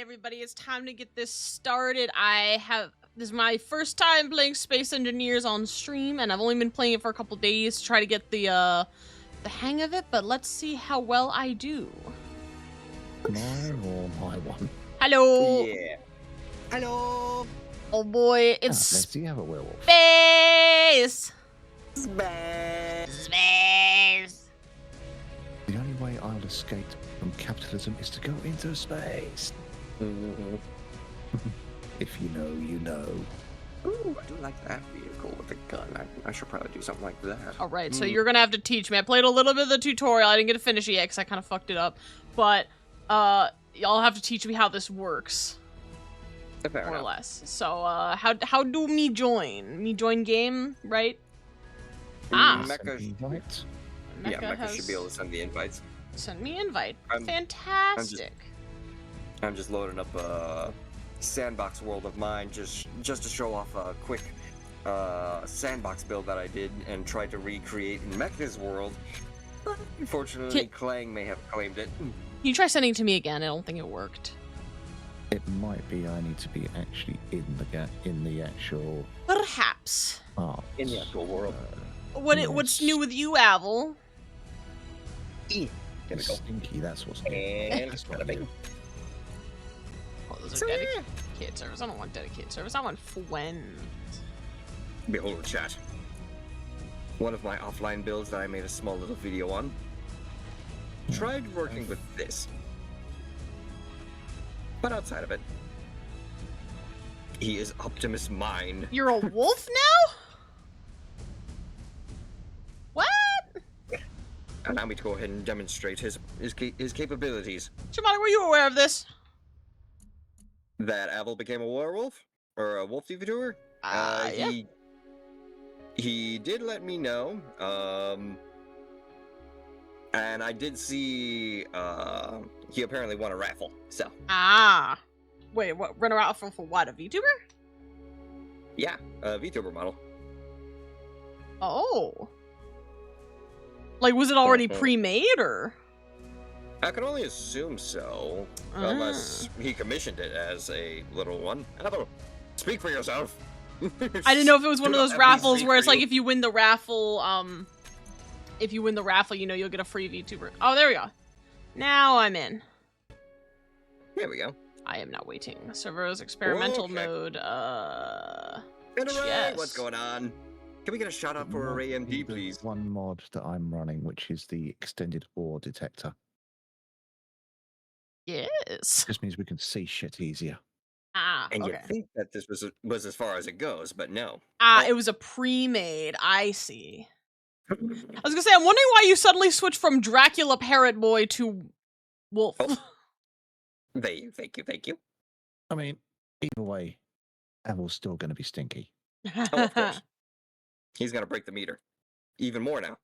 everybody, it's time to get this started. This is my first time playing Space Engineers on stream, and I've only been playing it for a couple days to try to get the hang of it, but let's see how well I do. Mine or my one? Hello! Yeah. Hello! Oh boy, it's Let's see, have a werewolf. space! Space! Space! The only way I'll escape from capitalism is to go into space. Mm-hmm. If you know, you know. Ooh, I do like that vehicle with the gun. I should probably do something like that. Alright, so you're gonna have to teach me. I played a little bit of the tutorial. I didn't get to finish it yet because I kind of fucked it up. But, y'all have to teach me how this works. Fair More or enough. less. So, how do me join? Me join game, right? Ah. Mecha, Invite. yeah, Mecha has should be able to send the invites. send me invite. I'm Fantastic. I'm just loading up a sandbox world of mine just to show off a quick sandbox build that I did and tried to recreate in Mecha's world. But unfortunately, Clang may have claimed it. Can you try sending it to me again? I don't think it worked. It might be I need to be actually in the actual Perhaps. art. In the actual world. What's new with you, Avel? Here we go. Stinky, that's what's new. And That's bada what bing. Oh, those are dedicated servers. I don't want dedicated servers. I want friends. Behold chat. One of my offline builds that I made a small little video on. Tried working with this. But outside of it, he is Optimus Mine. You're a wolf now? What? Allow me to go ahead and demonstrate his capabilities. Shimani, were you aware of this? That Avel became a werewolf? Or a wolf stevedore? Yeah. He did let me know. And I did see he apparently won a raffle, so. Ah. Wait, what? Run a raffle for what? A VTuber? Yeah, a VTuber model. Oh. Like, was it already pre-made, or? I can only assume so, unless he commissioned it as a little one. Avel, speak for yourself. I didn't know if it was one of those Let me raffles speak where for it's like you. if you win the raffle, you know, you'll get a free VTuber. Oh, there we go. Now I'm in. There we go. I am not waiting. Servers experimental Okay. mode. And Array, Yes. what's going on? Can we get a shout out for Array MD, please? One mod that I'm running, which is the extended ore detector. Yes. Just means we can see shit easier. Ah, And okay. you think that this was as far as it goes, but no. Ah, it was a pre-made. I see. I was gonna say, I'm wondering why you suddenly switched from Dracula Parrot Boy to Wolf. Oh. Thank you. I mean, either way, Avel's still going to be stinky. Oh, of course. He's gonna break the meter. Even more now.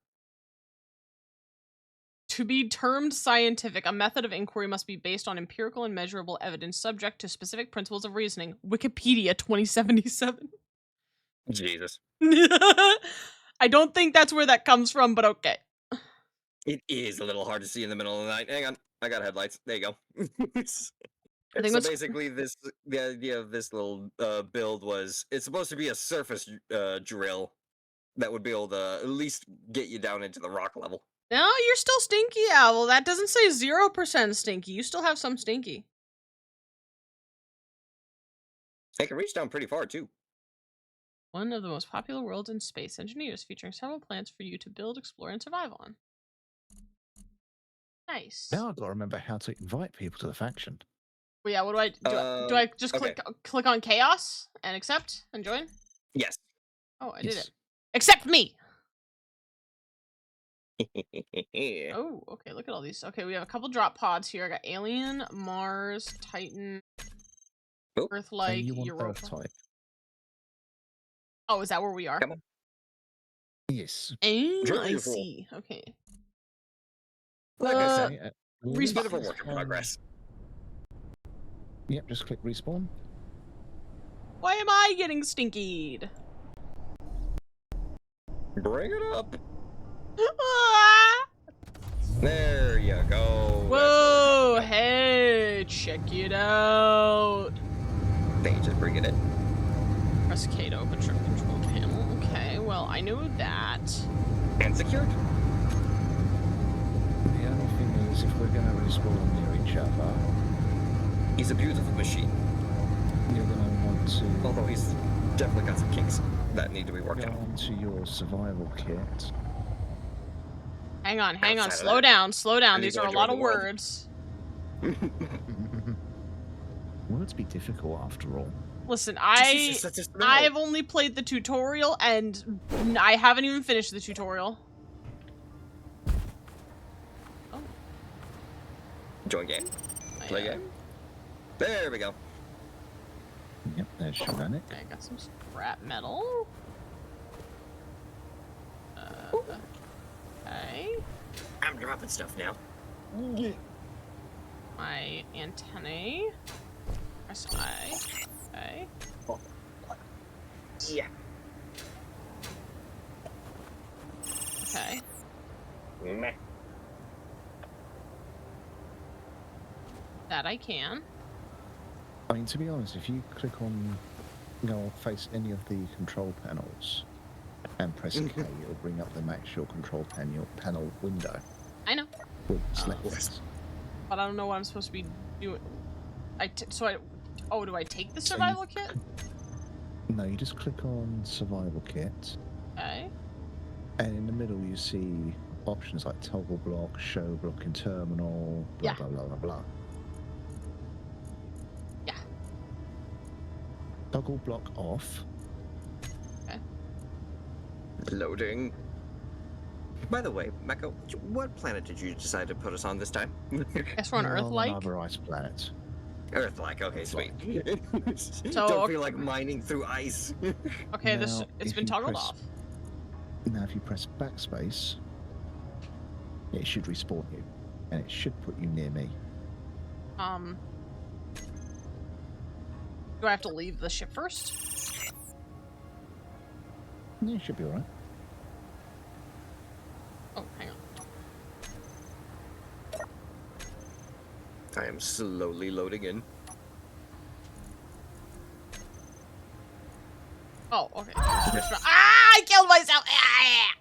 To be termed scientific, a method of inquiry must be based on empirical and measurable evidence subject to specific principles of reasoning. Wikipedia 2077. Jesus. I don't think that's where that comes from, but okay. It is a little hard to see in the middle of the night. Hang on. I got headlights. There you go. I think So what's- basically, the idea of this little build was it's supposed to be a surface drill that would be able to at least get you down into the rock level. No, you're still stinky, Owl. That doesn't say 0% stinky. You still have some stinky. It can reach down pretty far too. One of the most popular worlds in Space Engineers, featuring several planets for you to build, explore, and survive on. Nice. Now I've got to remember how to invite people to the faction. Well, yeah, what do I do? Do I just okay. click on chaos and accept and join? Yes. Oh, I did Yes. it. Accept me. Oh, okay. Look at all these. Okay, we have a couple drop pods here. I got Alien, Mars, Titan, Oh, Earth-like, you want Europa. Earth type? Oh, is that where we are? Come on. Yes. Oh, Sure, I you're full. see. Okay. Like I said, Okay, it's a bit of a respawn. work in progress. Yep, just click respawn. Why am I getting stinkied? Bring it up. Ah! There you go. Whoa, hey, check it out. Then you just bring it in. Press K to open ship control panel. Okay, well, I knew that. And secured. The only thing is, if we're going to respawn near each other, He's a beautiful machine. you're going to want to Although he's definitely got some kinks that need to be worked go out. onto your survival kit. Hang on, Outside of slow that. down, slow down. And These he's are a gonna lot join of the world. words. Words be difficult after all. Listen, Jesus, that's just I've only played the tutorial and I haven't even finished the tutorial. Oh. Join game. Play game. There we go. Yep, there's Shamanic. I got some scrap metal. Okay. I'm dropping stuff now. My antennae. Press I. Okay. Yeah. Okay. Meh. That I can. I mean, to be honest, if you click on, face any of the control panels and press K, it'll bring up the actual control panel window I know. with selectors. But I don't know what I'm supposed to be doing. Oh, do I take the survival kit? No, you just click on survival kit, Okay. and in the middle you see options like toggle block, show block in terminal, blah Yeah. blah blah blah blah. Yeah. Toggle block off. Loading. By the way, Mecca, what planet did you decide to put us on this time? Guess we're on You're Earth-like. another ice planet. Earth-like. Okay, sweet. So, Don't feel like mining through ice. Okay, Now, it's if been you toggled press- off. Now, if you press backspace, it should respawn you, and it should put you near me. Do I have to leave the ship first? Yeah, you should be alright. Oh, hang on. I am slowly loading in. Oh, okay. I killed myself! Ah!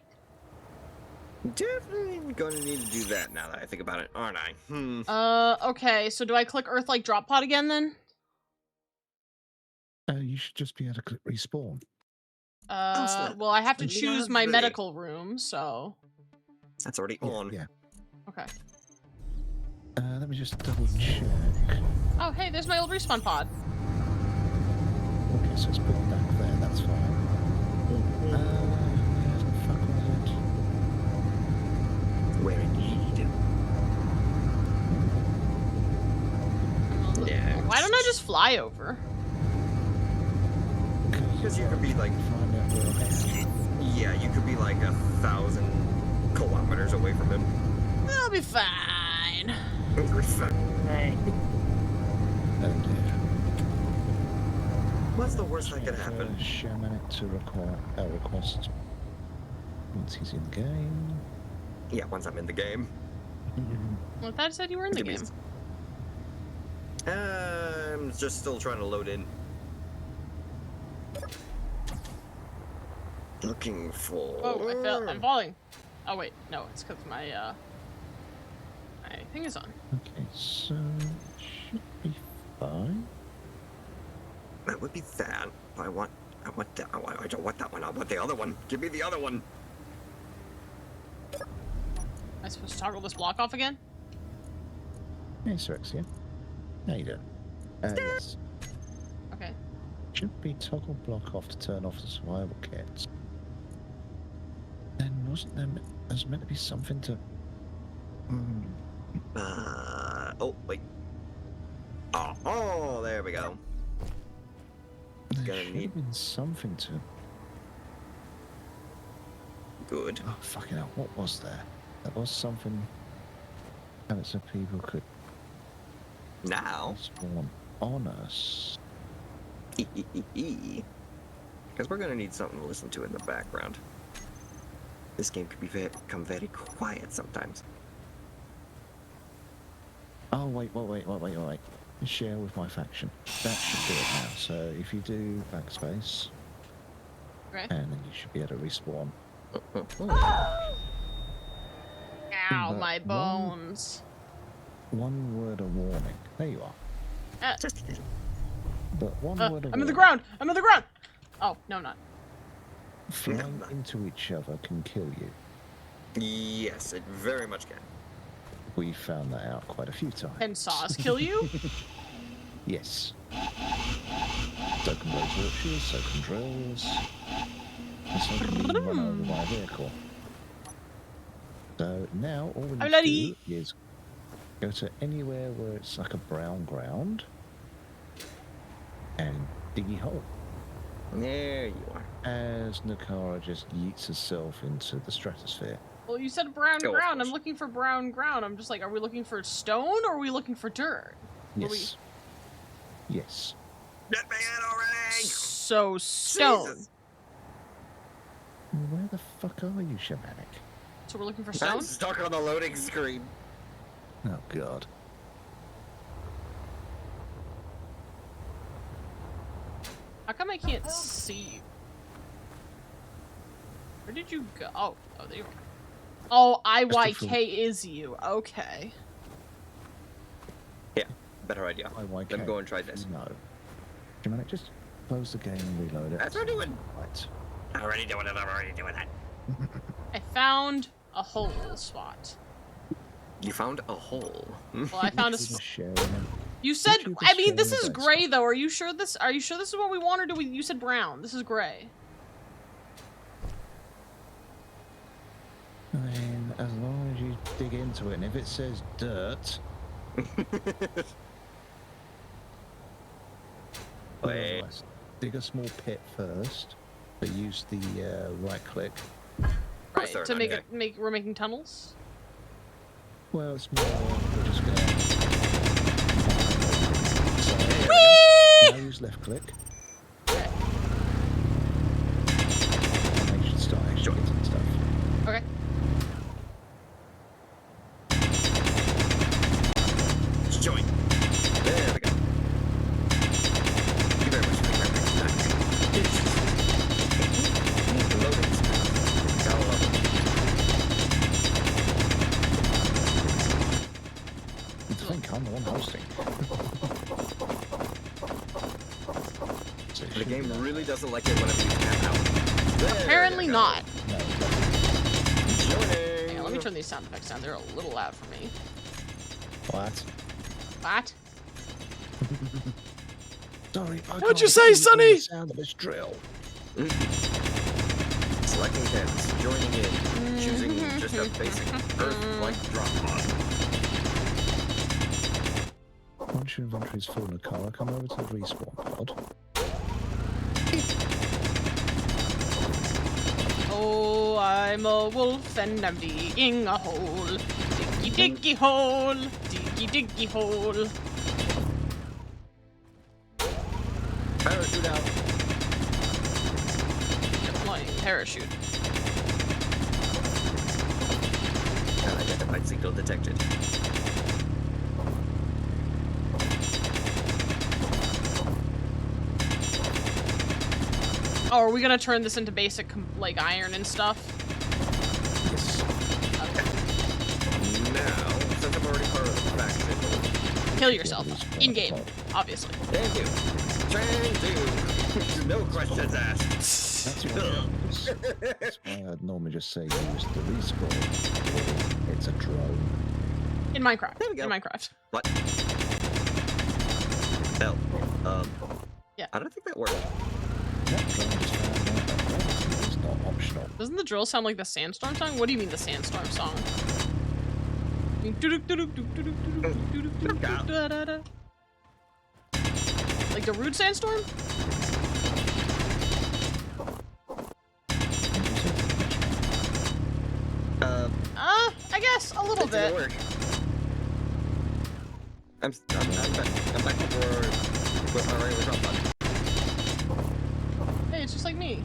Definitely gonna need to do that now that I think about it, aren't I? Okay, so do I click Earth-like drop pod again then? You should just be able to click respawn. Well, I have to choose my Lovely. medical room, so... That's already Yeah, on. yeah. Okay. Let me just double check. Oh, hey, there's my old respawn pod. Okay, so it's put back there, that's fine. Where the fuck was Where indeed. Yeah. Why don't I just fly over? it? Because you could be like, Find out where I'm at. yeah, you could be like 1,000 kilometers away from him. I'll be fine. Oh dear. What's the worst that could happen? Shamanic to request once he's in the game. Yeah, once I'm in the game. Well, that said you were in the game. I'm just still trying to load in. Looking for... Oh, I fell. I'm falling. Oh, wait. No, it's because my thing is on. Okay, so it should be fine. That would be that. I want that. I don't want that one. I want the other one. Give me the other one. Am I supposed to toggle this block off again? Hey, Sirexia. How you doing? Yes. Okay. Should be toggle block off to turn off the survival kits. Then wasn't there's meant to be something to... Oh, wait. Oh, there we go. There Gonna should need- have been something to... Good. Oh, fucking hell, what was there? There was something that so people could Now. spawn on us. Because we're gonna need something to listen to in the background. This game could become very quiet sometimes. Oh, wait. Share with my faction. That should do it now. So if you do backspace, Okay. and then you should be able to respawn. Ow, But my bones. One word of warning. There you are. But one word of warning. I'm in the ground! I'm in the ground! Oh, no, I'm not. Flying into each other can kill you. Yes, it very much can. We found that out quite a few times. Can saws kill you? Yes. So can blade torches, so can drills, and so can you run over by a vehicle. So now all we need to do is go to anywhere where it's like a brown ground and dig a hole. There you are. As Nakara just yeets herself into the stratosphere. Well, you said brown Oh, of ground. I'm course. looking for brown ground. I'm just like, are we looking for stone or are we looking for dirt? Yes. Yes. Get me in already! So stone. Jesus. Where the fuck are you, Shamanic? So we're looking for I'm stone? stuck on the loading screen. Oh, God. How come I can't see you? Where did you go? Oh, there you are. Oh, IYK is you. Okay. Yeah, better idea. IYK. Let me go and try this. No. Shamanic, just close the game and reload it. That's what I'm doing. Right. I'm already doing it. I'm already doing that. I found a hole spot. You found a hole. Well, I found a Just spot. share it. You said, you I just mean, share this the is dice? gray though. Are you sure this is what we want, or do we, you said brown? This is gray. I mean, as long as you dig into it, and if it says dirt, Wait. otherwise, dig a small pit first, but use the right click. Right, they're to not make gay. it, we're making tunnels? Well, it's more, we're just gonna... So, now use left click, Okay. and then you should start actually getting stuff. Okay. Join. There we go. Thank you very much for the loading screen. Gotta love it. I think I'm the one hosting. So it The should game be like really doesn't like it whenever you tap out. There Apparently you go. not. that. No, it Joining. Hang on, let me turn these sound effects down. They're a little loud for me. doesn't. What? What? Sorry, I What'd you can't say, hear Sonny? the sound of this drill. Selecting camps, joining in, choosing just a basic Earth-like drop pod. Once your inventory is full, Nakara, come over to the respawn pod. Oh, I'm a wolf and I'm digging a hole. Diggy diggy hole. Diggy diggy hole. Parachute out. Deploying parachute. Unidentified signal detected. Oh, are we gonna turn this into basic, like, iron and stuff? Yes. Now, since I'm already part of the faction, Kill yourself. In-game, obviously. thank you. Thank you. No questions asked. That's why I'd normally just say use the respawn. Really, it's a drone. In Minecraft. There we go. In Minecraft. What? Hell. Yeah. I don't think that worked. That drone just found out that gravity is not optional. Doesn't the drill sound like the Sandstorm song? What do you mean the Sandstorm song? I mean, da-da-da. Like the Rude Sandstorm? I guess a little It didn't bit. work. I'm back with my regular drop pod. Hey, it's just like me.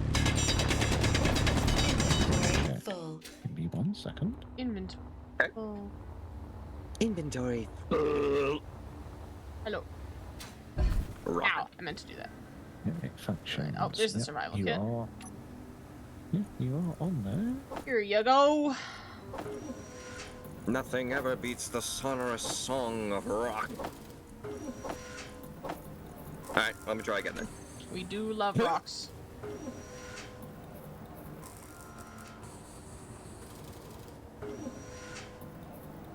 Check. Full. Give me 1 second. Inventory. Okay. Oh. Inventory. Hello. Rock. Ow, I meant to do that. Yeah, it functions. Oh, there's the Yep, survival you kit. Are, yeah, you are on there. Here you go. Nothing ever beats the sonorous song of rock. Alright, let me try again then. We do love rocks.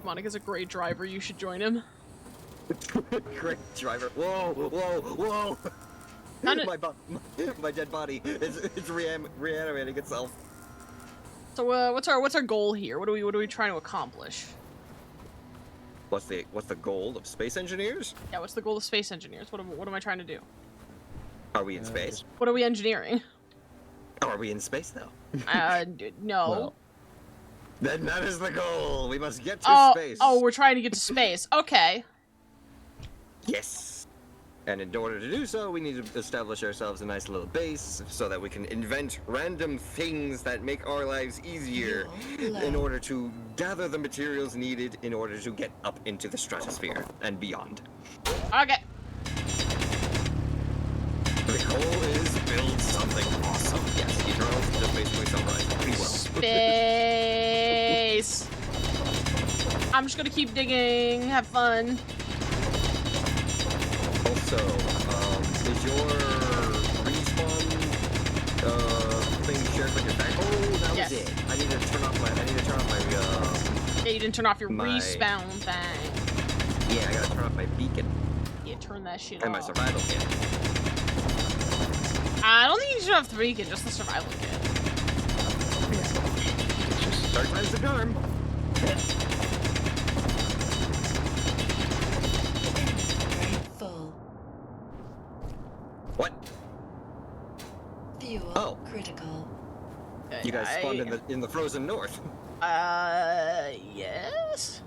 Monica's a great driver. You should join him. Great driver. Whoa, whoa, whoa! None of- my dead body. It's reanimating itself. So what's our goal here? What are we trying to accomplish? What's the goal of space engineers? Yeah, what's the goal of space engineers? What am I trying to do? Are we in space? What are we engineering? Are we in space though? No. Well, Then that is the goal. We must get to space. Oh, we're trying to get to space. Okay. Yes. And in order to do so, we need to establish ourselves a nice little base so that we can invent random things that make our lives easier in order to gather the materials needed in order to get up into the stratosphere and beyond. Okay. The goal is build something awesome. Yes, Eternal is just basically summarized pretty well. Space. I'm just gonna keep digging. Have fun. Also, is your respawn thing shared with your back? Oh, that Yes. was it. I need to turn off my Yeah, you didn't turn off your My- respawn thing. yeah, I gotta turn off my beacon Yeah, turn that shit and my off. survival kit. I don't think you should have the beacon, just the survival kit. Third time's the charm. Full. What? Fuel Oh. critical. You guys spawned in the frozen north. Yes?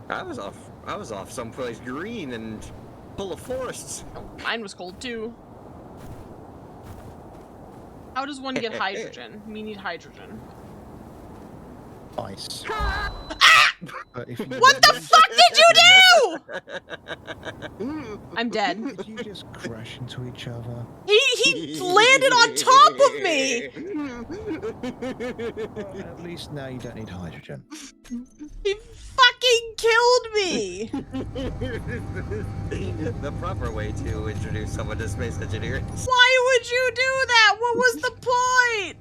I was off someplace green and full of forests. Oh, mine was cold too. How does one get hydrogen? We need hydrogen. ice. But if you What the fuck did you do? I'm dead. Did you just crash into each other? He landed on top of me! Well, at least now you don't need hydrogen. He fucking killed me! The proper way to introduce someone to space engineering. Why would you do that? What was the point?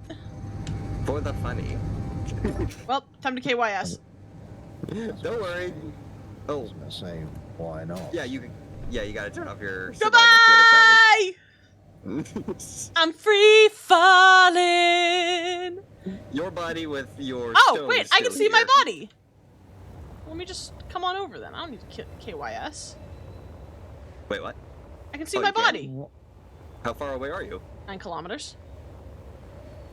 For the funny. Well, time to KYS. Don't worry. I Oh, was gonna say, why not? yeah, you gotta turn off your Goodbye! survival kit I'm free falling. your body with your Oh, stone wait, is I can still see my here. body. Let me just come on over then. I don't need to KYS. Wait, what? I can see Oh, my you can? body. What? How far away are you? 9 kilometers.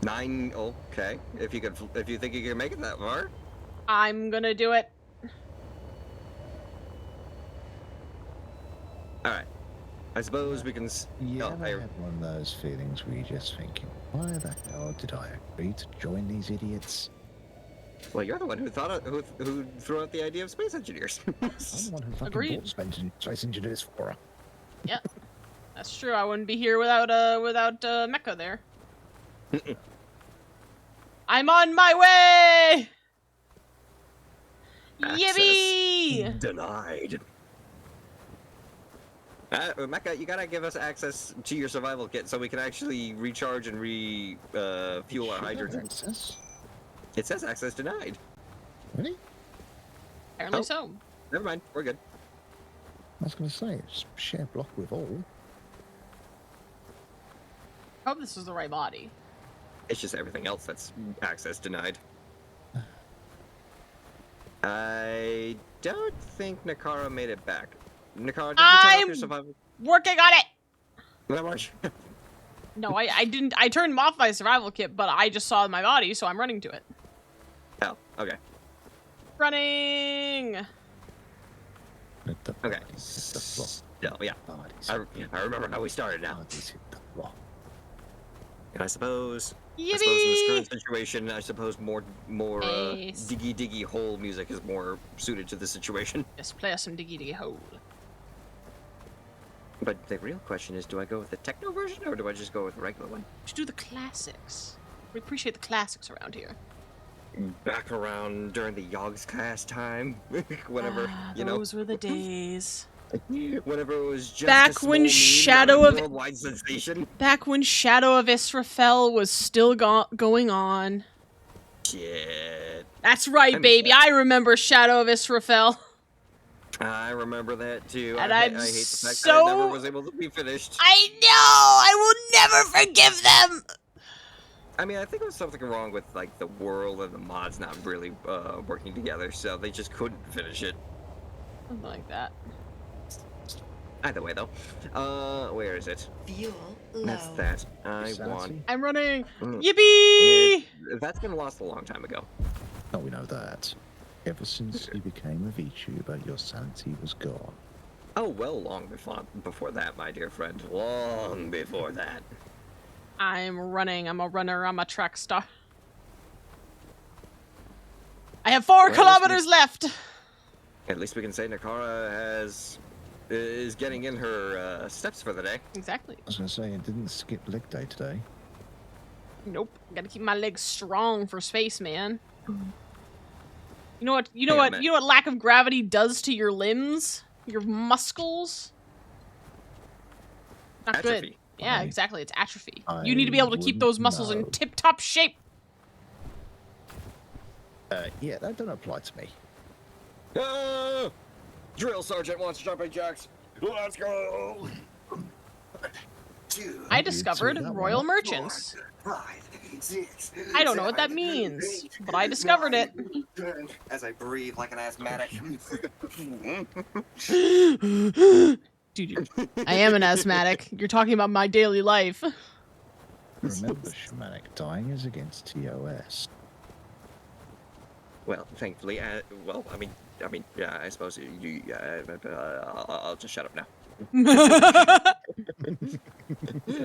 9. Okay. If you think you can make it that far. I'm gonna do it. All right. I suppose we can. You Oh, ever had one of those feelings where you're just thinking, why the hell did I agree to join these idiots? Well, you're the one who who threw out the idea of space engineers. I'm the one who fucking Agreed. bought space engineers for her. Yeah, that's true. I wouldn't be here without Mecha there. I'm on my way. Yippee! Denied. Mecha, you gotta give us access to your survival kit so we can actually recharge and fuel our Should have hydrogen. access? It says access denied. Really? Apparently Oh. so. Never mind, we're good. I was gonna say, it's share block with all. I hope this is the right body. It's just everything else that's access denied. I don't think Nakara made it back. Nakara, did you turn off your survival? Working on it. Where was you? No, I didn't. I turned off my survival kit, but I just saw my body, so I'm running to it. Oh, okay. Running. Let the Okay. bodies hit the floor. No, yeah. Bodies I hit the remember how we started now. Bodies hit the floor. And I suppose in this Yippee! current situation, more Nice. diggy hole music is more suited to the situation. Let's play us some diggy diggy hole. But the real question is, do I go with the techno version or do I just go with the regular one? We should do the classics. We appreciate the classics around here. Back around during the Yogscast time, whenever Those were the days. whenever it was just Back a small when meme, Shadow not a of- worldwide sensation. Back when Shadow of Israfel was still going on. Shit. That's right, I miss baby. that. I remember Shadow of Israfel. I remember that too. And I I'm hate the fact that so- it never was able to be finished. I know! I will never forgive them! I mean, I think there was something wrong with like the world and the mods not really working together, so they just couldn't finish it. Something like that. Either way, though, where is it? Fuel That's low. that. I Sanity. want. I'm running! Mm. Yippee! That's been lost a long time ago. Oh, we know that. Ever since you became a VTuber, your sanity was gone. Oh, well, long before that, my dear friend. Long before that. I'm running. I'm a runner. I'm a track star. I have 4 Well, kilometers left! At least we can say Nakara is getting in her steps for the day. Exactly. I was going to say, it didn't skip leg day today. Nope. Gotta keep my legs strong for space, man. You know what? You Hang know on a what? minute. You know what lack of gravity does to your limbs, your muscles. Not good. Atrophy. Yeah, I- exactly. It's atrophy. I You need to be able to keep those wouldn't muscles in know. tip-top shape. Yeah, that don't apply to me. Ah! Drill sergeant wants jumping jacks. Let's go. 2, I you'd discovered say that one Royal up. Merchants. 5, 6. I don't know what that 7, means, 8, but I discovered 9, it. 10. As I breathe like an asthmatic. Dude, I am an asthmatic. You're talking about my daily life. Remember, Shamanic, dying is against TOS. Well, thankfully, yeah, I suppose I'll just shut up now.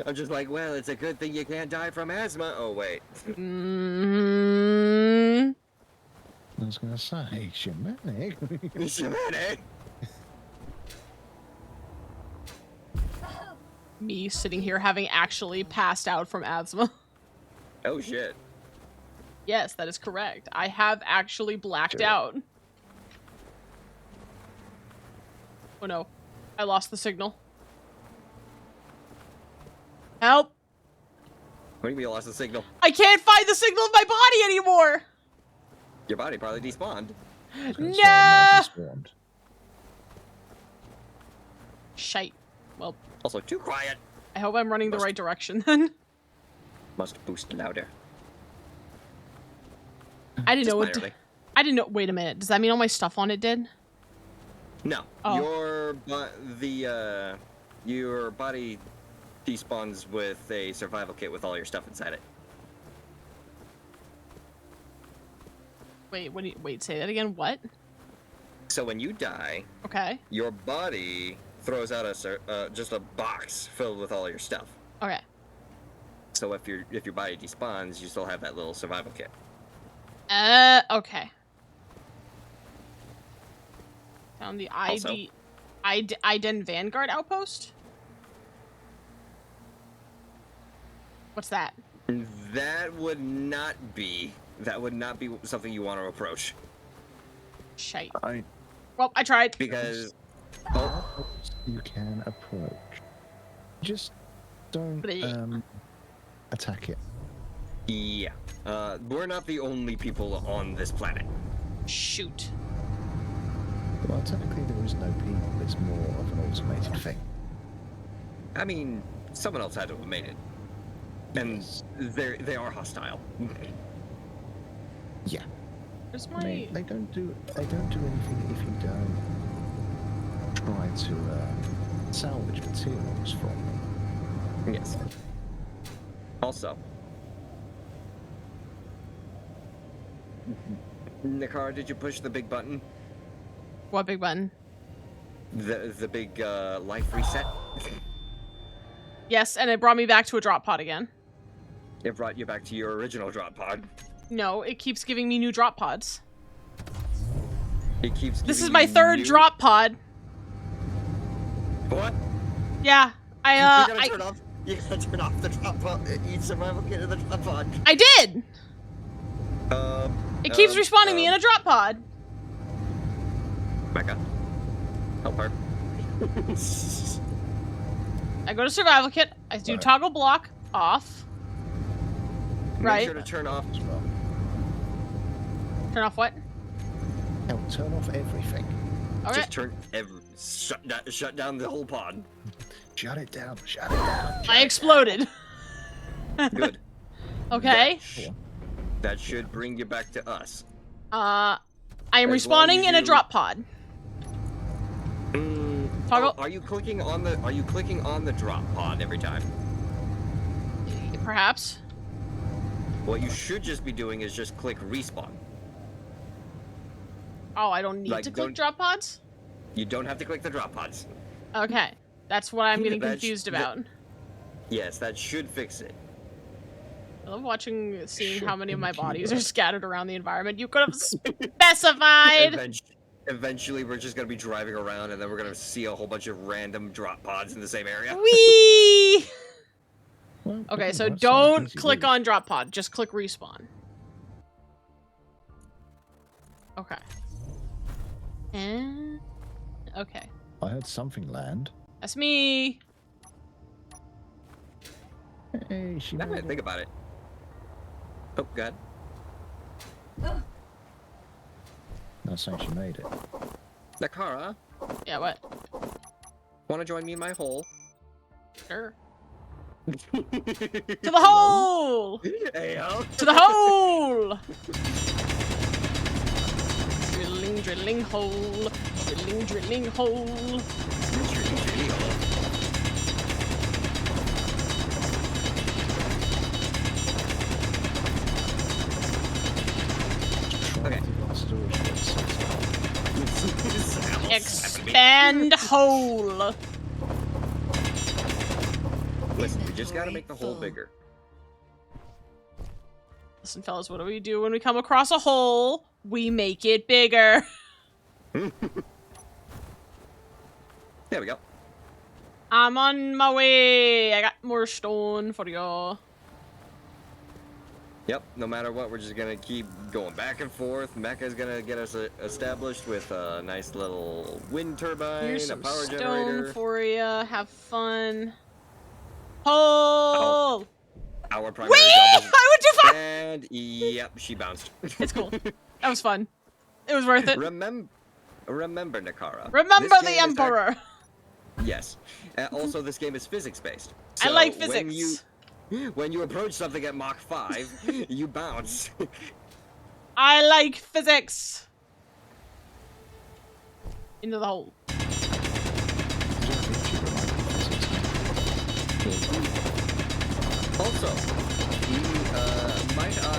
I'm just like, well, it's a good thing you can't die from asthma. Oh, wait. Mm, I was going to say, Shamanic. Shamanic! me sitting here having actually passed out from asthma. Oh, shit. Yes, that is correct. I have actually blacked Sure. out. Oh no. I lost the signal. Help! What do you mean you lost the signal? I can't find the signal of my body anymore! Your body probably despawned. I was gonna say, No! I might despawned. Shite. Well, Also, too quiet. I hope I'm running the Must- right direction then. Must boost louder. I didn't Just know what. minorly. I didn't know. Wait a minute. Does that mean all my stuff on it did? No, Oh. your body despawns with a survival kit with all your stuff inside it. Wait. What? Wait. Say that again. What? So when you die, Okay. your body throws out just a box filled with all your stuff. Okay. So if your body despawns, you still have that little survival kit. Okay. Found the Also- Iden Vanguard outpost? What's that? That would not be something you want to approach Shite. I Well, I tried. because you can approach. Just don't Bleh. attack it. yeah, we're not the only people on this planet. Shoot. Well, technically there is no people. It's more of an automated thing. I mean, someone else had to have made it, and Yes. they are hostile. Yeah. Where's I my? mean, they don't do anything if you don't try to salvage materials from them. Yes. Also, Nakara, did you push the big button? What big button? The big life reset? Yes, and it brought me back to a drop pod again. It brought you back to your original drop pod. No, it keeps giving me new drop pods. It keeps. This is giving my you third new- drop pod. What? Yeah, You gotta turn off the drop pod. Each survival kit in the drop pod. I did. It keeps respawning me in a drop pod. Becca, help her. I go to survival kit. I do Right. toggle block off. Make Right. sure to turn off. As well. Turn off what? Hell, turn off everything. Okay. Just turn shut down the whole pod. Shut it down. Shut it down. I exploded. Good. Okay. That should bring you back to us. I am As long respawning as in a you- drop pod. Toggle. Are you clicking on the drop pod every time? Perhaps. What you should just be doing is just click respawn. Oh, I don't need Like, to click don't- drop pods? You don't have to click the drop pods. Okay. That's what I'm getting That's- confused that- about. Yes, that should fix it. I love seeing how many of my Should bodies be. are scattered around the environment. You could have specified! Eventually, we're just gonna be driving around, and then we're gonna see a whole bunch of random drop pods in the same area. Whee! Well, Okay, so that's don't easy, click really. on drop pod, just click respawn. Okay. And... Okay. I heard something land. That's me! Hey, she Now that I made it. think about it. Oh, God. Not saying she made it. Nakara, Yeah, what? wanna join me in my hole? Sure. To the hole! Hey, yo. To the hole! Drilling, drilling hole. Drilling, drilling hole. Okay. Expand hole. Listen, we just gotta make the hole Full. bigger. Listen, fellas, what do we do when we come across a hole? We make it bigger. There we go. I'm on my way. I got more stone for you. Yep, no matter what, we're just gonna keep going back and forth. Mecha's gonna get us established with a nice little wind turbine, Here's a some power stone generator. for you. Have fun. Hole! Our primary Whee! job is... I went too far! And, yep, she bounced. It's cool. That was fun. It was worth it. Remember, Nakara. Remember this the game is Emperor. Yes. Also, this game is physics-based. I So like physics. When you approach something at Mach 5, you bounce. I like physics. Into the hole. Also, might I,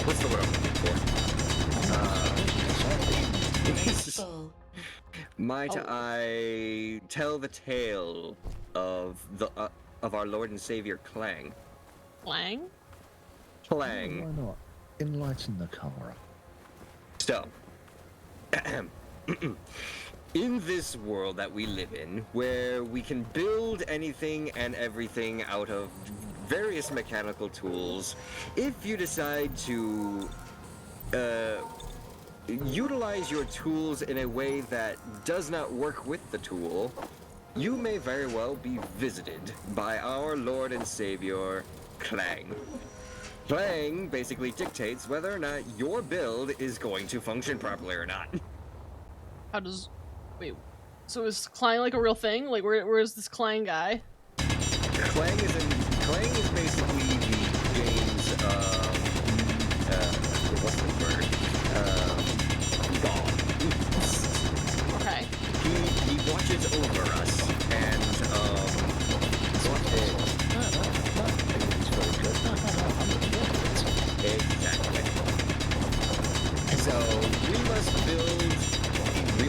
what's the word I'm looking for? Full. Might I tell the tale of our Lord and Savior Clang? Clang? Clang. Why not? Enlighten the Kara. So, in this world that we live in, where we can build anything and everything out of various mechanical tools, if you decide to utilize your tools in a way that does not work with the tool, you may very well be visited by our Lord and Savior, Clang. Clang basically dictates whether or not your build is going to function properly or not. How does... Wait. So is Clang like a real thing? Like, where is this Clang guy? Clang is basically the game's what's the word? God. Okay. He watches over us and exactly. So we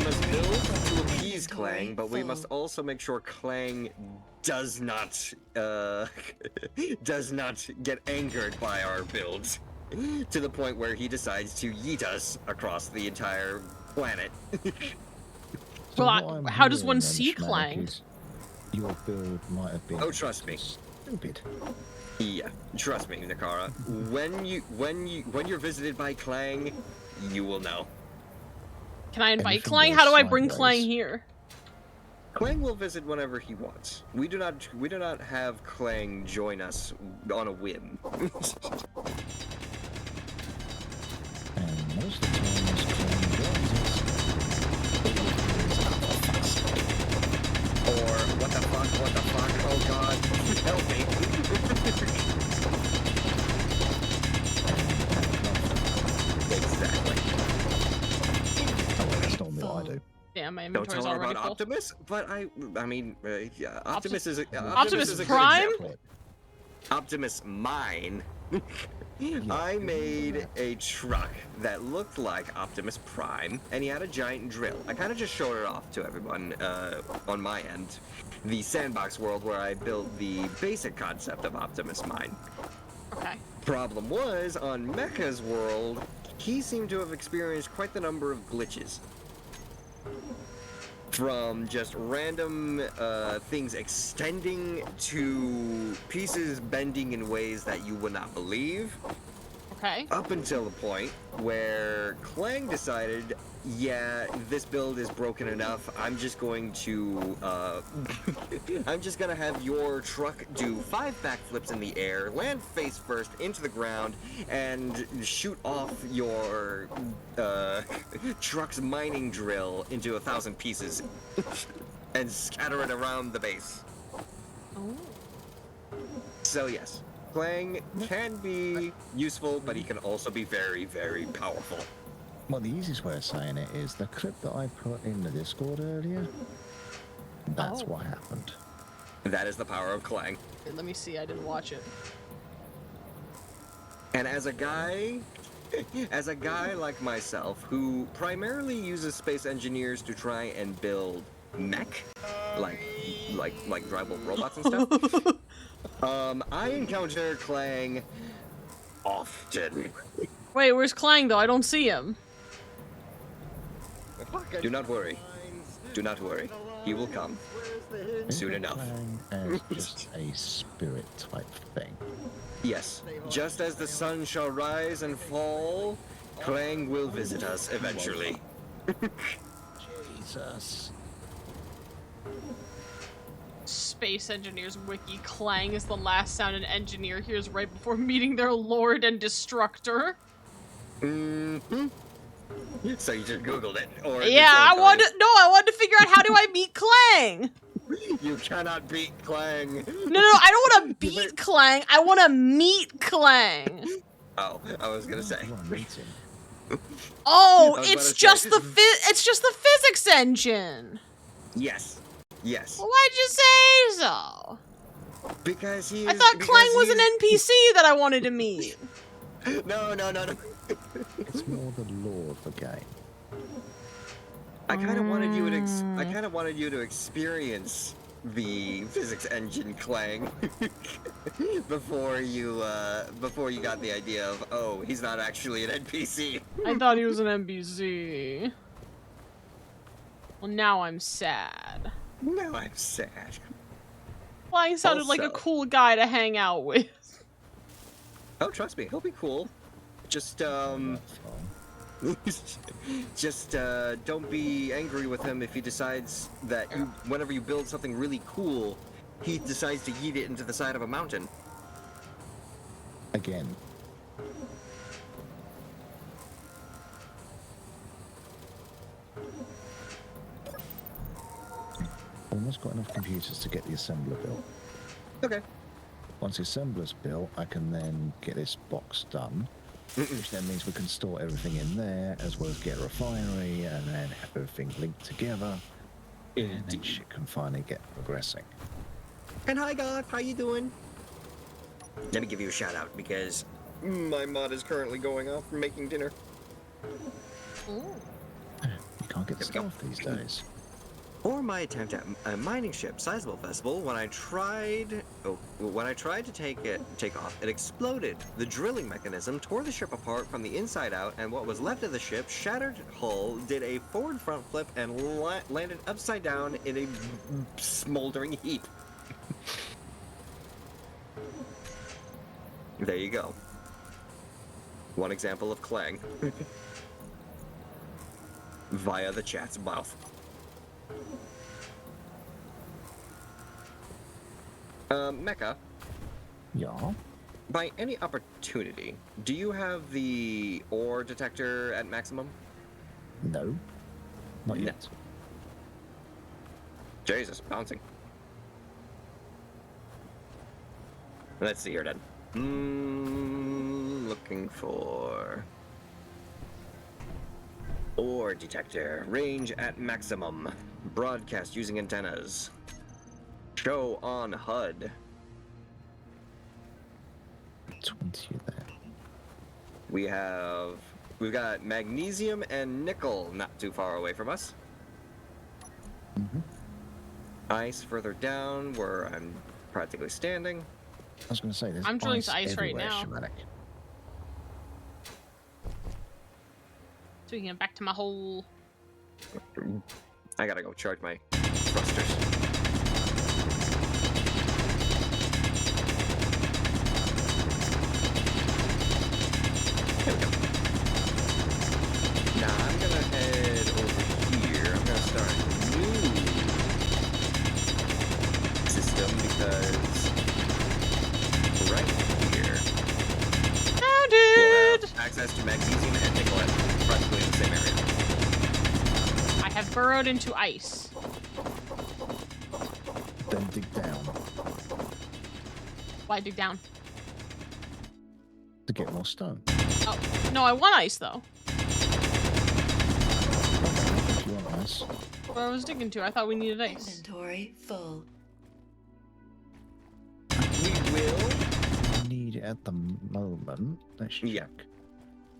must build to appease Clang, but we must also make sure Clang does not get angered by our builds to the point where he decides to yeet us across the entire planet. So Well, what I'm how does one hearing then, see Schmack, Clang? is your build might have been Oh, trust me. stupid. Yeah, trust me, Nakara. When you're visited by Clang, you will know. Can I invite Everything Clang? goes How do I bring sideways. Clang here? Clang will visit whenever he wants. We do not have Clang join us on a whim. And most of the time, this Clang joins us. Or what the fuck, oh god, help me. Exactly. Oh, well, that's normally what I do. Damn, my Don't inventory's tell her already about full. Optimus, but yeah, Optimus is a Optimus is a good Prime? example. Optimus Mine. I made a truck that looked like Optimus Prime, and he had a giant drill. I kind of just showed it off to everyone on my end. The sandbox world where I built the basic concept of Optimus Mine. Okay. Problem was, on Mecha's world, he seemed to have experienced quite the number of glitches. From just random things extending to pieces bending in ways that you would not believe, Okay. up until the point where Clang decided, yeah, this build is broken enough. I'm just going to, I'm just gonna have your truck do 5 backflips in the air, land face first into the ground, and shoot off your truck's mining drill into 1,000 pieces, and scatter it around the base. Oh. So yes, Clang can be useful, but he can also be very, very powerful. Well, the easiest way of saying it is the clip that I put in the Discord earlier. That's Oh. what happened. That is the power of Clang. Okay, let me see. I didn't watch it. And as a guy like myself, who primarily uses space engineers to try and build mech, like drivable robots and stuff, I encounter Clang often. Wait, where's Clang though? I don't see him. Do not worry. Do not worry. He will come soon Think of enough. Clang as just a spirit type thing. Yes, just as the sun shall rise and fall, Clang will visit us eventually. Jesus. Space Engineers Wiki. Clang is the last sound an engineer hears right before meeting their lord and destructor. Mm-hmm. So you just Googled it, or Yeah, I wanted to figure out how do I beat Clang. You cannot beat Clang. No, I don't want to beat Clang. I want to meet Clang. Oh, I was gonna say. Well, meeting. Oh, I was it's about just to the say- it's just the physics engine. Yes. Yes. Well, why'd you say so? Because he. I is- thought because Clang was he an is- NPC that I wanted to meet. No. It's more the lore of the game. I kind of wanted you to. I kind of wanted you to experience the physics engine Clang before you got the idea of, oh, he's not actually an NPC. I thought he was an NPC. Well, now I'm sad. Now I'm sad. Clang sounded like a Also- cool guy to hang out with. Oh, trust me, he'll be cool. Just That's fine. just don't be angry with him if he decides that whenever you build something really cool, he decides to yeet it into the side of a mountain. Again. Almost got enough computers to get the assembler built. Okay. Once the assembler's built, I can then get this box done, which then means we can store everything in there, as well as get a refinery, and then have everything linked together, and then shit can finally get progressing. And hi God, how you doing? Let me give you a shout out because my mod is currently going off and making dinner. Ooh. You can't get There we go. staff these days. or my attempt at a mining ship sizable festival, when I tried to take off, it exploded. The drilling mechanism tore the ship apart from the inside out, and what was left of the ship, shattered hull, did a forward front flip and landed upside down in a smoldering heap. There you go. One example of Clang. Via the chat's mouth. Mecha, Yeah. by any opportunity, do you have the ore detector at maximum? No. Not No. yet. Jesus, bouncing. Let's see here then. Looking for ore detector. Range at maximum. Broadcast using antennas. Show on HUD. 20 there. We've got magnesium and nickel not too far away from us. Mm-hmm. Ice further down where I'm practically standing. I was going to say, there's I'm drilling to ice right everywhere, now. Shamanik. So we can get back to my hole. I gotta go charge my thrusters. There we go. Now I'm gonna head over here. I'm gonna start a new system because right here Oh, we'll dude! have access to magnesium and nickel at practically in the same area. I have burrowed into ice. Then dig down Why dig down? to get more stone. Oh, no, I want ice, though. If you want ice. What I was digging to, I thought we needed ice. Inventory full. We will. Need it at the moment. Let's check.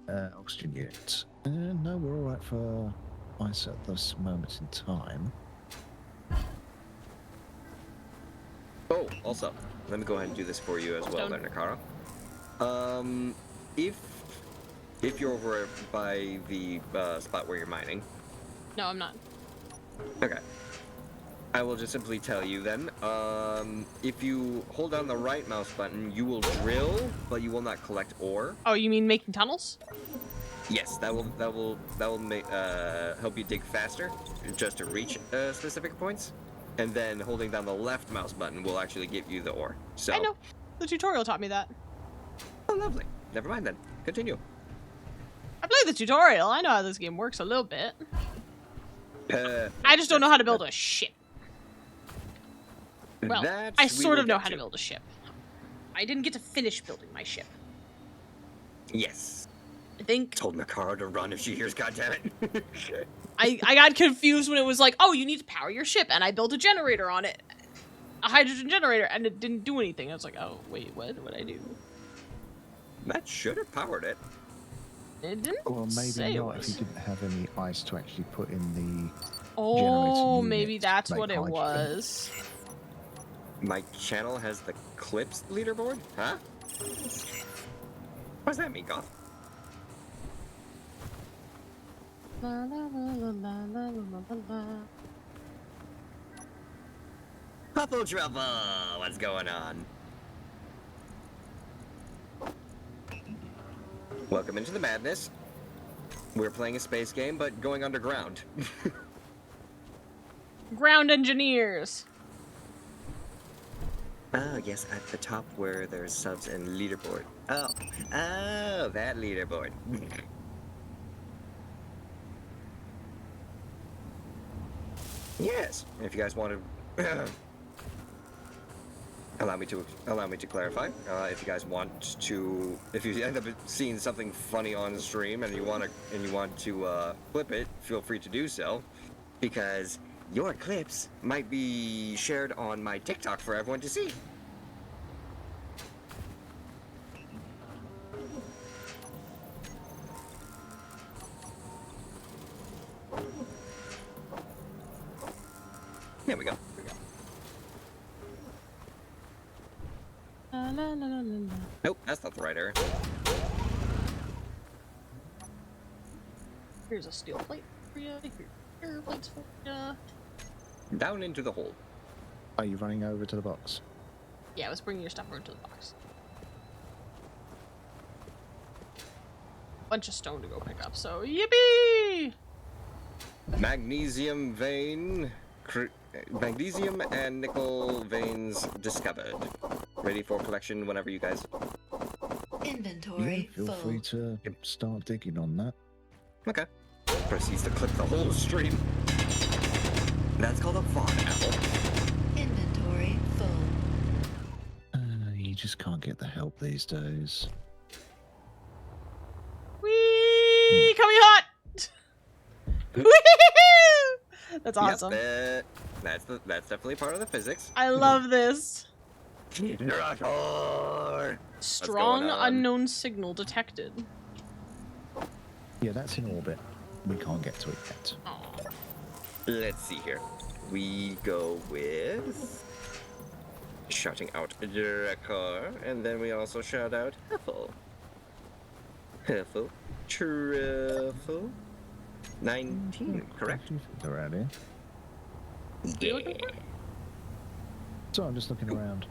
Yeah. Oxygen units. No, we're alright for ice at this moment in time. Oh, also, let me go ahead and do this for you as well, Stone. there, Nakara. If you're over by the spot where you're mining, No, I'm not. okay. I will just simply tell you then. If you hold down the right mouse button, you will drill, but you will not collect ore. Oh, you mean making tunnels? Yes, that will make help you dig faster, just to reach specific points. And then holding down the left mouse button will actually give you the ore. So. I know. The tutorial taught me that. Oh, lovely. Never mind then. Continue. I played the tutorial. I know how this game works a little bit. I just don't know how to build a ship. Well, That I we sort will of know get how to build a ship. I didn't get to finish building my ship. Yes. I think Told Nakara to run if she hears, goddammit. I got confused when it was like, oh, you need to power your ship, and I built a generator on it. A hydrogen generator, and it didn't do anything. I was like, oh, wait, what? What'd I do? That should have powered it. It didn't Or maybe say it not if was. you didn't have any ice to actually put in the... Oh, generator maybe unit that's to make what it hydrogen. was. My channel has the clips leaderboard? Huh? What does that mean, Goth? La, la, la, la, la, la, la, la, la. Couple trouble! What's going on? Welcome into the madness. We're playing a space game, but going underground. Ground engineers. Oh, yes, at the top where there's subs and leaderboard. Oh, that leaderboard. Yes, if you guys want to allow me to clarify. If you guys want to, if you end up seeing something funny on the stream and you want to flip it, feel free to do so, because your clips might be shared on my TikTok for everyone to see. La, la, la, la, la. Nope, that's not the right area. Here's a steel plate for you. Here's air plates for you. Down into the hole. Are you running over to the box? Yeah, let's bring your stuff over to the box. Bunch of stone to go pick up, so yippee! Magnesium vein. Magnesium and nickel veins discovered. Ready for collection whenever you guys. Inventory Feel full. free to start digging on that. Okay. Proceeds to clip the whole stream. That's called a fog apple. Inventory full. You just can't get the help these days. Whee! Coming hot! Woo! That's awesome. Yes, that's definitely part of the physics. I love this. Rotor! Strong going on? unknown signal detected. Yeah, that's in orbit. We can't get to it yet. Aw. Let's see here. We go with shouting out Drakkar, and then we also shout out Huffle. Huffle. Truffle. 19, correct? They're out here. Yeah. So I'm just looking around.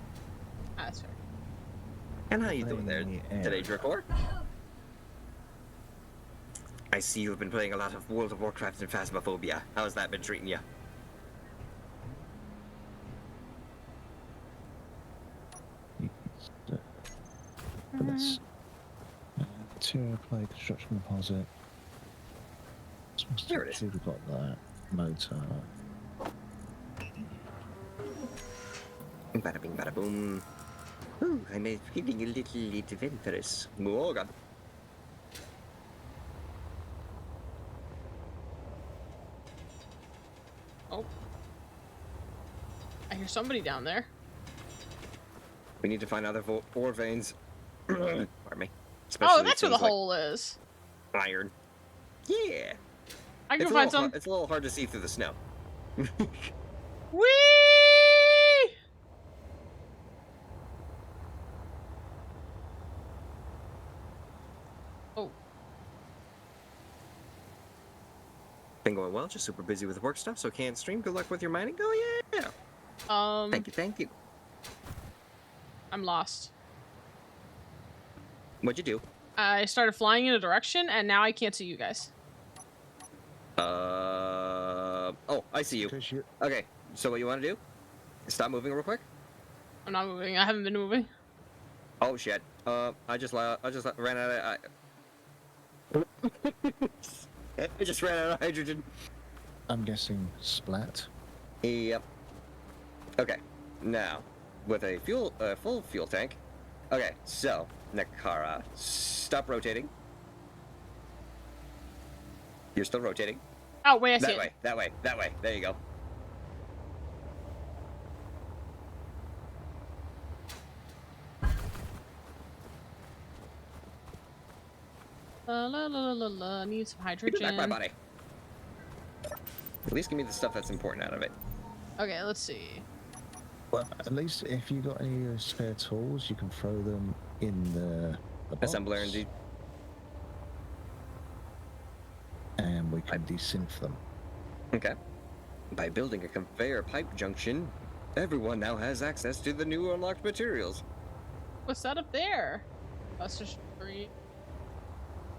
Ah, that's fair. And how you doing there Yeah. today, Drakkar? I see you've been playing a lot of World of Warcraft and Phasmophobia. How's that been treating you? This material play construction deposit. Here it is. See, we've got that motor. Bada bing, bada boom. Ooh, I'm feeling a little adventurous. Oh, God. Oh. I hear somebody down there. We need to find other ore veins. Pardon me. Oh, Especially that's where the things like hole is. iron. Yeah. I can It's a find little some. it's a little hard to see through the snow. Whee! Oh, Been going well, just super busy with work stuff, so can't stream. Good luck with your mining. Oh, yeah. Thank you. I'm lost. What'd you do? I started flying in a direction, and now I can't see you guys. Oh, I see you. Because you Okay, so what you want to do? Stop moving real quick. I'm not moving. I haven't been moving. Oh shit. I just ran out of. I just ran out of hydrogen. I'm guessing splat. Yep. Okay. Now, with a full fuel tank. Okay, so Nakara, stop rotating. You're still rotating. Oh, wait, I see That it. way. That way. That way. There you go. La la la la la. Need some Give it back hydrogen. my body. At least give me the stuff that's important out of it. Okay, let's see. Well, at least if you got any spare tools, you can throw them in the box, Assembler, indeed. and we can desynth them. Okay. By building a conveyor pipe junction, everyone now has access to the new unlocked materials. What's that up there? Buster Street.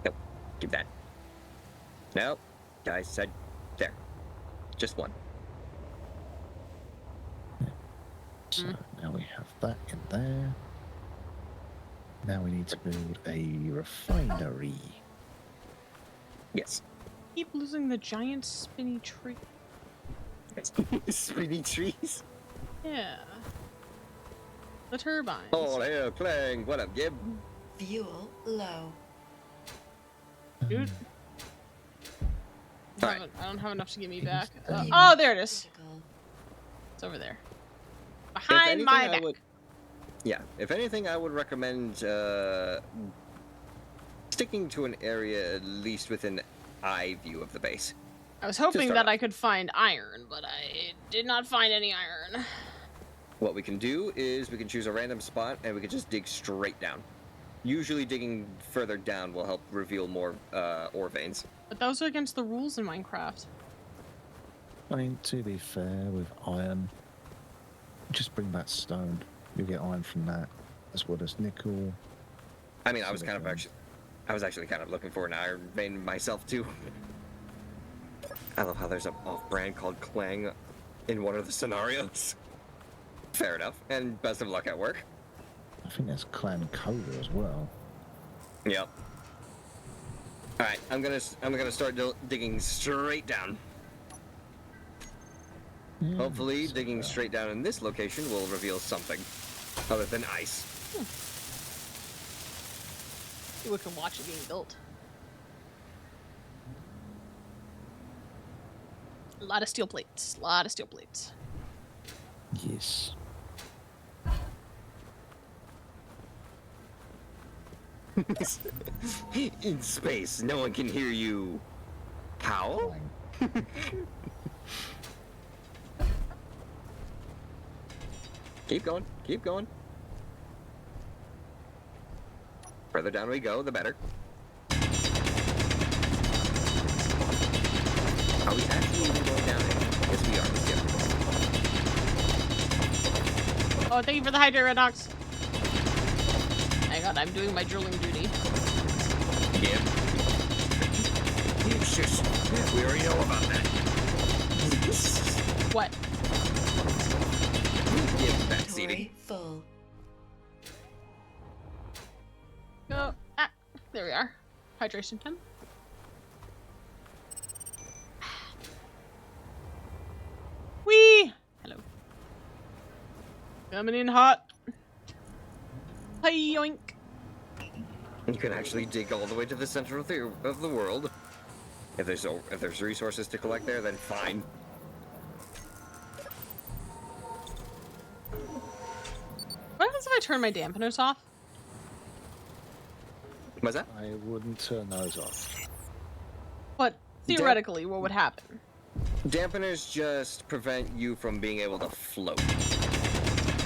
Nope. Keep that. Nope. I said there. Just one. So now we have that in there. Now we need to build a refinery. Yes. Keep losing the giant spinny tree. Spinny trees. Yeah. The turbines. All hail Clang. What up, Gib? Fuel low. Dude. Alright. I don't have enough to get me Is back. that- Oh, there it is. Critical. It's over there. If Behind anything, my I back. would. Yeah. If anything, I would recommend sticking to an area at least within eye view of the base. I was hoping start that off. I could find iron, but I did not find any iron. what we can do is we can choose a random spot and we can just dig straight down. Usually digging further down will help reveal more ore veins. But those are against the rules in Minecraft. I mean, to be fair, with iron, just bring back stone. You'll get iron from that, as well as nickel. I mean, I was actually kind of looking for an iron vein myself too. I love how there's a off-brand called Clang in one of the scenarios. Fair enough, and best of luck at work. I think there's clan coda as well. Yep. All right, I'm gonna start digging straight down. Yeah, Hopefully, so, digging straight down in this location will reveal something other than ice. We can watch it being built. A lot of steel plates. A lot of steel plates. Yes. In space, no one can hear you. Howl? Keep going, keep going. Further down we go, the better. Are we actually even going down there? Yes, we are. Let's go. Oh, thank you for the hydrate, Redox. Hang on, I'm doing my drilling duty. Yeah. Shush. We already know about that. What? Give that seating. Inventory full. Oh, ah, there we are. Hydration time. Whee! Hello. Coming in hot. Hi, yoink. You can actually dig all the way to the center of the world. If there's resources to collect there, then fine. What happens if I turn my dampeners off? What's that? I wouldn't turn those off. But theoretically, what would happen? Dampeners just prevent you from being able to float.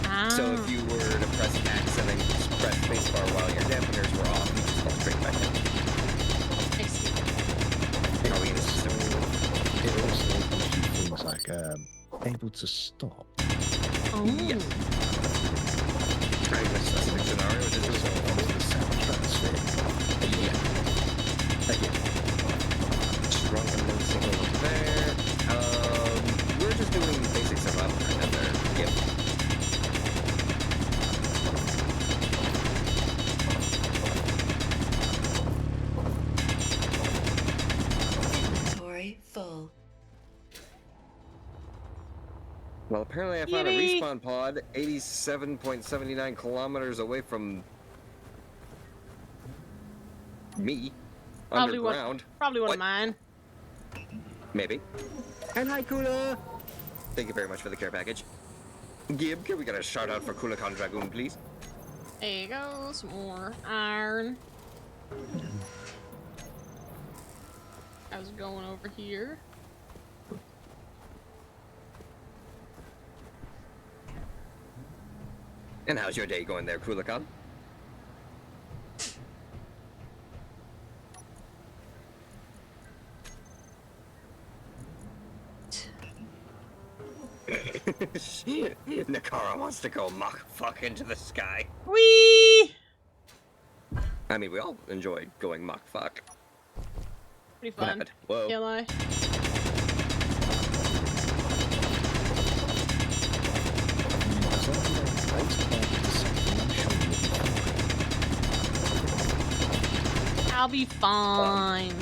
Ah. So if you were to press X and then press spacebar while your dampeners were off, you just fall straight back down. I see. Are we in a system? It also gives you things like able to stop. Oh. Yes. Right, in a specific scenario, which is So obviously the sound stratosphere. yeah. Again. Strong unknown signal up there. We're just doing basic survival right now there. Yep. Inventory full. Well, apparently I found a Yippee! respawn pod 87.79 kilometers away from me. Underground. Probably one What? of mine. Maybe. And hi, Kula! Thank you very much for the care package. Gib, can we get a shout out for Kula Khan Dragoon, please? There you go, some more iron. I was going over here. And how's your day going there, Kula Khan? Nakara wants to go mock fuck into the sky. Whee! I mean, we all enjoyed going mock fuck. Pretty What fun. happened? Whoa. Can't lie. As long as you don't place part into something, I'm sure you'll be fine. I'll be fine.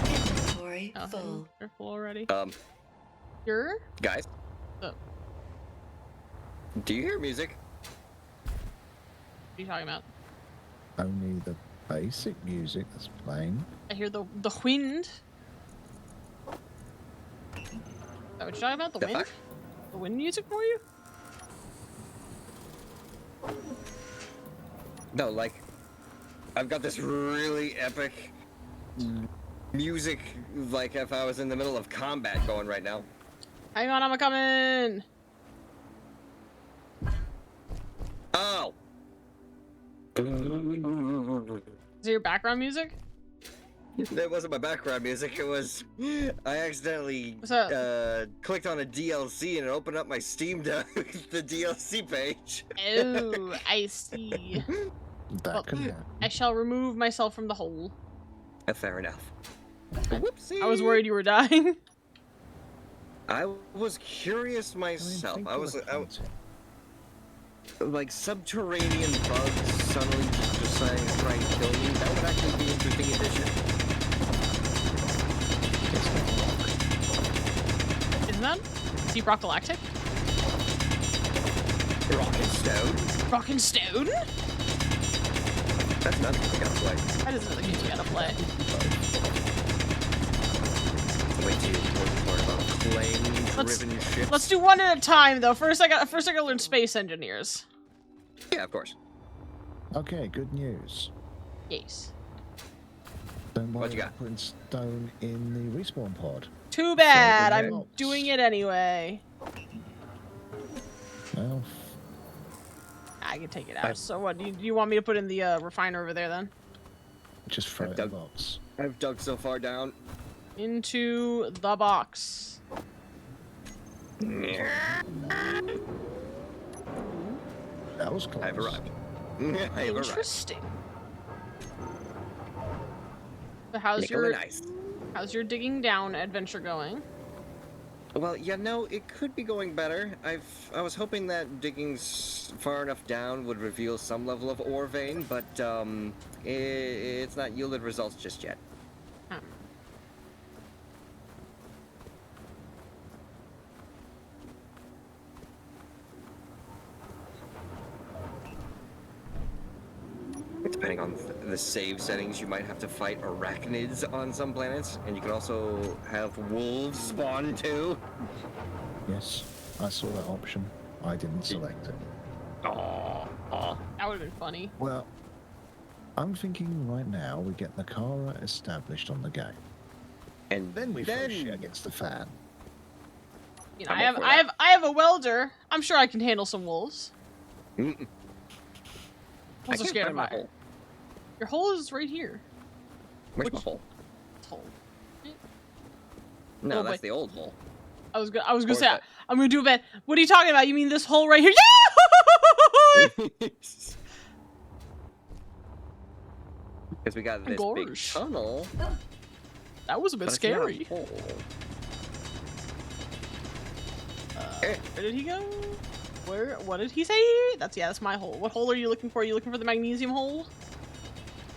Inventory Oh, full. they're full already. Guys, Oh, what do you hear music? are you talking about? Only the basic music that's playing. I hear the wind. Is that what you're talking about? The The wind? fuck? The wind music for you? No, like, I've got this really epic music, like if I was in the middle of combat going right now. Hang on, I'm a coming. Is it your background music? That wasn't my background music. It was I accidentally What's up? clicked on a DLC and it opened up my Steam Deck, the DLC page. Oh, I see. That Well, can happen. I shall remove myself from the hole. Fair enough. Whoopsie. I was worried you were dying. I was curious I mean, myself. think I of was the content. like subterranean bugs suddenly just deciding to try and kill me. That would actually be an interesting addition. It's not rock. Isn't that Deep Rock Galactic? Rock and stone. Rock and Stone? That's another thing I gotta play. That is another game we gotta play. Way too important part about plane-driven ships. Let's do one at a time though. First I gotta learn Space Engineers. Yeah, of course. Okay, good news. Yes. Don't worry What you got? about putting stone in the respawn pod. Too bad. Further I'm notes. doing it anyway. Well, I can take it out. So what? Do you want me to put in the refiner over there then? just throw it in the box. I've dug so far down. Into the box. That was close. I've arrived. I have arrived. Interesting. So how's Nickel your and ice. how's your digging down adventure going? Well, yeah, no, it could be going better. I was hoping that digging far enough down would reveal some level of ore vein, but it's not yielded results just yet. Hmm. Depending on the save settings, you might have to fight arachnids on some planets, and you can also have wolves spawn too. Yes, I saw that option. I didn't select it. Oh, That would have been funny. Well, I'm thinking right now we get Nakara established on the game. and Then we throw shit against the fan. You know, I'm up for I have a welder. I'm sure I can handle some wolves. Mm-mm. I'm also can't scared of find my fire. hole. Your hole is right here. Where's Which- my hole? It's hole. No, Oh, that's wait. the old hole. I was gonna Or say is I'm gonna do a bet. What are you talking about? You mean this hole right here? Yeah! Because we got this big Gosh. tunnel. That was a bit but it's not a scary. hole. Where did he go? Where? What did he say? That's my hole. What hole are you looking for? Are you looking for the magnesium hole?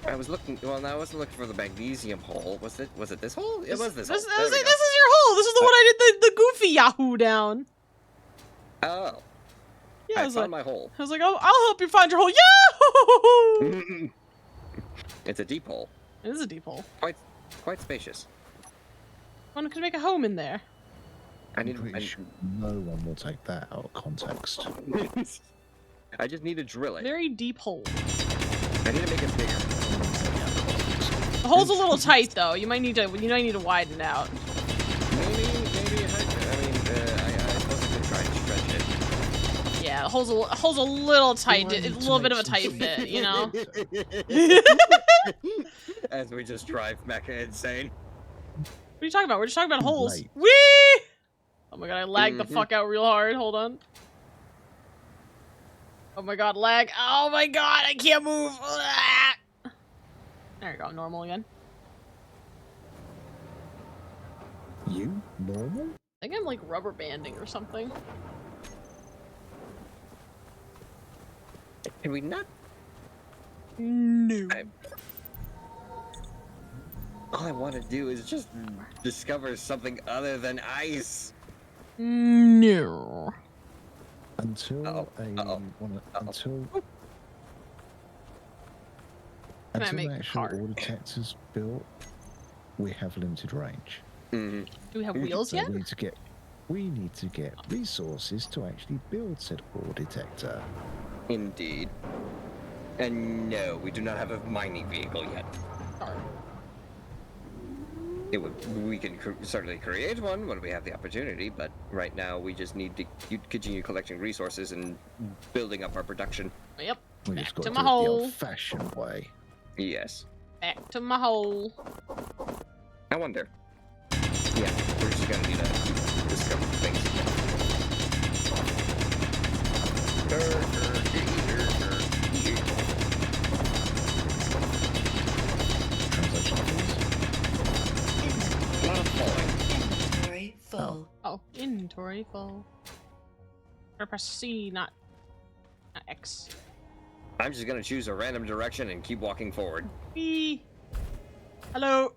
I was looking. Well, no, I wasn't looking for the magnesium hole. Was it? Was it this hole? It was this hole. This There we is go. your hole. This is the one I did the goofy Yahoo down. Oh, Yeah, I I was found like, my hole. oh, I'll help you find your hole. Yahoo! It's a deep hole. It is a deep hole. Quite spacious. One could make a home in there. I'm pretty sure no one will take that out of context. I just need to drill it. Very deep hole. I need to make it bigger. The hole's a little tight though. You might need to widen it out. Maybe. I mean, I suppose I could try and stretch it. Yeah, the hole's a little tight. might It's a need to little bit make of a some tight changes. fit, you know. As we just drive Mecha insane. What are you talking about? We're just talking about holes. Late. Whee! Oh my god, I lagged the Mhm. fuck out real hard. Hold on. Oh my god, lag. Oh my god, I can't move. Ah! There you go, normal again. You normal? I think I'm like rubber banding or something. Can we not? No. All I want to do is just discover something other than ice. No. Until Uh-oh, uh-oh, until Can I until make the a actual car? ore detector's built, we have limited range. Mm-hmm. Do we have wheels So yet? we need to get resources to actually build said ore detector. Indeed. And no, we do not have a mining vehicle yet. Sorry. we can certainly create one when we have the opportunity, but right now we just need to continue collecting resources and building up our production. Yep. We Back just got to to my do it the hole. old-fashioned way. Yes. Back to my hole. I wonder. Yeah, we're just gonna need to discover things. Translation, please. A lot of falling. Inventory full. Oh, inventory full. Or press C, not X. I'm just gonna choose a random direction and keep walking forward. B. Hello.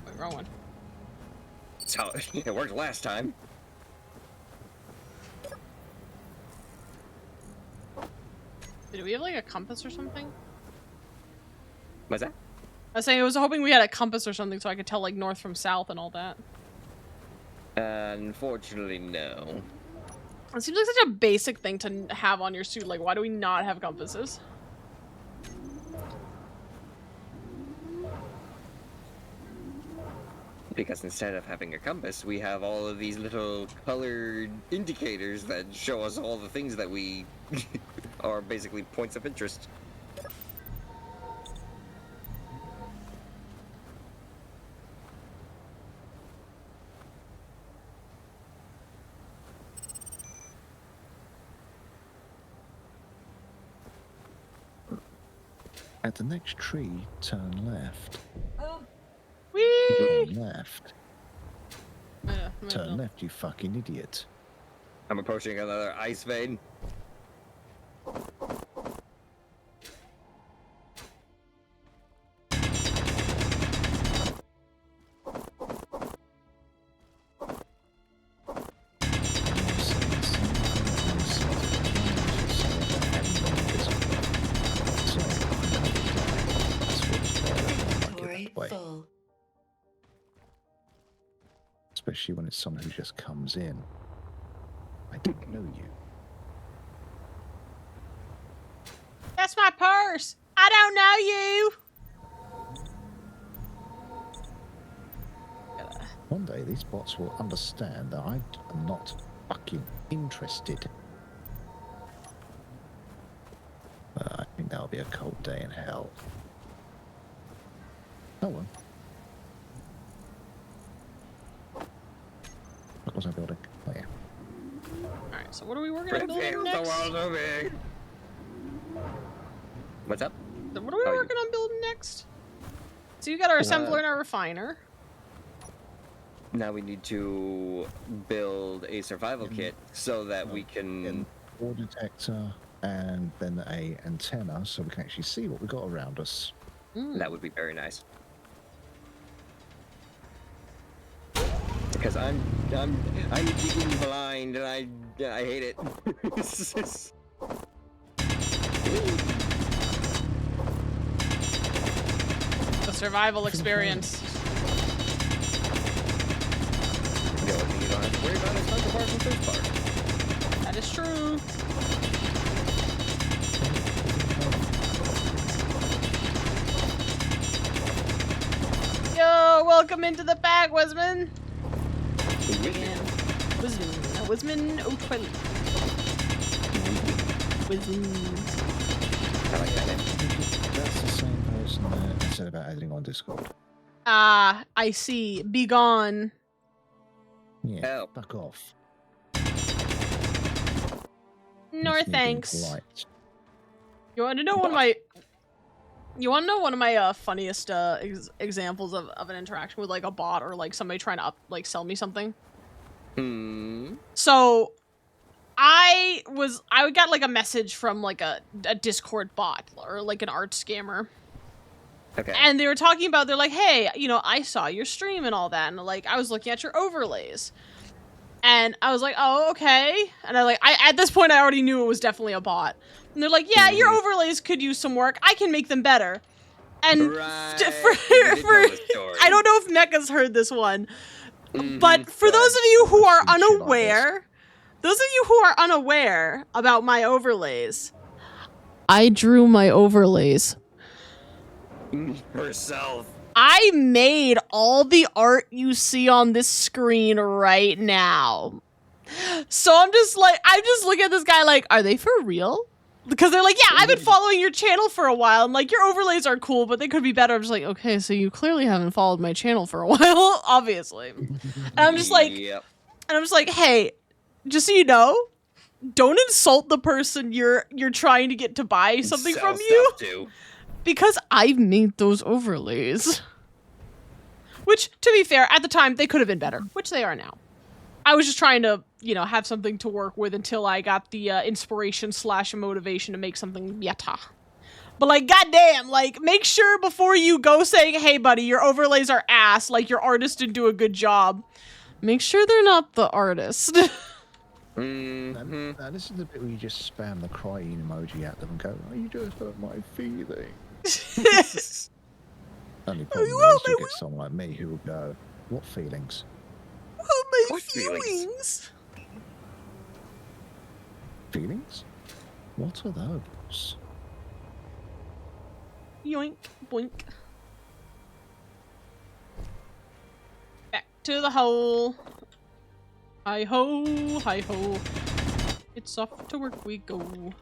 Wait, wrong one. That's how it worked last time. Did we have like a compass or something? What's that? I was saying I was hoping we had a compass or something so I could tell like north from south and all that. Unfortunately, no. It seems like such a basic thing to have on your suit. Like, why do we not have compasses? Because instead of having a compass, we have all of these little colored indicators that show us all the things that we are basically points of interest. At the next tree, turn left. Whee! Turn left. Yeah, Turn left, you fucking idiot. I'm approaching another ice vein. Inventory full. Especially when it's someone who just comes in. I don't know you. That's my purse. I don't know you. One day these bots will understand that I am not fucking interested. I think that'll be a cold day in hell. Oh well. What was I building? Oh yeah. Alright, so what are we working on building The next? world so big. What's up? So what are we working on building next? So you got our assembler and our refiner. Now we need to build a survival kit so that we can. Wall detector and then a antenna so we can actually see what we got around us. That would be very nice. Because I'm digging blind and I hate it. The survival experience. The only thing you don't have to worry about is hunger bars and thirst bars. That is true. Yo, welcome into the bag, Wisman. Wisman 012. Wisman. I like that name. That's the same person that said about adding on Discord. Ah, I see. Be gone. Yeah, Oh. fuck off. No That's me being thanks. polite. You want to know one of my? You want to know one of my funniest examples of an interaction with like a bot or like somebody trying to sell me something? So, I got like a message from like a Discord bot or like an art scammer. Okay. And they were talking about, they're like, hey, you know, I saw your stream and all that. And like, I was looking at your overlays. And I was like, oh, okay. And I at this point, I already knew it was definitely a bot. And they're like, yeah, your overlays could use some work. I can make them better. And Right. I don't know if Mecca's heard this one. But for those of you who are unaware, about my overlays, I drew my overlays. Herself. I made all the art you see on this screen right now. So I'm just looking at this guy like, are they for real? Because they're like, yeah, I've been following your channel for a while. I'm like, your overlays are cool, but they could be better. I'm just like, okay, so you clearly haven't followed my channel for a while, obviously. And I'm just like, hey, just so you know, don't insult the person you're trying to get to buy something from you. Because I've made those overlays. Which, to be fair, at the time, they could have been better, which they are now. I was just trying to, you know, have something to work with until I got the inspiration / motivation to make something better. But, like, goddamn, like, make sure before you go saying, hey, buddy, your overlays are ass, like, your artist didn't do a good job. Make sure they're not the artist. Now, this is the bit where you just spam the crying emoji at them and go, oh, you just hurt my feelings. Only problem is you get someone like me who will go, what feelings? Oh, my What feelings. Feelings? What are those? Yoink, boink. Back to the hole. Hi-ho, hi-ho. It's off to work we go.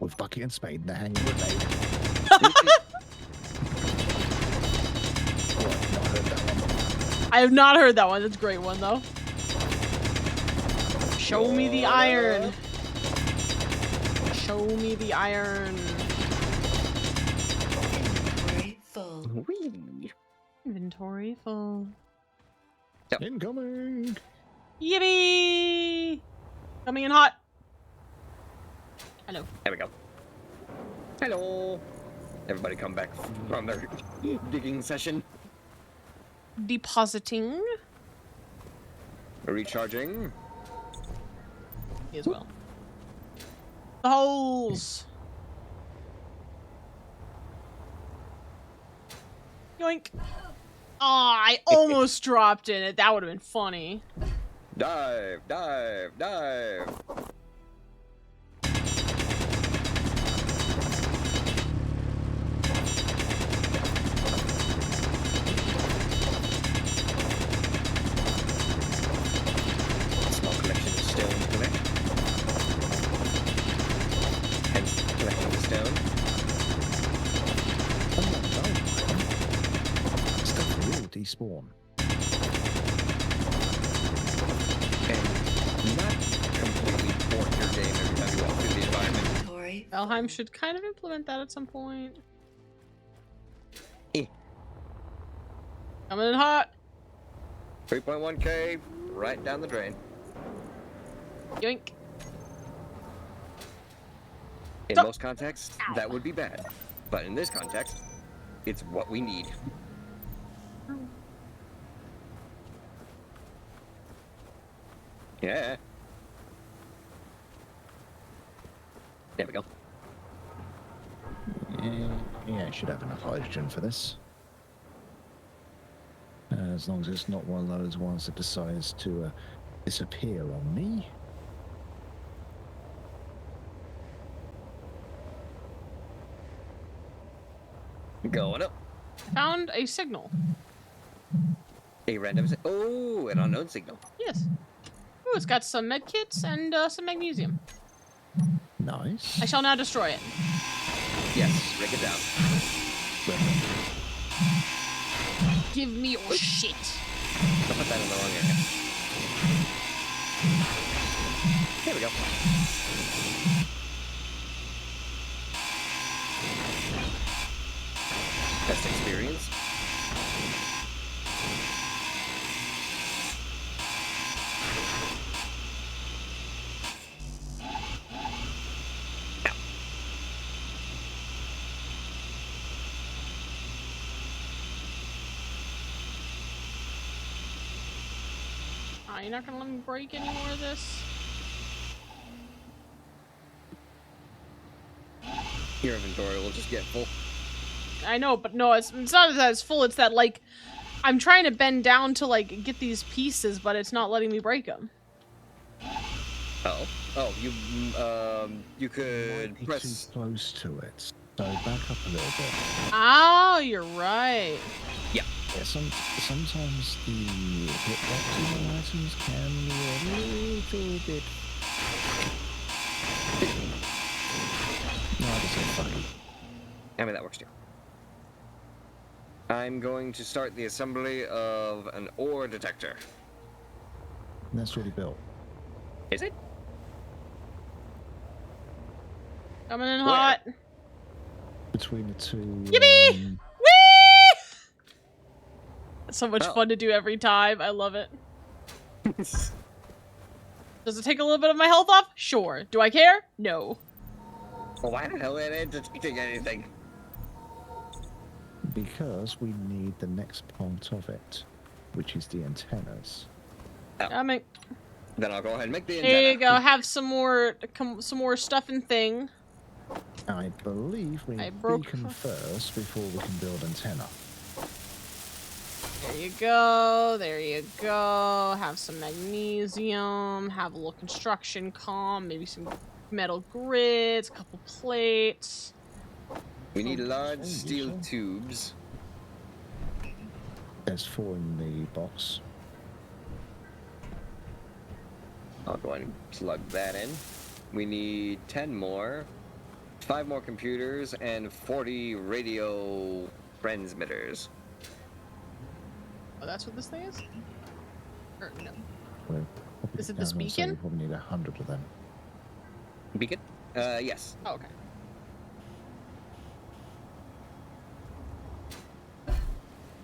With bucket and spade and the hang grenade. I have not heard that one. That's a great one, though. Show me the iron. Show me the iron. Inventory full. Inventory full. Yep. Incoming! Yippee! Coming in hot. Hello. There we go. Hello. Everybody come back from their digging session. Depositing. Recharging. Me as well. The holes. Yoink. Aw, I almost dropped in it. That would have been funny. Dive, dive, dive. Small collection of stone to collect. Hence, collecting the stone. Stuff will despawn. And not completely thwart your game every time you walk through the environment. Inventory full. Valheim should kind of implement that at some point. Eh. Coming in hot. 3.1k right down the drain. Yoink. In Stop. most contexts, that would be bad. But in this context, it's what we need. Yeah. There we go. Yeah, I should have enough hydrogen for this. As long as it's not one of those ones that decides to disappear on me. Going up. Found a signal. A random. Oh, an unknown signal. Yes. Ooh, it's got some med kits and some magnesium. Nice. I shall now destroy it. Yes, break it down. Give me your shit. Don't put that in the wrong area. There we go. Best experience. Oh, you're not gonna let me break any more of this? Your inventory will just get full. I know, but no, it's not that it's full. It's that, like, I'm trying to bend down to, like, get these pieces, but it's not letting me break them. Oh, you Might could be press. too close to it. So back up a little bit. Oh, you're right. Yeah, sometimes the hitboxes on items can be a little bit. No, I just say fucky. I mean, that works too. I'm going to start the assembly of an ore detector. And that's already built. Is it? Coming in Where? hot. Between the two. Yippee! Whee! It's so much Oh. fun to do every time. I love it. Does it take a little bit of my health off? Sure. Do I care? No. Well, why the hell ain't it detecting anything? Because we need the next part of it, which is the antennas. Damn it. Then I'll go ahead and make the antenna. There you go. Have some more stuff and thing. I believe we I need broke- beacon first before we can build antenna. There you go. There you go. Have some magnesium. Have a little construction comm. Maybe some metal grids. A couple plates. We need large Oh, steel useful. tubes. There's 4 in the box. I'll go ahead and plug that in. We need 10 more, 5 more computers, and 40 radio transmitters. Oh, that's what this thing is? Or no. We're probably Is it this down on, so beacon? we probably need 100 of them. Beacon? Yes. Oh, okay.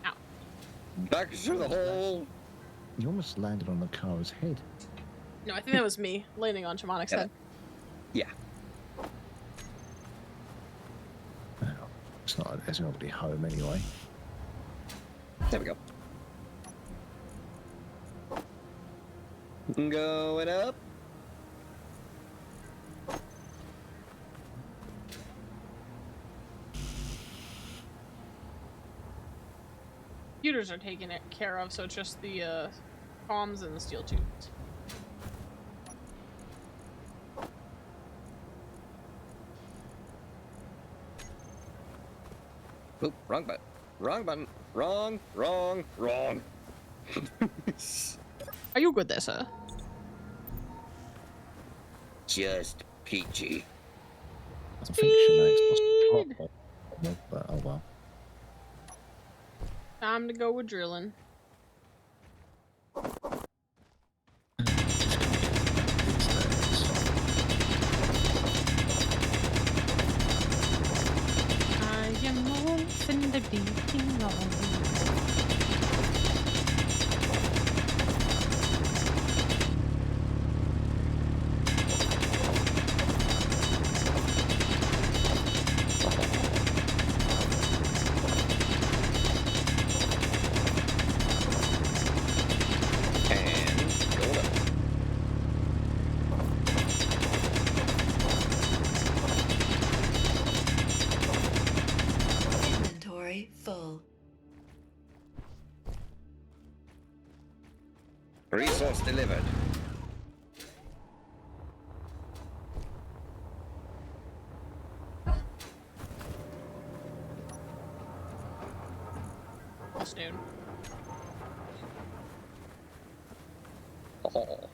Ow. Back to the hole. You almost landed on the car's head. No, I think that was me landing on Shamanic's Yeah. head. Yeah. Oh, it's nobody home anyway. There we go. Going up. Computers are taken care of, so it's just the comms and the steel tubes. Oop, wrong button. Wrong button. Wrong. Are you good there, sir? Just peachy. I think Shanae's lost the but oh well. Time to go with drilling. I am lost in the beating of And going up. Inventory full. Resource delivered. almost noon. Oh.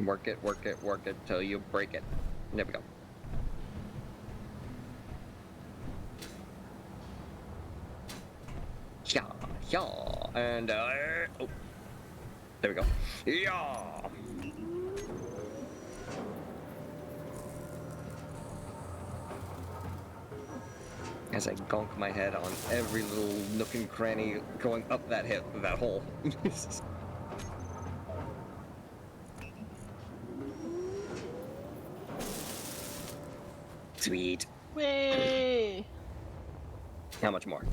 Work it till you break it. There we go. Yeah, and oh, there we go. Yeah. As I gonk my head on every little nook and cranny going up that hole. Sweet. Way. How much more?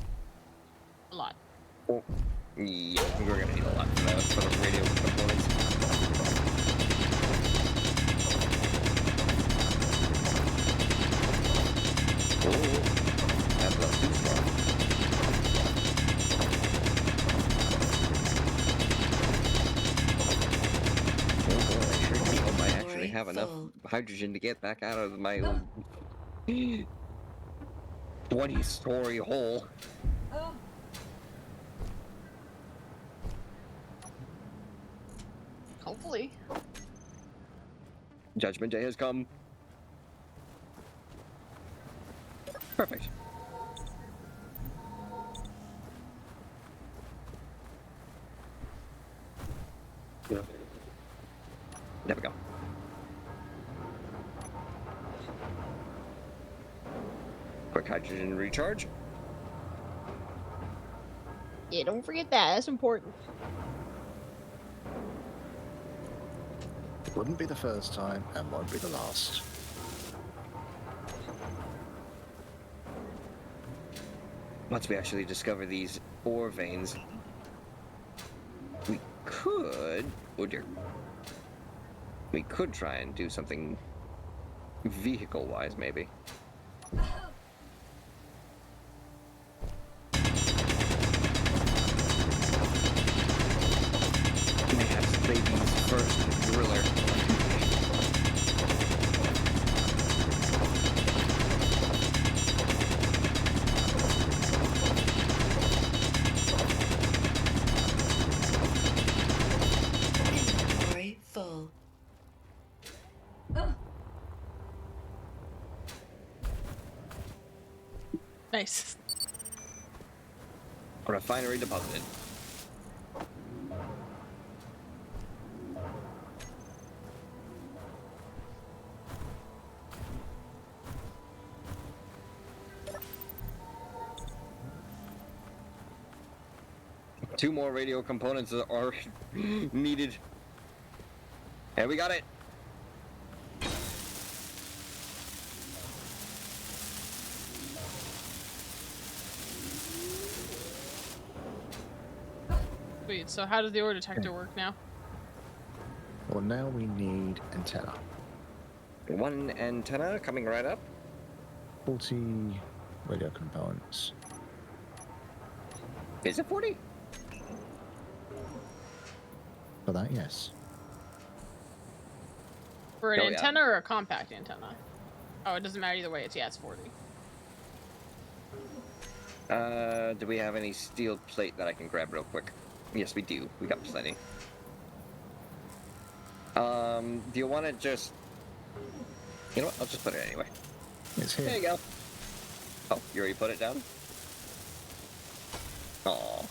A lot. Oh, yeah, we're gonna need a lot for those radio components. have enough Full. hydrogen to get back out of my 20-story hole. Hopefully. Judgment Day has come. Perfect. Yeah. There we go. Quick hydrogen recharge. Yeah, don't forget that. That's important. Wouldn't be the first time and won't be the last. Once we actually discover these ore veins, we could... Oh dear. We could try and do something vehicle-wise, maybe. May have to play these first driller. Inventory full. Nice. Refinery deposited. Two more radio components are needed. And we got it. Wait, so how does the ore detector work now? Well, now we need antenna. One antenna coming right up. 40 radio components. Is it 40? For that, yes. For an Oh, yeah. antenna or a compact antenna? Oh, it doesn't matter either way. It's 40. Do we have any steel plate that I can grab real quick? Yes, we do. We got plenty. Do you want to just... You know what? I'll just put it anyway. It's here. There you go. Oh, you already put it down? Aww.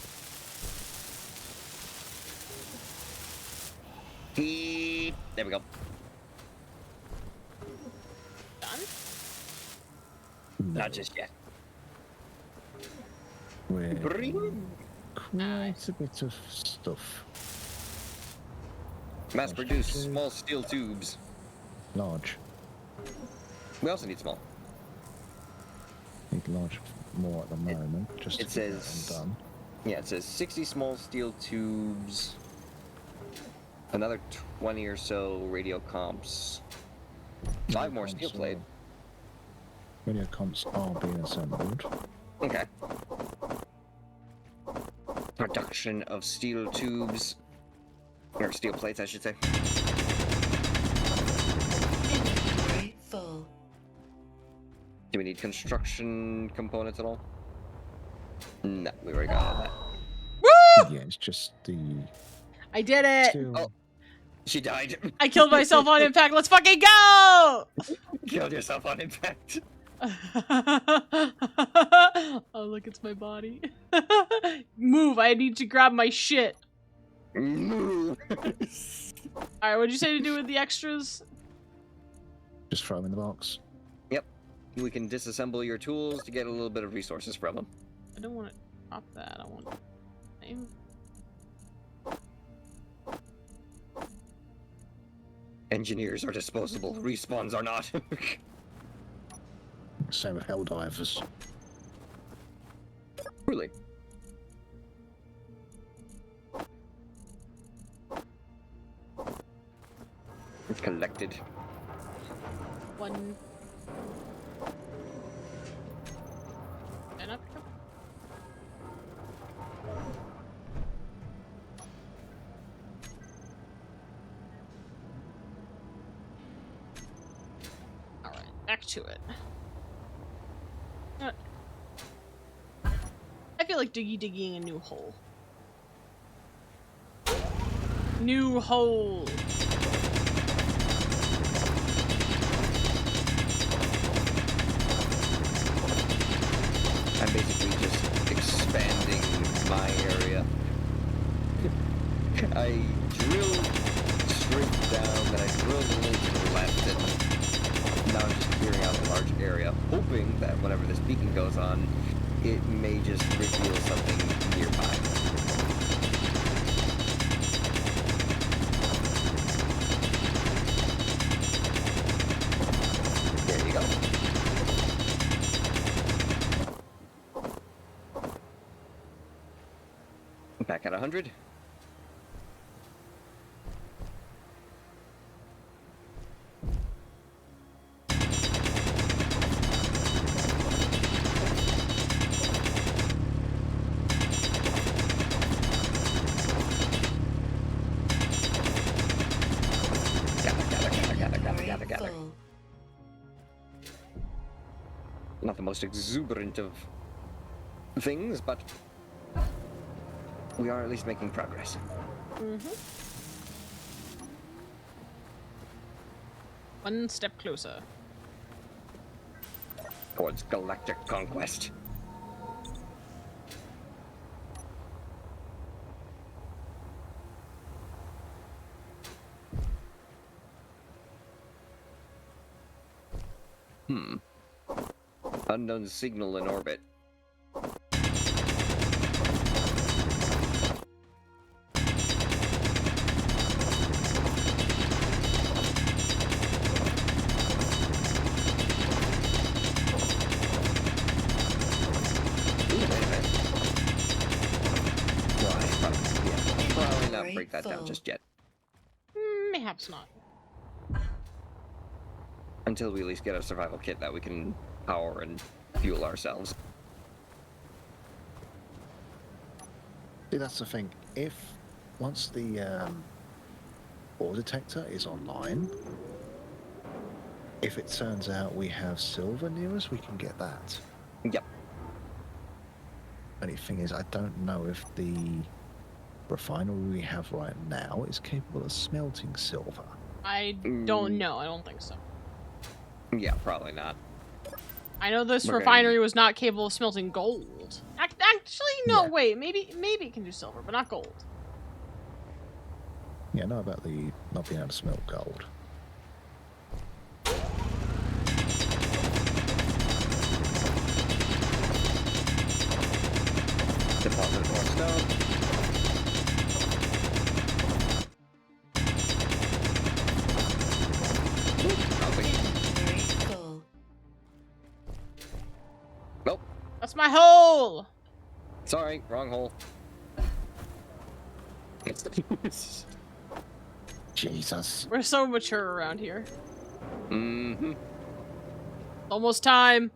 There we go. Done? Not just yet. We're Bring. quite a bit of stuff. Mass produce small steel tubes. Large. We also need small. Need large more at the moment. Just it to get that says- one done. Yeah, it says 60 small steel tubes. Another 20 or so radio comps. 5 more steel plate. Radio comps are being assembled. Okay. Production of steel tubes. Or steel plates, I should say. Inventory full. Do we need construction components at all? No, we already got all that. Woo! Yeah, it's just the I did it! steel. Oh. She died. I killed myself on impact. Let's fucking go! Killed yourself on impact. Oh, look, it's my body. Move, I need to grab my shit. Move. Alright, what'd you say to do with the extras? Just throw them in the box. We can disassemble your tools to get a little bit of resources from them. I don't want to drop that. I want to... Engineers are disposable. Respawns are not. Same with Helldivers. Really? It's collected. One... And up. to it. I feel like digging a new hole. New hole. I'm basically just expanding my area. I drilled straight down, then I drilled a little to the left, and now I'm just clearing out a large area, hoping that whenever this beacon goes on, it may just reveal something nearby. There you go. Back at 100. Gather. Full. Not the most exuberant of things, but we are at least making progress. One step closer. Towards galactic conquest. Unknown signal in orbit. Probably not break that down just yet. Mayhaps not. Until we at least get a survival kit that we can power and fuel ourselves. See, that's the thing. If once the ore detector is online, if it turns out we have silver near us, we can get that. Yep. Only thing is, I don't know if the refinery we have right now is capable of smelting silver. I don't know. I don't think so. Yeah, probably not. I know this We're refinery was not capable of smelting gold. Actually, no, Yeah. wait. Maybe it can do silver, but not gold. Yeah, I know about the not being able to smelt gold. Deposit more stone. Inventory full. Nope. That's my hole. Sorry, wrong hole. Jesus. We're so mature around here. Mm-hmm. Almost time.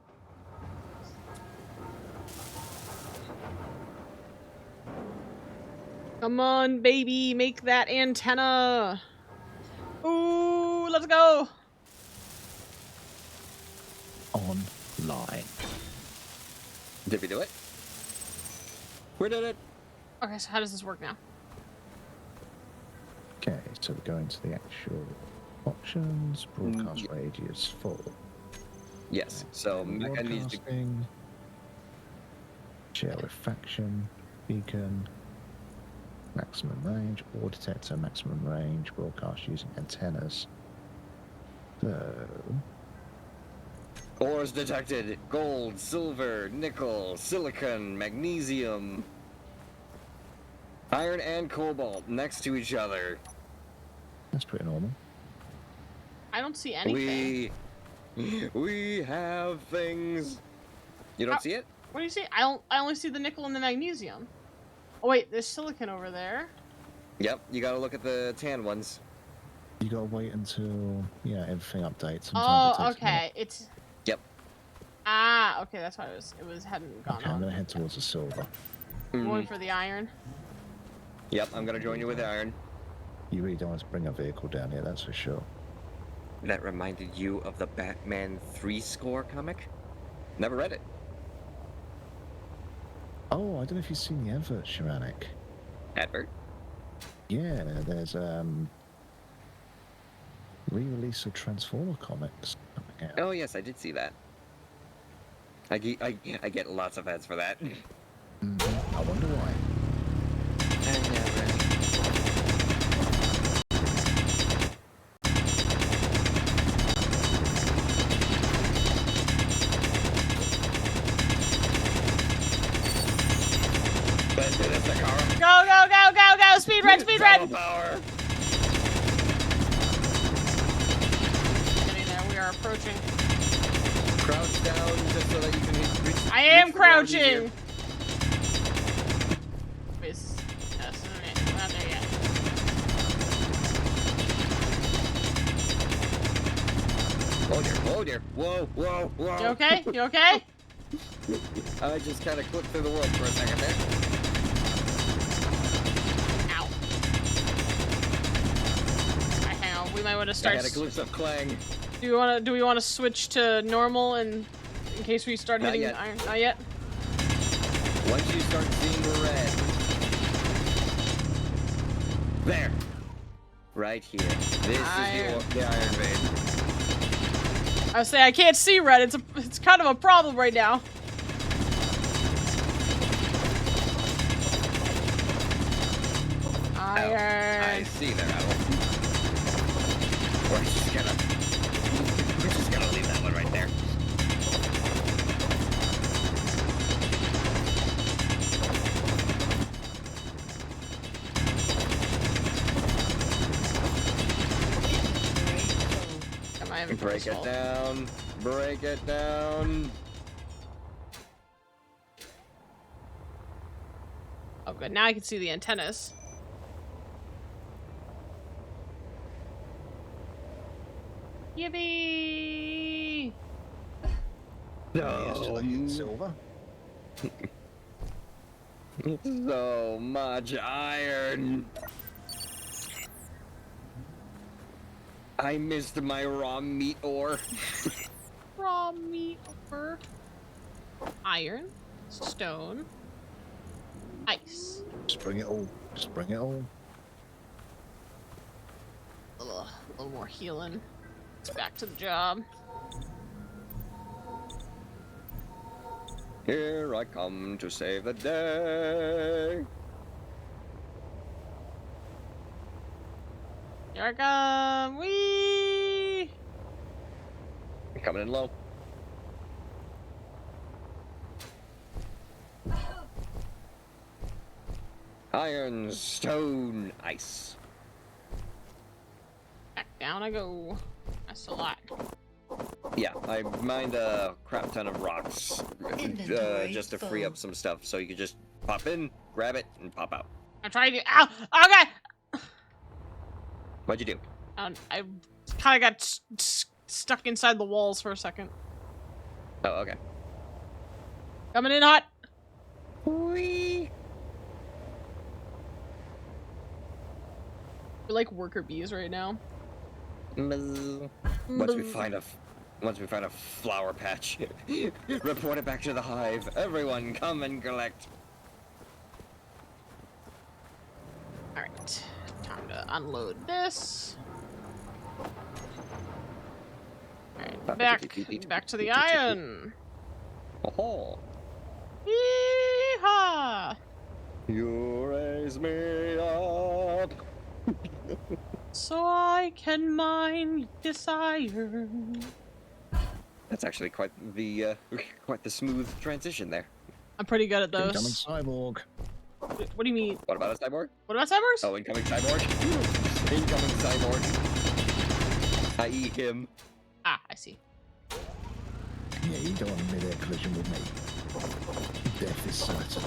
Come on, baby, make that antenna. Ooh, let's go. Online. Did we do it? We did it. Okay, so how does this work now? Okay, so we go into the actual options. Broadcast yeah. radius full. Yes. So Mecha needs to. Broadcasting. Share refaction. Beacon. Maximum range. Ore detector. Maximum range. Broadcast using antennas. So. Ores detected. Gold, silver, nickel, silicon, magnesium, iron, and cobalt next to each other. That's pretty normal. I don't see anything. We have things. You don't see it? What do you see? I only see the nickel and the magnesium. Oh wait, there's silicon over there. Yep. You gotta look at the tan ones. You gotta wait until everything updates. Sometimes Oh, it takes a minute. okay. It's Yep. okay. That's why it was hadn't gone Okay, I'm on. gonna head towards the silver. Going for the iron. Yep. I'm gonna join you with iron. You really don't want to bring a vehicle down here, that's for sure. that reminded you of the Batman 3 score comic? Never read it. Oh, I don't know if you've seen the advert, Shiranik. Advert? Yeah, there's re-release of Transformer comics coming out. Oh yes, I did see that. I get lots of ads for that. I wonder why. I know, right? Let's do this, Sakara. Go, go, go, go, go! Speed run, speed run! Power. Getting there, we are approaching. Crouch down just so that you can reach. I am reach the ground easier. crouching! Wait, not there yet. Oh dear, oh dear. Whoa, whoa, whoa. You okay? You okay? I just kind of clipped through the world for a second there. Ow. Alright, hang on. We might want to I start. had a glimpse of clang. Do we want to switch to normal and in case we start Not hitting yet. iron? Not yet. Once you start seeing the red. There. Right here. This Iron. is the Iron Vein. I was saying I can't see red. It's kind of a problem right now. I Iron. see there, Owl. We're just gonna leave that one right there. Am I having Break it fault? down. Break it down. Oh, good. Now I can see the antennas. Yippee! Yes, to the No. silver. So much iron. I missed my raw meat ore. Raw meat ore. Iron. Stone. Ice. Just bring it all. Just bring it all. A little more healing. It's back to the job. Here I come to save the day. Here I come! Whee! Coming in low. Iron, stone, ice. Back down I go. That's a lot. Yeah, I mined a crap ton of rocks Inventory just to free full. up some stuff, so you could just pop in, grab it, and pop out. I'm trying to. Ow! Oh god! What'd you do? I kind of got stuck inside the walls for a second. Oh, okay. Coming in hot. Whee! We're like worker bees right now. Once we find a flower patch, report it back to the hive. Everyone, come and collect. All right, time to unload this. All right, back to the iron. Oh, Yeehaw! you raise me up. So I can mine this iron. That's actually quite the smooth transition there. I'm pretty good at Incoming those. cyborg. What do you mean? What about a cyborg? What about cyborgs? Oh, incoming cyborg. Incoming cyborg. I.e. him. Ah, I see. Yeah, you don't want a mid-air collision with me. Death is certain.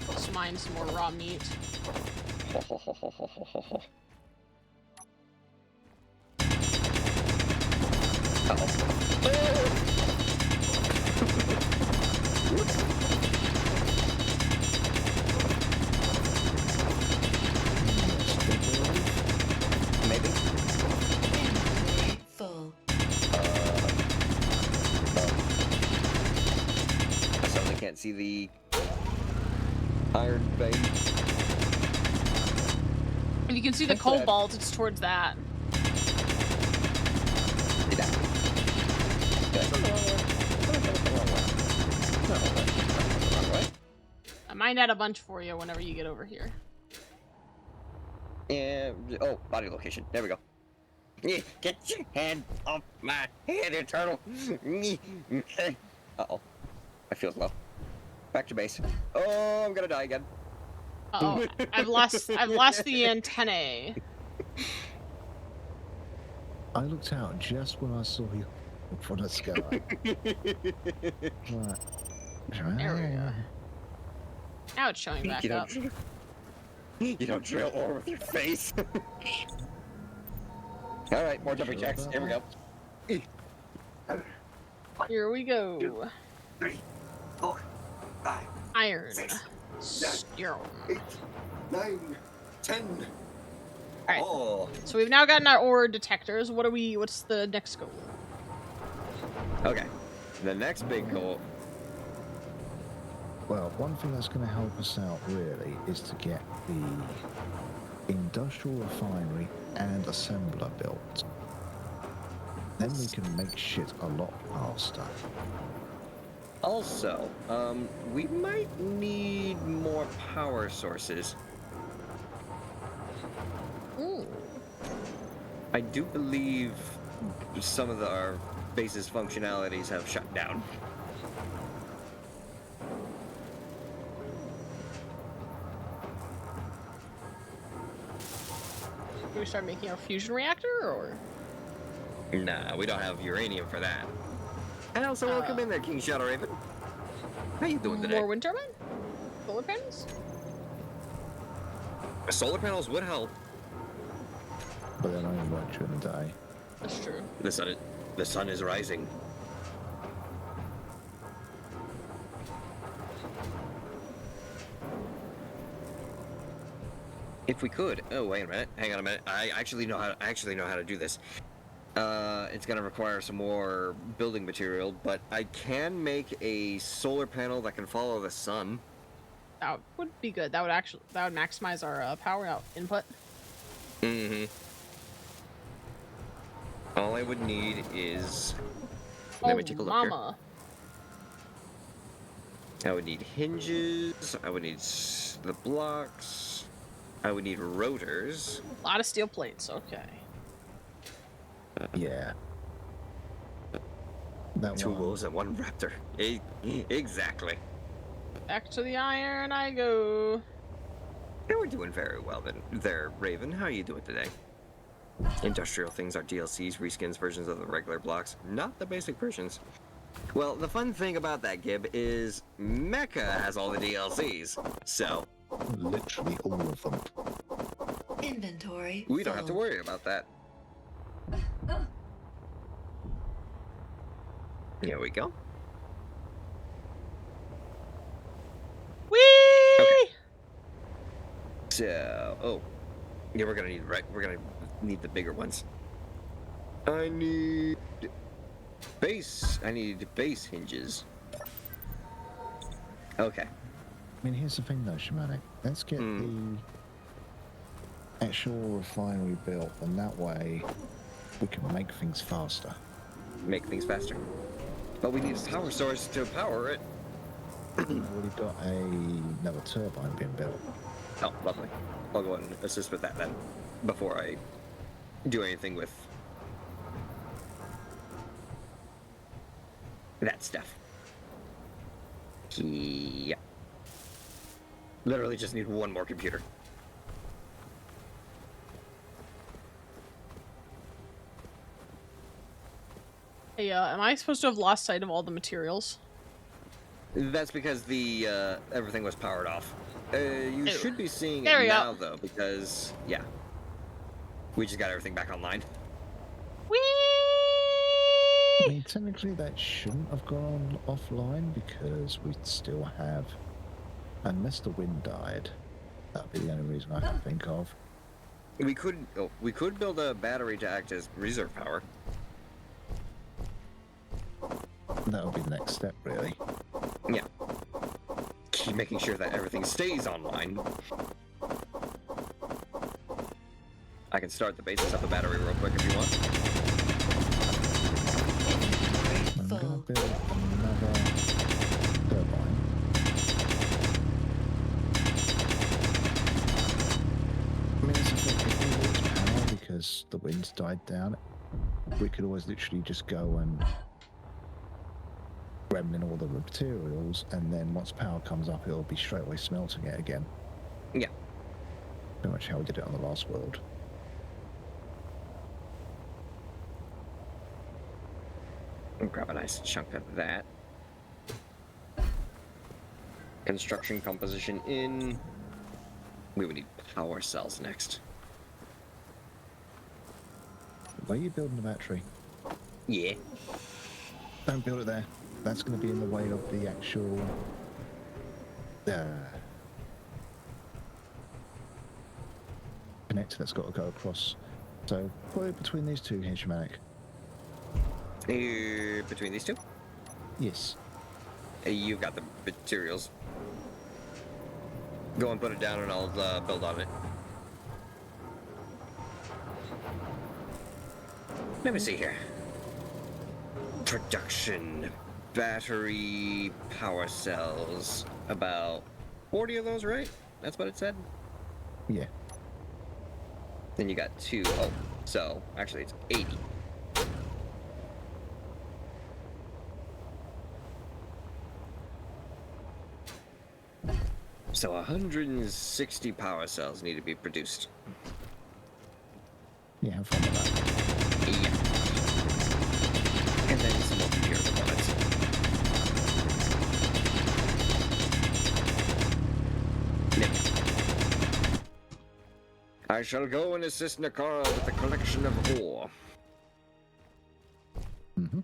Let's mine some more raw meat. Ho, ho, ho, ho, ho, ho, ho, ho. Maybe. iron vein. If you can see the That's bad. cobalt, it's towards that. I might add a bunch for you whenever you get over here. And oh, body location. There we go. Get your hand off my head, Eternal. Uh-oh. I feel low. Back to base. Oh, I'm gonna die again. Uh-oh. I've lost the antennae. I looked out just when I saw you from the sky. Right. There we go. Now it's showing back up. You don't drill ore with your face. Alright, more jumping jacks. Here we go. Here we go. 3, 4, 5, Iron. 6, Steel. 8, 9, 10. Alright. Oh. So we've now gotten our ore detectors. What's the next goal? Okay. The next big goal. Well, one thing that's going to help us out really is to get the industrial refinery and assembler built. Then we can make shit a lot faster. Also, we might need more power sources. Ooh. I do believe some of our base's functionalities have shut down. Do we start making our fusion reactor, or? Nah, we don't have uranium for that. And also, welcome in there, King Shadow Raven. How you doing today? More wind turbine? Solar panels? Solar panels would help. But then only work during the day. That's true. The sun is rising. If we could, oh wait a minute, hang on a minute. I actually know how to do this. It's gonna require some more building material, but I can make a solar panel that can follow the sun. That would be good. That would maximize our power input. Mm-hmm. All I would need is. Let me take a look mama. here. I would need hinges. I would need the blocks. I would need rotors. A lot of steel plates. Okay. Yeah. That Two one. wolves and one raptor. Exactly. Back to the iron I go. Yeah, we're doing very well then. There, Raven. How are you doing today? Industrial things are DLCs, reskins, versions of the regular blocks, not the basic versions. Well, the fun thing about that, Gib, is Mecha has all the DLCs, so Literally all of them. Inventory. we don't have to full. worry about that. Here we go. Whee! Okay. So, oh, yeah, we're gonna need the bigger ones. I need base hinges. Okay. I mean, here's the thing though, Shamanic. Let's get the actual refinery built, and that way we can make things faster. Make things faster. But we need a power source to power it. We've already got another turbine being built. Oh, lovely. I'll go ahead and assist with that then, before I do anything with that stuff. Yeah. Literally just need one more computer. Hey, am I supposed to have lost sight of all the materials? That's because the everything was powered off. You Ew. should be seeing There it we now go. though, because yeah, we just got everything back online. Whee! I mean, technically that shouldn't have gone offline because we still have, unless the wind died, that'd be the only reason I can think of. We could build a battery to act as reserve power. That would be the next step, really. Yeah. making sure that everything stays online. I can start the basis of the battery real quick if you want. I'm Inventory going full. to build another turbine. I mean, it's a thing. If we lose power because the wind's died down, we could always literally just go and gremlin all the materials, and then once power comes up, it'll be straight away smelting it again. Yeah. Pretty much how we did it on the last world. I'll grab a nice chunk of that. Construction composition in. We would need power cells next. Where are you building the battery? Yeah. Don't build it there. That's going to be in the way of the actual connector that's got to go across. So put it between these two here, Shamanic. Between these two? Yes. You've got the materials. Go and put it down and I'll build on it. Let me see here. Production. Battery power cells. About 40 of those, right? That's what it said? Yeah. Then you got 2. Oh, so actually it's 80. So 160 power cells need to be produced. Yeah, have fun with that. Yeah. And then some more computer components. There we go. I shall go and assist Nakara with the collection of ore. Mm-hmm.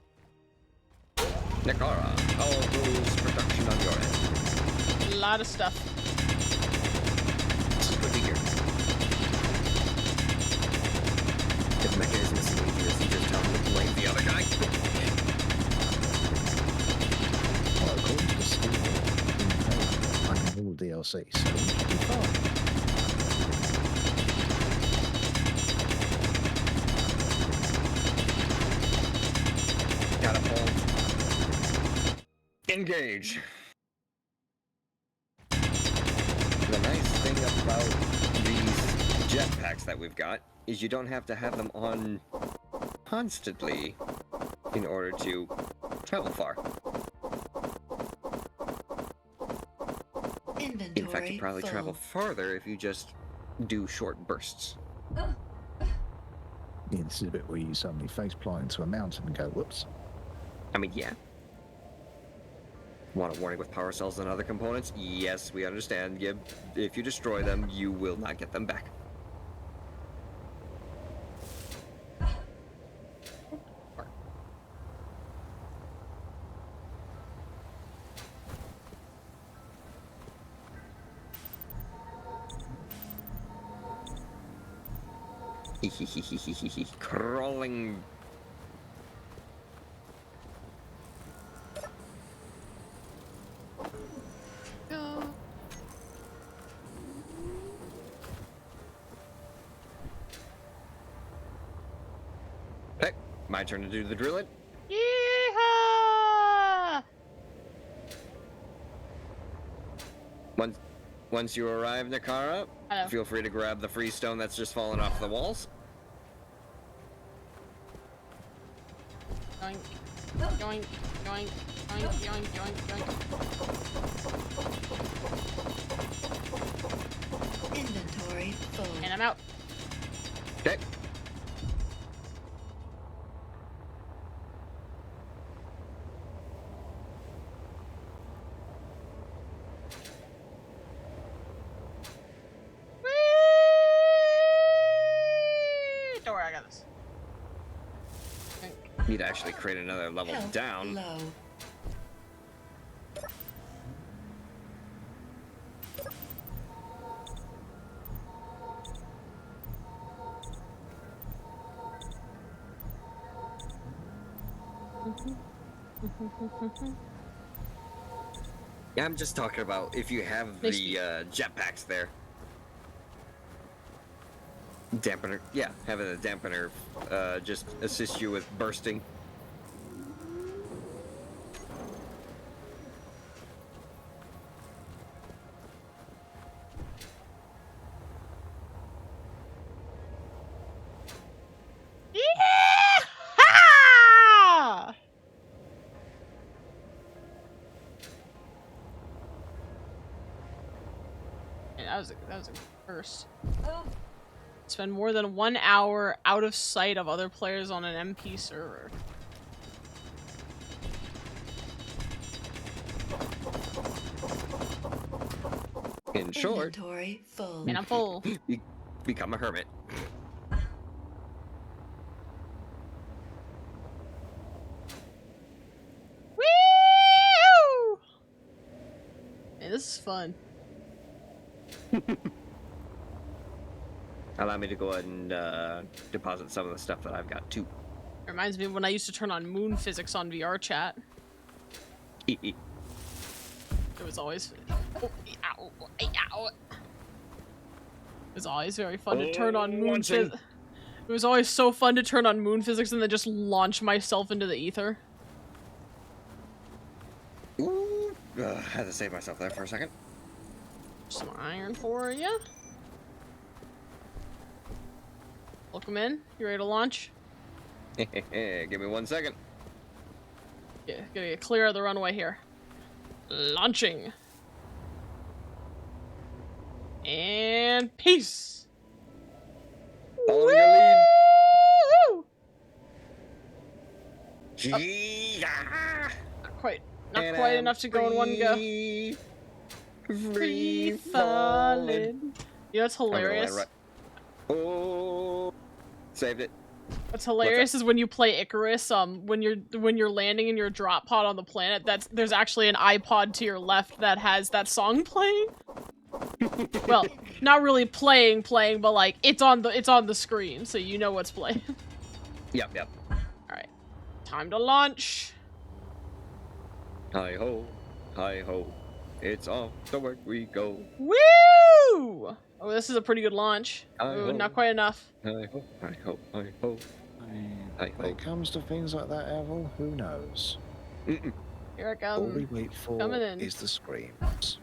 Nakara, how goes production on your end? A lot of stuff. This is good to hear. If Mecha is missing anything, he just tell him to blame the other guy. Well, according to Steam, I can all DLC, so we should be fine. Catapult. Engage. The nice thing about these jetpacks that we've got is you don't have to have them on constantly in order to travel far. Inventory In fact, you probably full. travel farther if you just do short bursts. Yeah, this is a bit where you suddenly face plant into a mountain and go, whoops. I mean, yeah. Want a warning with power cells and other components? Yes, we understand. If you destroy them, you will not get them back. Crawling. Hey, my turn to do the drilling. Yeehaw! Once you arrive, Nakara, Hello. feel free to grab the freestone that's just fallen off the walls. Yoink, yoink, yoink, yoink, yoink, yoink, yoink. Inventory full. And I'm out. Okay. Whee! Don't worry, I got this. Yoink. Need to actually create another level Health down. low. Yeah, I'm just talking about if you have Nice the jetpacks there. Dampener, yeah, having a dampener just assist you with bursting. Yeah! Yeah, that was a first. Spend more than 1 hour out of sight of other players on an MP server. In short, Inventory full. Man, I'm full. you become a hermit. Woo! Man, this is fun. Allow me to go ahead and deposit some of the stuff that I've got too. It reminds me of when I used to turn on moon physics on VR chat. It was always It was always very fun to turn on moon launching. physics. It was always so fun to turn on moon physics and then just launch myself into the ether. Ooh, I had to save myself there for a second. Some iron for you. Welcome in. You ready to launch? Give me 1 second. Yeah, gotta get clear of the runway here. Launching. And peace. Following your lead. Woo! Not quite. Not quite enough to go in one go. Free falling. You know what's hilarious? Oh, saved it. What's hilarious is when you play Icarus, when you're landing in your drop pod on the planet, there's actually an iPod to your left that has that song playing. Well, not really playing, but like it's on the screen, so you know what's playing. Yep. Alright. Time to launch. Hi ho, it's off the work we go. Woo! Oh, this is a pretty good launch. Ooh, not quite enough. Hi ho. When it comes to things like that, Avril, who knows? Here I All we come. wait for coming in. is the screams.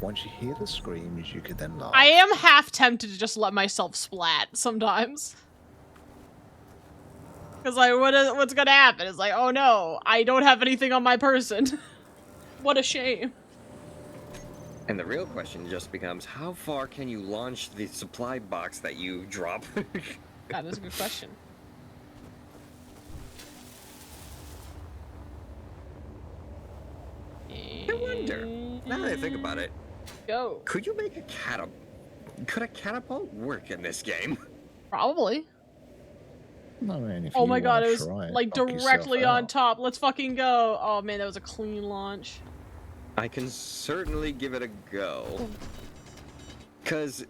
Once you hear the screams, you can then laugh. I am half tempted to just let myself splat sometimes. Because like, what's gonna happen? It's like, oh no, I don't have anything on my person. What a shame. And the real question just becomes, how far can you launch the supply box that you drop? That is a good question. I wonder. Now that I think about it, Go. could you make a could a catapult work in this game? Probably. I mean, if Oh you my god, wanna it was try it, like knock yourself directly on out. top. Let's fucking go. Oh man, that was a clean launch. I can certainly give it a go. Because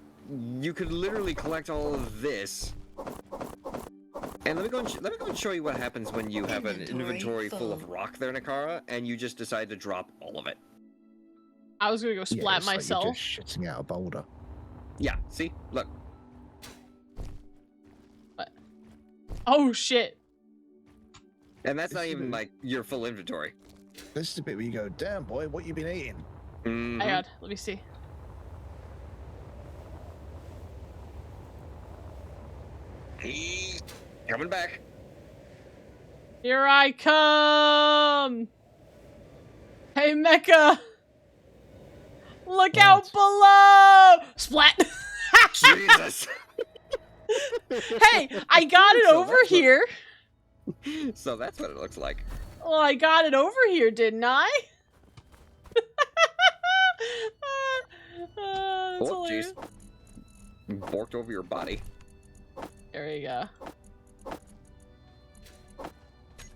you could literally collect all of this. And let me go and show you what happens when you have an inventory full of rock there, Nakara, and you just decide to drop all of it. I was gonna go Yeah, splat it's like myself. you're just shitting out a boulder. Yeah, see? Look. Oh shit. And that's not This is even a- like your full inventory. This is the bit where you go, damn boy, what you been eating? Mhm. Hang on, let me see. He's coming back. Here I come! Hey Mecha! Look out below! Splat! Jesus. Hey, I got it So over that's what- here. So that's what it looks like. Well, I got it over here, didn't I? That's Oh, hilarious. jeez. Borked over your body. There you go.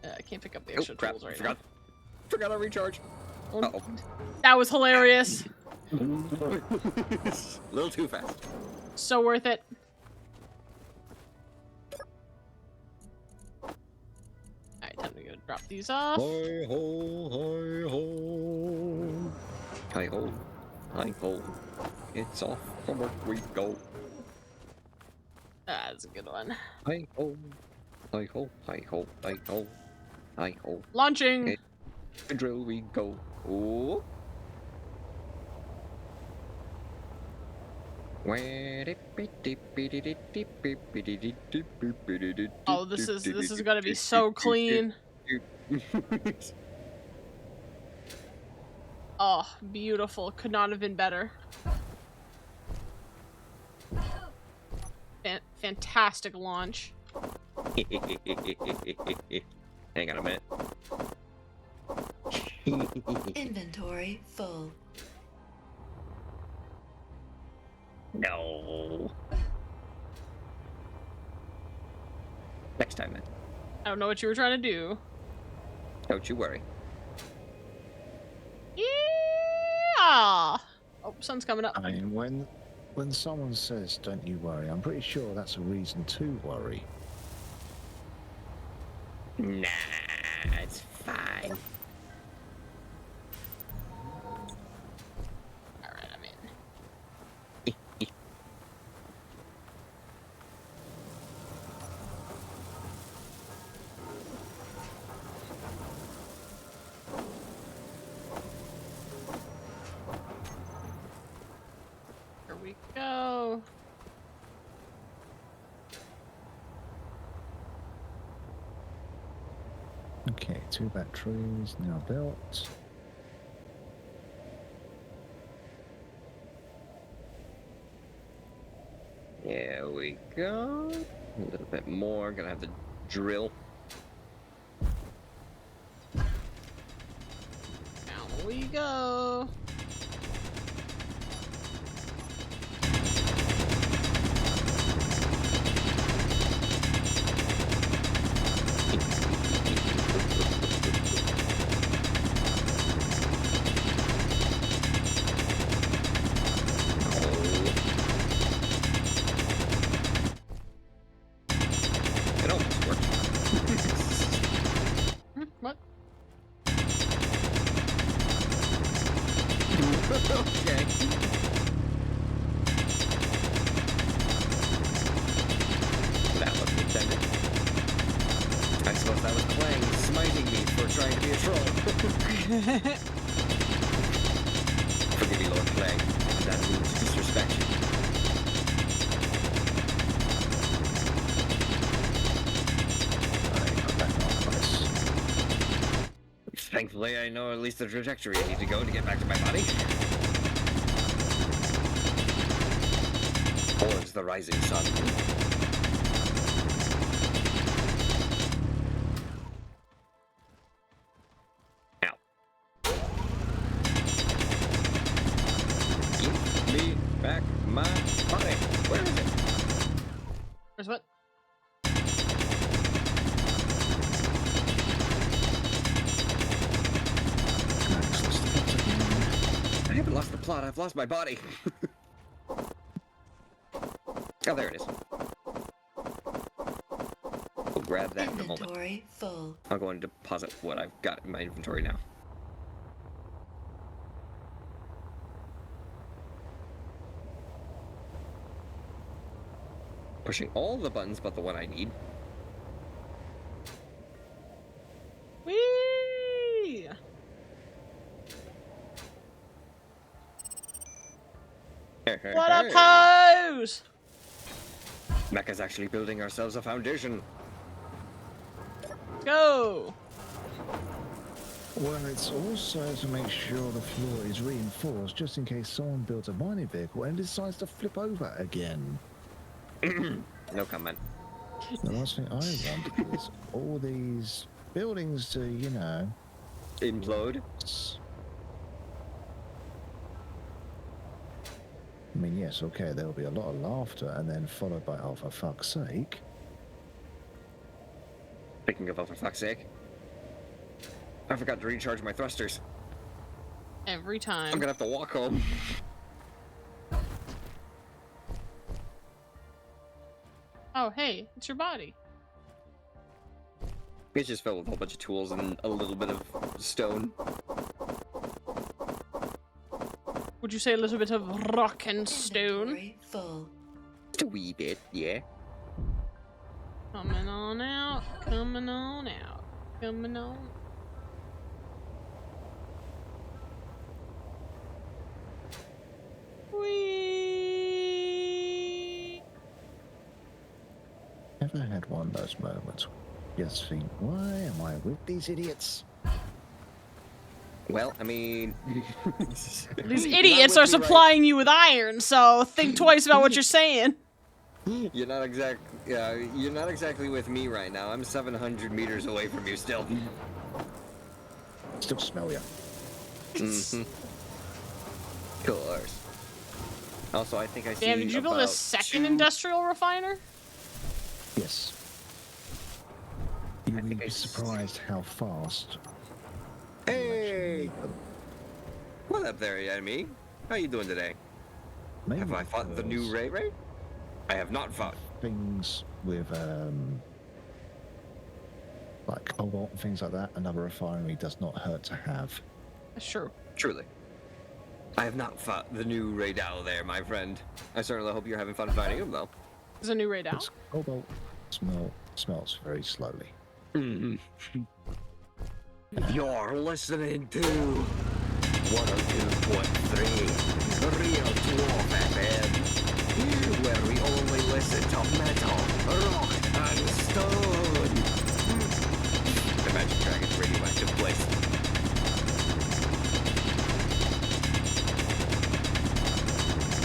I can't pick up the Oh, extra crap. tools right Forgot to recharge. now. Uh-oh. That was hilarious. A little too fast. So worth it. Alright, Alright, time to go drop these off. Hi ho, hi ho. Hi ho, hi ho. It's off from work we go. That's a good one. Hi ho, hi ho, hi ho, hi ho, hi ho. Launching! The drill we go. Oh. Oh, this is gonna be so clean. Oh, beautiful. Could not have been better. Fantastic launch. Hang on a minute. Inventory full. No. Next time then. I don't know what you were trying to do. Don't you worry. Yeah! Oh, sun's coming up. I mean, when someone says "Don't you worry," I'm pretty sure that's a reason to worry. Nah, it's fine. Alright, I'm in. Here we go. Okay, 2 batteries now built. There we go. A little bit more. Gonna have to drill. Down we go. It almost worked. What? Okay. That wasn't intended. I suppose that was Clang smiting me for trying to be a troll. Forgive me, Lord Clang. I did not mean to disrespect you. I put that on place. Thankfully, I know at least the trajectory I need to go to get back to my body. Towards the rising sun. Now. Give me back my body. Where is it? Where's what? Max lost the plot again. I haven't lost the plot, I've lost my body. Oh, there it is. We'll grab that in a moment. Inventory full. I'll go and deposit what I've got in my inventory now. Pushing all the buttons but the one I need. Whee! What a pose! Mecha's actually building ourselves a foundation. Go! Well, it's also to make sure the floor is reinforced just in case someone builds a mining vehicle and decides to flip over again. No comment. The last thing I want is all these buildings to, you know... Implode. I mean, yes, okay, there will be a lot of laughter and then followed by, oh, for fuck's sake. Speaking of, oh, for fuck's sake. I forgot to recharge my thrusters. Every time. I'm gonna have to walk home. Oh, hey, it's your body. It's just filled with a whole bunch of tools and a little bit of stone. Would you say a little bit of rock and stone? Inventory full. Just a wee bit, yeah. Coming on out, coming on out, coming on. Whee! Ever had one of those moments? You just think, why am I with these idiots? Well, I mean... These idiots are supplying you with iron, so think twice about what you're saying. You're not exactly with me right now. I'm 700 meters away from you still. Still smell you. Of course. Also, I think I see Damn, did you build a about second 2 industrial refiner? Yes. You I would think be I surprised how fast. Hey! What up there, enemy? How you doing today? Maybe Have I fought the new because Ray? I have not fought. things with like cobalt and things like that. Another refinery does not hurt to have. That's true. Truly. I have not fought the new Ray Dow there, my friend. I certainly hope you're having fun fighting him, though. There's a new raid out. Because cobalt smells very slowly. You're listening to 102.3 Real Dwarf FM, where we only listen to metal, rock, and stone. Imagine Dragon's radioactive place.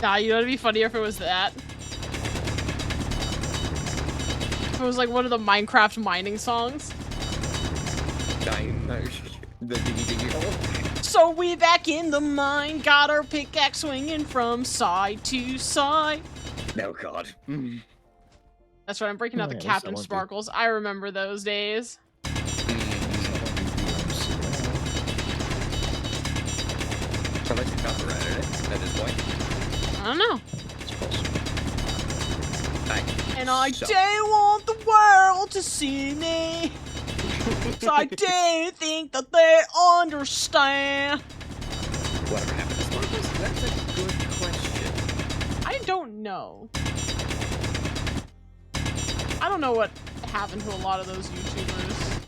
Nah, you know what'd be funnier if it was that? If it was like one of the Minecraft mining songs. The diggy diggy hole. So we back in the mine, got our pickaxe swinging from side to side. Oh god. That's right, I'm breaking out Oh, the yeah, Captain that would be- Sparkles. I remember those days. Unless you copyrighted it at this point. I don't know. It's possible. And I don't want the world to see me. So I don't think that they understand. Whatever happened to Sparkles? That's a good question. I don't know. I don't know what happened to a lot of those YouTubers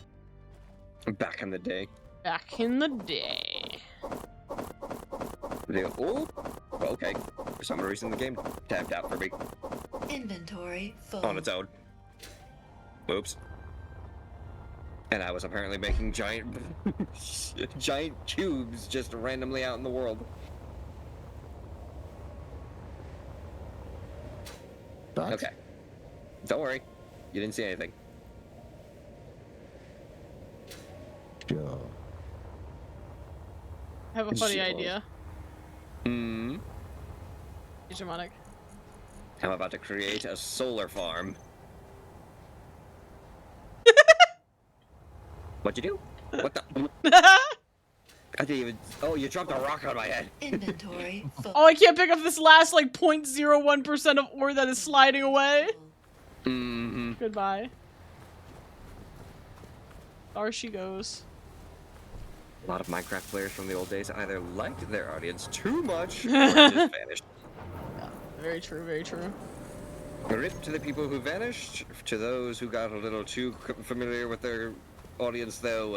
Back in the day. back in the day. Oh, okay. For some reason, the game tabbed out for me Inventory full. on its own. Oops. And I was apparently making giant, giant cubes just randomly out in the world. But Okay. Don't worry. You didn't see anything. sure. I have a funny Sure. idea. Hegemonic. I'm about to create a solar farm. What'd you do? What the? I didn't even. Oh, you dropped a rock on my head. Inventory full. Oh, I can't pick up this last like 0.01% of ore that is sliding away. Mm-hmm. Goodbye. There she goes. A lot of Minecraft players from the old days either liked their audience too much or just vanished. Very true, very true. Rip to the people who vanished. To those who got a little too familiar with their audience, though.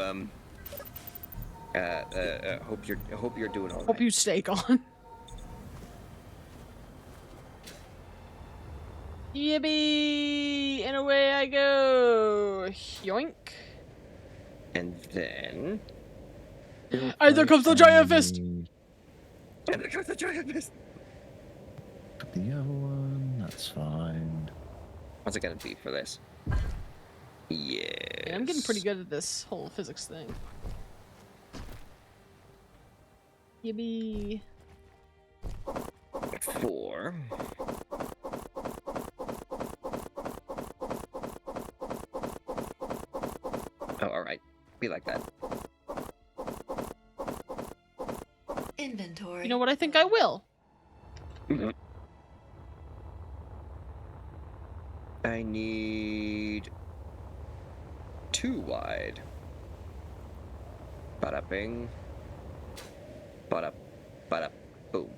Hope you're doing all right. Hope you stay gone. Yippee! And away I go. Yoink. And then. And there comes the giant fist. And there comes the giant fist. The other one, that's fine. What's it gonna be for this? Yeah. Yeah, I'm getting pretty good at this whole physics thing. Yippee. 4. Oh, alright. Be like that. Inventory. You know what? I think I will. I need 2 too wide. Bada bing. Bada, bada, boom.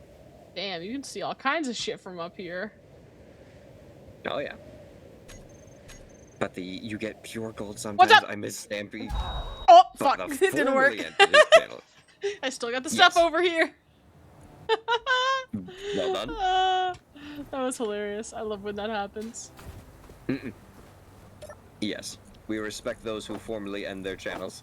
Damn, you can see all kinds of shit from up here. Oh yeah. But you get pure gold What's sometimes. up? I miss Stampy. Oh, But fuck. the It didn't work. formerly entered his channel. I still got the stuff Yes. over here. Well done. That was hilarious. I love when that happens. Mm-mm. Yes, we respect those who formally end their channels.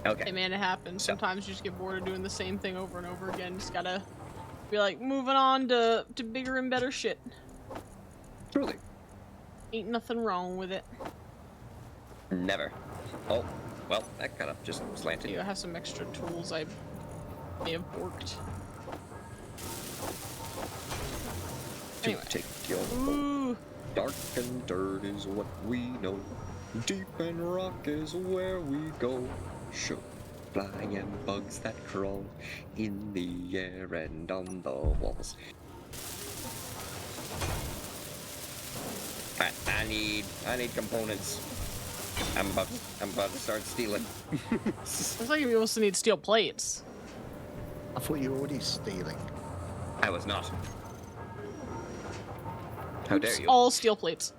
Okay. Hey man, it happens. So- Sometimes you just get bored of doing the same thing over and over again. Just gotta be like moving on to bigger and better shit. Truly. Ain't nothing wrong with it. Never. Oh, well, that kind of just slanted. You have some extra tools I may have worked. Anyway. Take your Ooh. dark and dirt is what we know. Deep and rock is where we go. Sure. Flying and bugs that crawl in the air and on the walls. I need components. I'm about to start stealing. Looks like you also need steel plates. I thought you were already stealing. I was not. How dare Oops, you? all steel plates.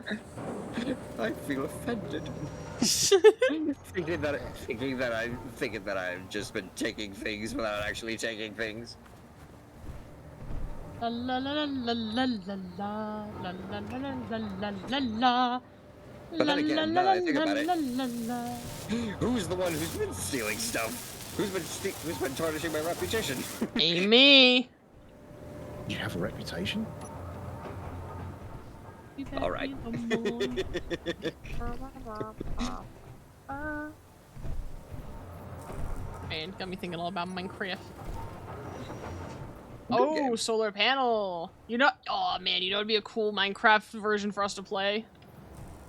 I feel offended. thinking that I've just been taking things without actually taking things. La la la la la la la la la la la la la la. But then again, now that I think about it, it. who's the one who's been stealing stuff? Who's been tarnishing my reputation? Amy. You have a reputation? All right. Man, got me thinking all about Minecraft. Good Oh, game. solar panel. You know, oh man, you know it'd be a cool Minecraft version for us to play?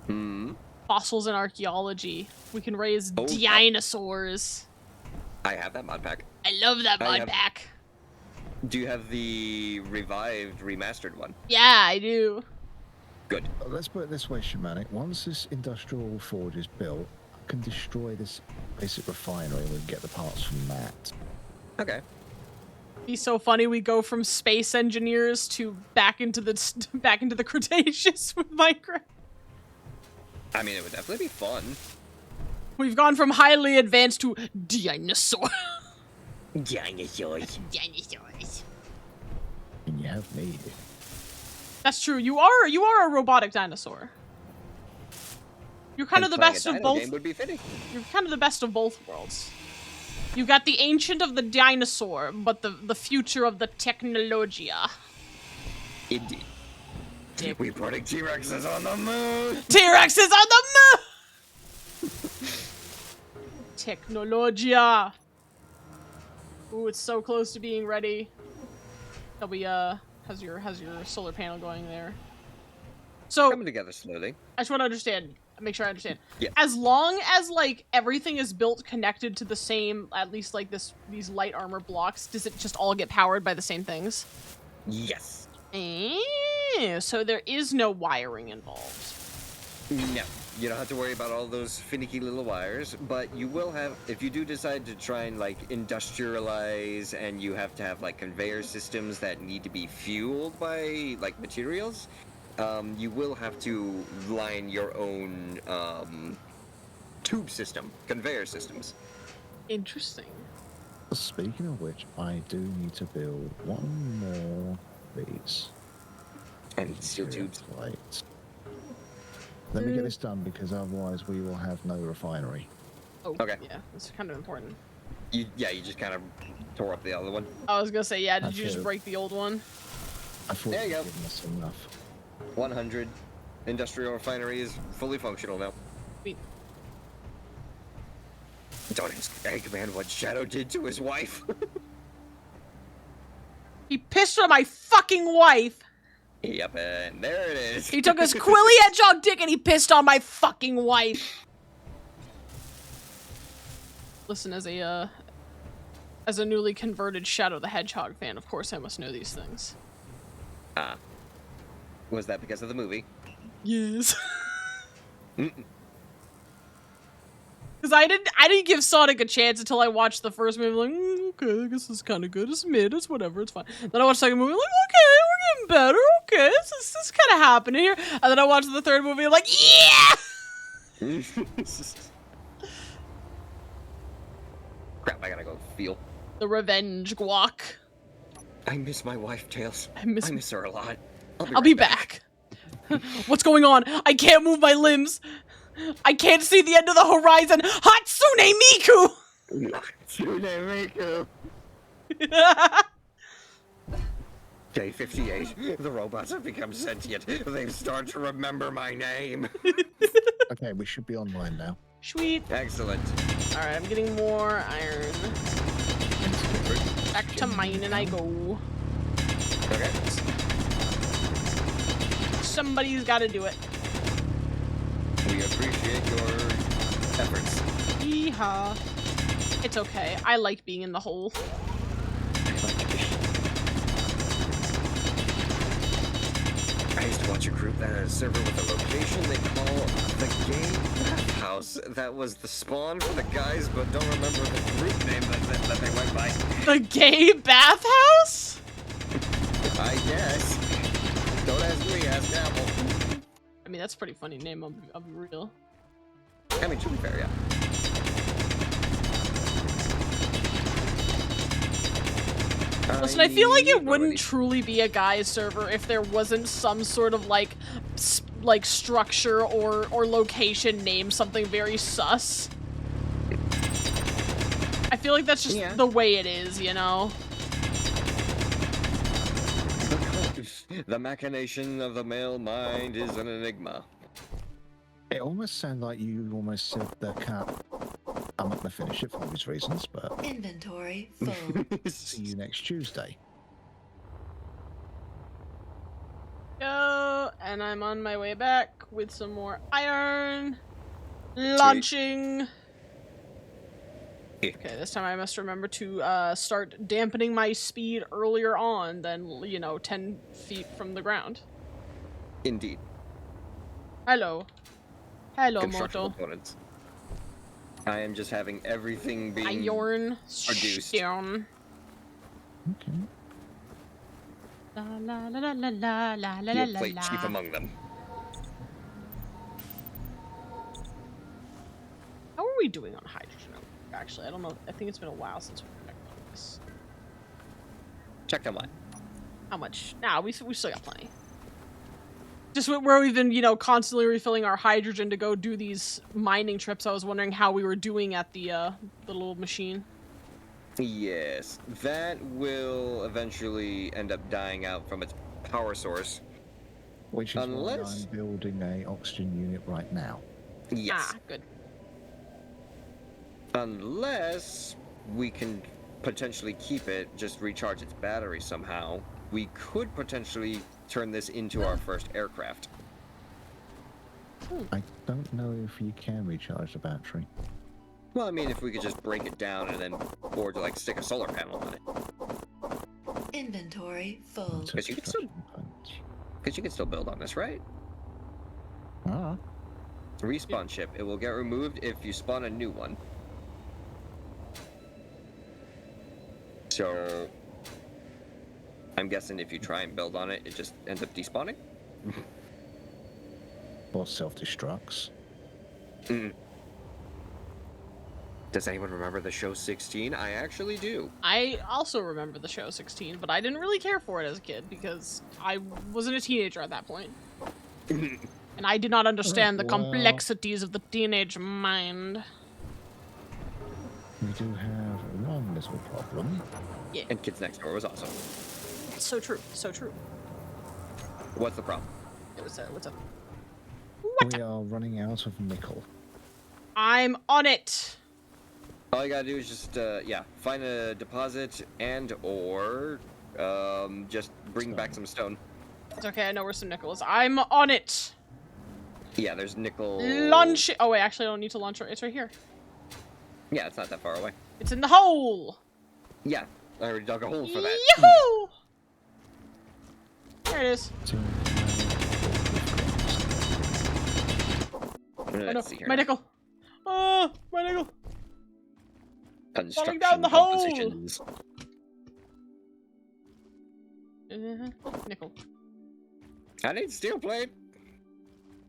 Hmm. Fossils and archaeology. We can raise Oh, yeah. dinosaurs. I have that mod pack. I love that I mod have- pack. Do you have the revived, remastered one? Yeah, I do. Good. Let's put it this way, Shamanic. Once this industrial forge is built, I can destroy this basic refinery and we can get the parts from that. Okay. Be so funny. We go from space engineers to back into the Cretaceous with Minecraft. I mean, it would definitely be fun. We've gone from highly advanced to dinosaur. Dinosaurs. Dinosaurs. And you have me. That's true. You are a robotic dinosaur. You're kind of the best of both. Game would be fitting. You're kind of the best of both worlds. You got the ancient of the dinosaur, but the future of the technologia. Indeed. Dick. We're putting T-Rexes on the moon. T-Rex is on the moon. Technologia. Ooh, it's so close to being ready. There'll be how's your solar panel going there? So Coming together slowly. I just want to understand, make sure I understand. Yeah. As long as like everything is built connected to the same, at least like these light armor blocks, does it just all get powered by the same things? Yes. So there is no wiring involved. No. You don't have to worry about all those finicky little wires, but you will have, if you do decide to try and like industrialize and you have to have like conveyor systems that need to be fueled by like materials, you will have to line your own tube system, conveyor systems. Interesting. Speaking of which, I do need to build one more of these. And steel tubes. Right. Let me get this done because otherwise we will have no refinery. Oh, Okay. yeah, that's kind of important. You just kind of tore up the other one. I was gonna say, yeah, did you just Okay. break the old one? I thought There you you'd go. given us enough. 100. Industrial refinery is fully functional now. Sweet. Don't ask Eggman what Shadow did to his wife. He pissed on my fucking wife! Yep, and there it is. He took his Quilly Hedgehog dick and he pissed on my fucking wife! Listen, as a newly converted Shadow the Hedgehog fan, of course I must know these things. Ah. Was that because of the movie? Yes. Because I didn't give Sonic a chance until I watched the first movie. Like, okay, I guess it's kind of good. It's mid. It's whatever. It's fine. Then I watched the second movie. Like, okay, we're getting better. Okay, this is kind of happening here. And then I watched the third movie. Like, yeah. Crap! I gotta go feel. The revenge guac. I miss my wife, Tails. I miss her a lot. I'll be back. What's going on? I can't move my limbs. I can't see the end of the horizon. Hatsune Miku! Hatsune Miku. Day 58. The robots have become sentient. They've started to remember my name. Okay, we should be online now. Sweet. Excellent. Alright, I'm getting more iron. Back to mine and I go. Okay. Somebody's gotta do it. We appreciate your efforts. Yeehaw. It's okay. I like being in the hole. I used to watch a group that had a server with a location they call the Gay Bathhouse. That was the spawn for the guys, but don't remember the group name that they went by. The gay bathhouse? I guess. Don't ask me, ask Apple. I mean, that's a pretty funny name, I'll be real. I mean, to be fair, yeah. Listen, I feel like it wouldn't truly be a guy's server if there wasn't some sort of like structure or location name something very sus. I feel like that's just the way it is, you know? The machination of the male mind is an enigma. It almost sounded like you almost said the cat. I'm not going to finish it for obvious reasons, but Inventory full. see you next Tuesday. Go, and I'm on my way back with some more iron. Launching. Okay, this time I must remember to start dampening my speed earlier on than, 10 feet from the ground. Indeed. Hello. Hello, Construction Moto. components. I am just having everything being Iron produced. stone. Okay. La la la la la la la Your la plate la. chief among them. How are we doing on hydrogen? Actually, I don't know. I think it's been a while since we checked on this. Check them out. How much? Nah, we still got plenty. Just where we've been, constantly refilling our hydrogen to go do these mining trips. I was wondering how we were doing at the little machine. Yes, that will eventually end up dying out from its power source. Which is why Unless- I'm building a oxygen unit right now. Yes. Ah, good. Unless we can potentially keep it, just recharge its battery somehow. We could potentially turn this into our first aircraft. I don't know if you can recharge the battery. Well, I mean, if we could just break it down and then, or to like stick a solar panel on it. Inventory full. It's Because you can still- construction components. Because you can still build on this, right? Ah, Respawn ship. It will get removed if you spawn a new one. So, I'm guessing if you try and build on it, it just ends up despawning? or self-destructs. Does anyone remember the show 16? I actually do. I also remember the show 16, but I didn't really care for it as a kid because I wasn't a teenager at that point. And I did not understand the Well- complexities of the teenage mind. We do have one little problem. Yeah, And Kids Next Door was awesome. so true, so true. What's the problem? What's up? We are running out of nickel. I'm on it. All you gotta do is just, find a deposit and or, just bring back some stone. It's okay, I know where some nickel is. I'm on it. Yeah, there's nickel. Launch it. Oh wait, actually I don't need to launch it. It's right here. Yeah, it's not that far away. It's in the hole. Yeah, I already dug a hole for that. Yahoo! There it is. So, Oh no, Let's see here my now. nickel. Oh, my nickel. Construction down the hole. compositions. Nickel. I need steel plate.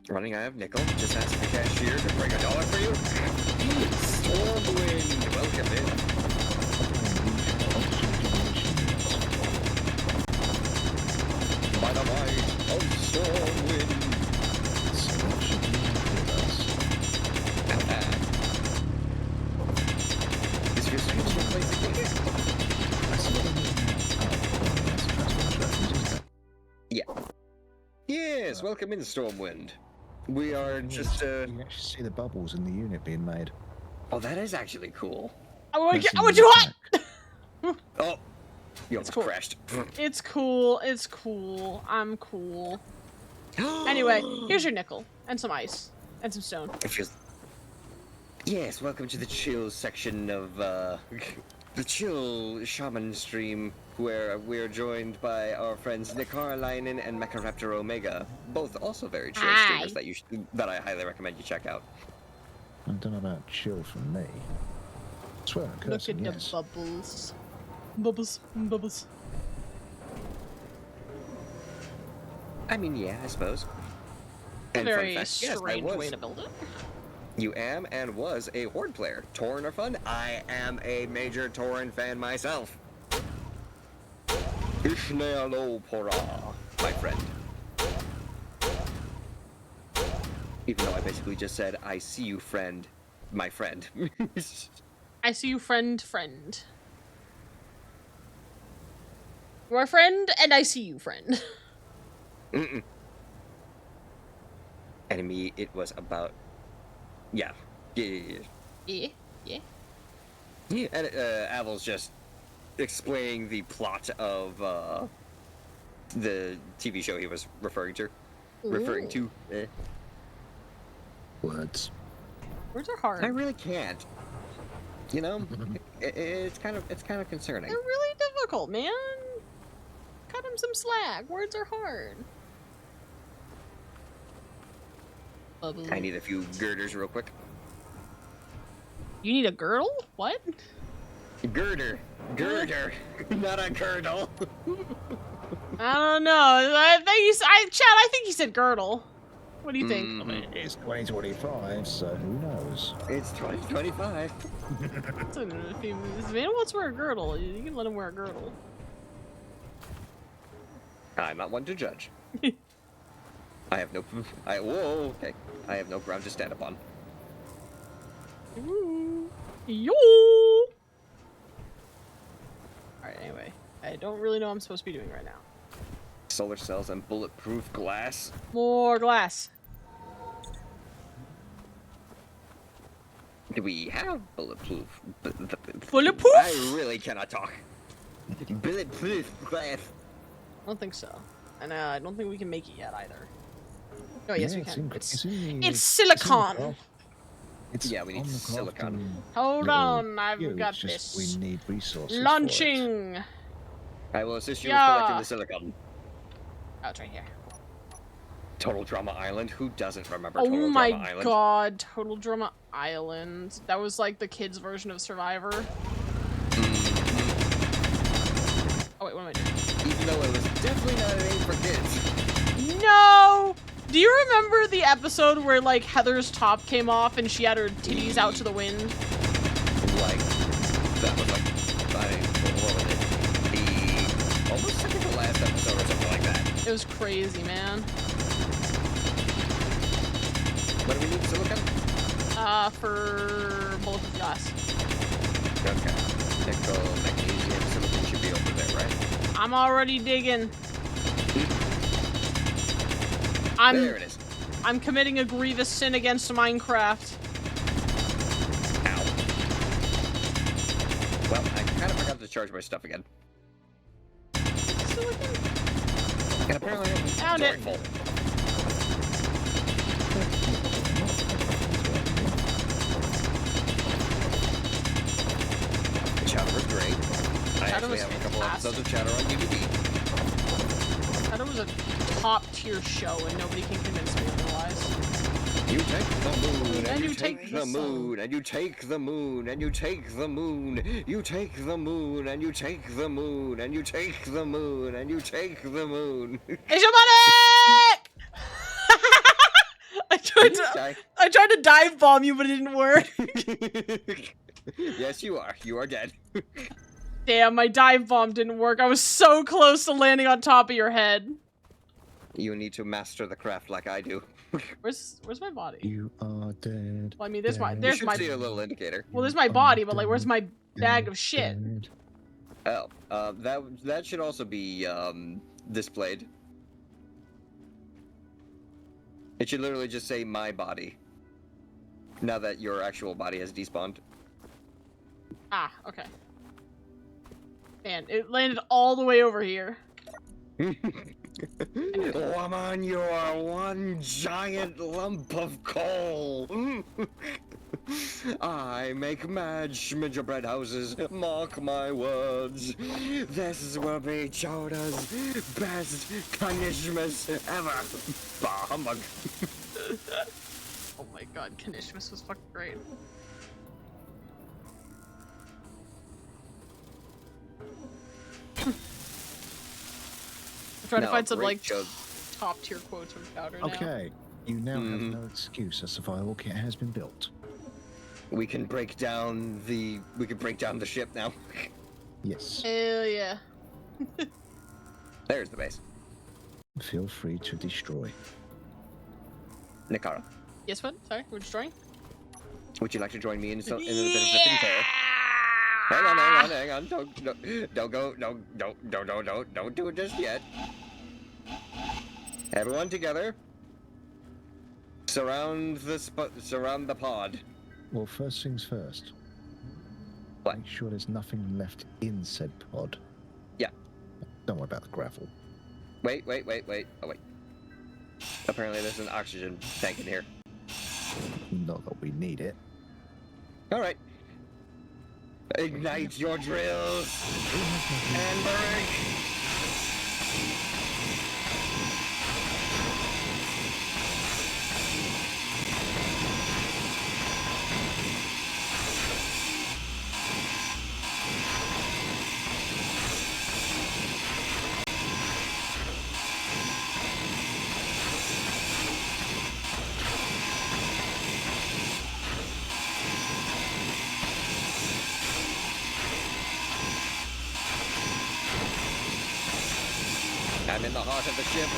Running out of nickel. Just ask the cashier to bring $1 for you. Stormwind, welcome in. By the might of Stormwind. So that should be Is your steel plate the ticket? I see what I mean now. Oh, well, that's Transformers reference, isn't it? Yes, welcome in, Stormwind. We are just, You can actually see the bubbles in the unit being made. Oh, that is actually cool. I want That's to in I want the you hot. pack. Oh! You almost cool. crashed. It's cool. It's cool. I'm cool. Anyway, here's your nickel and some ice and some stone. It feels... Yes, welcome to the chill section of, the chill shaman stream, where we're joined by our friends Nick Carlinen and Mecharaptor Omega, both also very chill Hi. streamers that I highly recommend you check out. I don't know about chill from me. Swear I'm Look cursing, at yes. the bubbles. Bubbles. Bubbles. I mean, yeah, I suppose. A And very fun fact, yes, I strange was. way to build it. You am and was a Horde player. Tauren or fun? I am a major Tauren fan myself. Ishnealo Pora, my friend. Even though I basically just said, I see you, friend. My friend. I see you, friend. You are friend, and I see you, friend. Mm-mm. Enemy, it was about... Yeah. Yeah. Yeah. Yeah, and Avil's just explaining the plot of the TV show he was referring to. Words. Words are hard. I really can't. You know, it's kind of concerning. They're really difficult, man. Cut him some slack. Words are hard. Bubble. I need a few girders real quick. You need a girdle? What? Girder, not a girdle. I don't know. I think he said girdle. What do you think? Mhm. It's 2025, so who knows? It's 2025. Listen, if this man wants to wear a girdle, you can let him wear a girdle. I'm not one to judge. I have no. Whoa, okay. I have no ground to stand upon. Ooh. Yo! Alright, anyway. I don't really know what I'm supposed to be doing right now. Solar cells and bulletproof glass. More glass. Do we have bulletproof? Bulletproof? I really cannot talk. Bulletproof glass. I don't think so. And I don't think we can make it yet either. Oh, yes, Yeah, we can. it's in It's silicon. It's Yeah, we need on the silicon. crafting Hold little on, I've queue, got it's just this. We need resources. For it. Launching! I will assist you Yeah. with collecting the silicon. Oh, it's right here. Total Drama Island. Who doesn't remember Oh Total my Drama Island? god, Total Drama Island. That was like the kids' version of Survivor. Oh wait, what am I doing? Even though it was definitely not aimed for kids. No! Do you remember the episode where like Heather's top came off and she had her titties out to the wind? Like, that was like, what was it? The almost second to last episode or something like that. It was crazy, man. What do we need? Silicon? For bulletproof glass. Okay. Nickel, magnesium, silicon should be over there, right? I'm already digging. There it is. I'm committing a grievous sin against Minecraft. Ow. Well, I kind of forgot to charge my stuff again. Silicon? And apparently I'm Found it. full. The Shadow was great. I Shadow actually was have a couple fantastic. episodes of Shadow on DVD. I thought it was a top tier show and nobody can convince me otherwise. You take the moon, And and you you take take the the sun. moon, and you take the moon, and you take the moon. You take the moon, and you take the moon, and you take the moon, and you take the moon. Hegemonic! Die. I tried to dive bomb you, but it didn't work. Yes, you are. You are dead. Damn, my dive bomb didn't work. I was so close to landing on top of your head. You need to master the craft like I do. Where's my body? You are dead. Well, I mean, there's my You there's should my see a little indicator. well, there's my body, but like, where's my bag of shit? Dead. Oh, that should also be displayed. It should literally just say my body. Now that your actual body has despawned. Ah, okay. Man, it landed all the way over here. Woman, you are one giant lump of coal. I make mad gingerbread houses. Mark my words. This will be Choda's best Kanishmas ever. Bah humbug. Oh my god, Kanishmas was fucking great. I'm trying to find some like top tier quotes from Powder now. Okay, you now have no excuse. A survival kit has been built. We can break down the ship now. Yes. Hell yeah. There's the base. Feel free to destroy. Nikara, Yes, what? Sorry, we're destroying? would you like to join me in a bit of ripping tear? Hang on. Don't go. Don't do it just yet. Everyone together. Surround the pod. Well, first things first. What? Make sure there's nothing left in said pod. Yeah. Don't worry about the gravel. Wait. Oh, wait. Apparently there's an oxygen tank in here. Not that we need it. Alright. Ignite your drills! And break! I'm in the heart of the ship.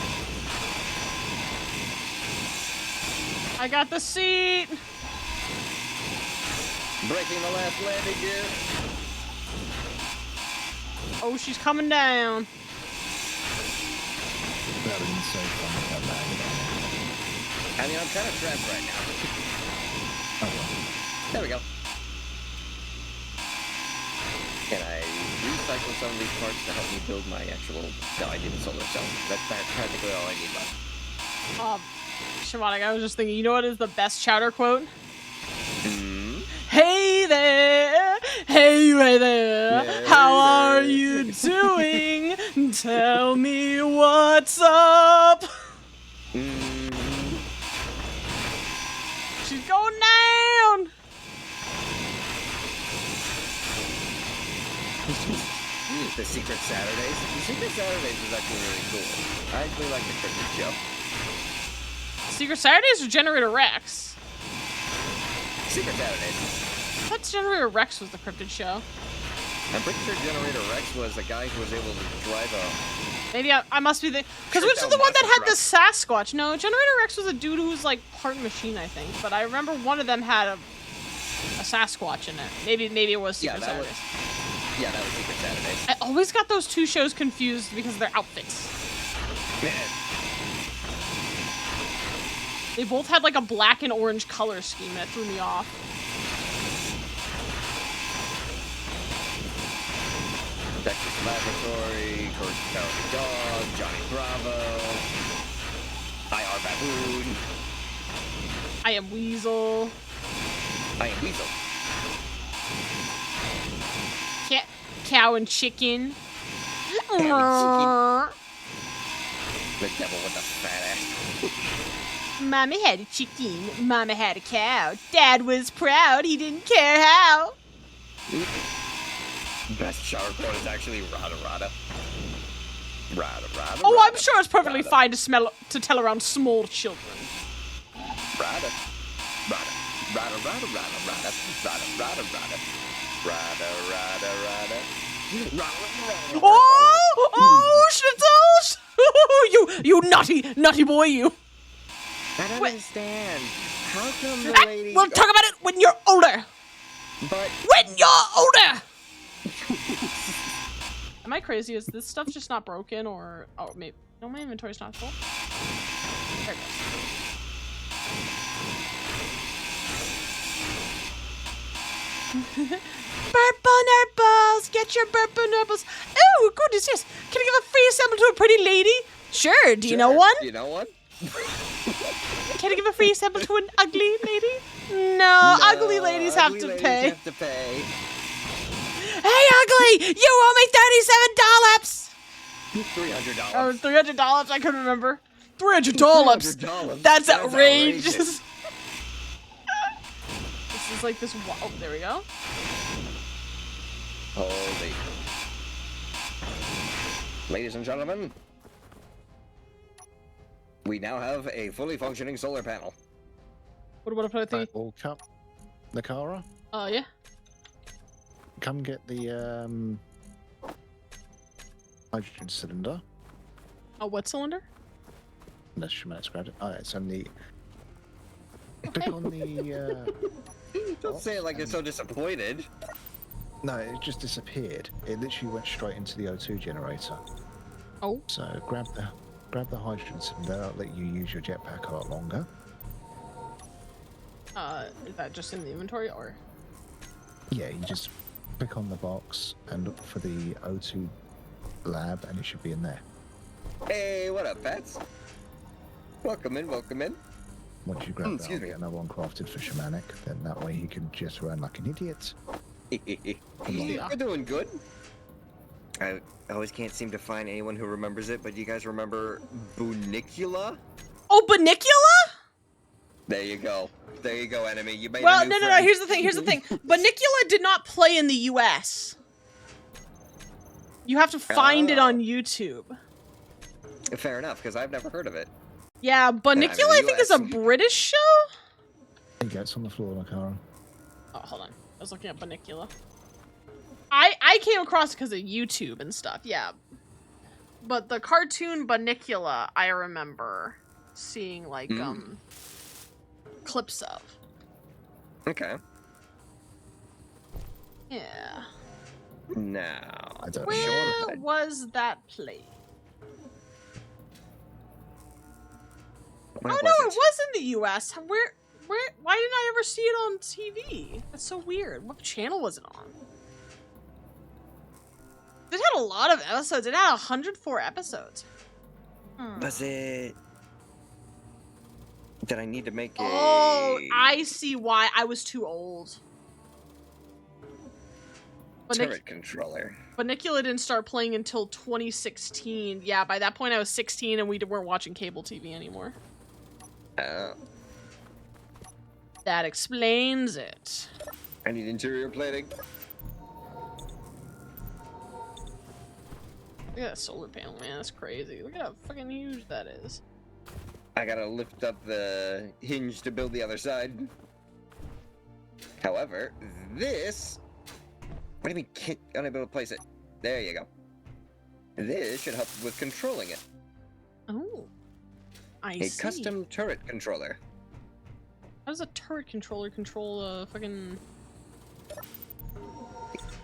I got the seat! Breaking the last landing gear. Oh, she's coming down. That would be so fun if that landed on it. I mean, I'm kind of trapped right now. Oh well. There we go. Can I recycle some of these parts to help me build my actual... No, I need a solar cell. That's practically all I need left. Shamanic, I was just thinking, you know what is the best Chowder quote? Hmm? Hey there! Hey there! Hey How are there. you doing? Tell me what's up! She's going down! The Secret Saturdays? The Secret Saturdays is actually really cool. I actually like the Christmas show. Secret Saturdays or Generator Rex? Secret Saturdays. I thought Generator Rex was the cryptid show. I'm pretty sure Generator Rex was a guy who was able to drive a... Maybe I must be the... Because Sure, which is that the one that monster had the Sasquatch? No, Generator Rex was a dude who was like part machine, I think. But I remember one of them had a Sasquatch in it. Maybe it was Secret Yeah, that was- Saturdays. Yeah, that was Secret Saturdays. I always got those two shows confused because of their outfits. They both had like a black and orange color scheme that threw me off. Texas Laboratory, Coach Cowardly Dog, Johnny Bravo, IR Baboon, I am Weasel. I am Weasel. Cow and chicken. The devil with the fat ass. Mama had a chicken. Mama had a cow. Dad was proud. He didn't care how. Best shower quote is actually Rada Rada. Rada Rada. Oh, I'm Rada, sure it's perfectly Rada, fine to tell around small children. Rada. Rada. Rada Rada Rada Rada. Rada Rada Rada. Rada Rada Rada. Oh, Schnitzels! you naughty boy, you. I don't Wait. understand. How come the Ah, lady... we'll talk about it when you're older. But... When you're older. Am I crazy? Is this stuff just not broken, or maybe no? My inventory's not full. There it goes. Purple nurbles, get your purple nurbles. Oh, goodness, yes. Can I give a free sample to a pretty lady? Sure. Do you know one? Do you know one? Can I give a free sample to an ugly lady? No, ugly ladies have ugly to ladies pay. have to pay. Hey, ugly! You owe me $37. $300. Oh, $300. I couldn't remember. $300. $300. That's That's outrageous. outrageous. This is like this. Oh, there we go. Holy. Ladies and gentlemen, we now have a fully functioning solar panel. What do I put Right, well, come, Nakara, Oh, yeah. come get the hydrogen cylinder. Oh, what cylinder? Unless Shemax grabbed it. Oh, it's on the. Click on the. Don't say it like you're so disappointed. No, it just disappeared. It literally went straight into the O2 generator. Oh. So grab the hydrogen cylinder. That'll let you use your jetpack a lot longer. Is that just in the inventory, or? Yeah, you just click on the box and look for the O2 lab, and it should be in there. Hey, what up, pets? Welcome in, welcome in. Once you grab that, excuse I'll me. get another one crafted for Shamanic. Then that way he can just run like an idiot. Yeah. You're doing good. I always can't seem to find anyone who remembers it, but you guys remember Bunicula? Oh, Bunicula? There you go. There you go, enemy. You made a Well, new no. friend. Here's the thing. Bunicula did not play in the U.S. You have to find it on YouTube. Fair enough, because I've never heard of it. Yeah, Bunicula, I think, is a US. British show. There you go, it's on the floor, Nakara. Oh, hold on. I was looking at Bunicula. I came across it because of YouTube and stuff, yeah. But the cartoon Bunicula, I remember seeing, like, clips of. Okay. Yeah. Now, I don't know. Where was that played? Where Oh, was no, it? it was in the US. Where, why didn't I ever see it on TV? That's so weird. What channel was it on? It had a lot of episodes. It had 104 episodes. Was it? Did I need to make a? Oh, I see why. I was too old. turret controller. Bunicula didn't start playing until 2016. Yeah, by that point I was 16 and we weren't watching cable TV anymore. Oh, That explains it. I need interior plating. Look at that solar panel, man. That's crazy. Look at how fucking huge that is. I gotta lift up the hinge to build the other side. However, this... What do you mean can't unable to place it? There you go. This should help with controlling it. Oh. I A see. custom turret controller. How does a turret controller control a fucking...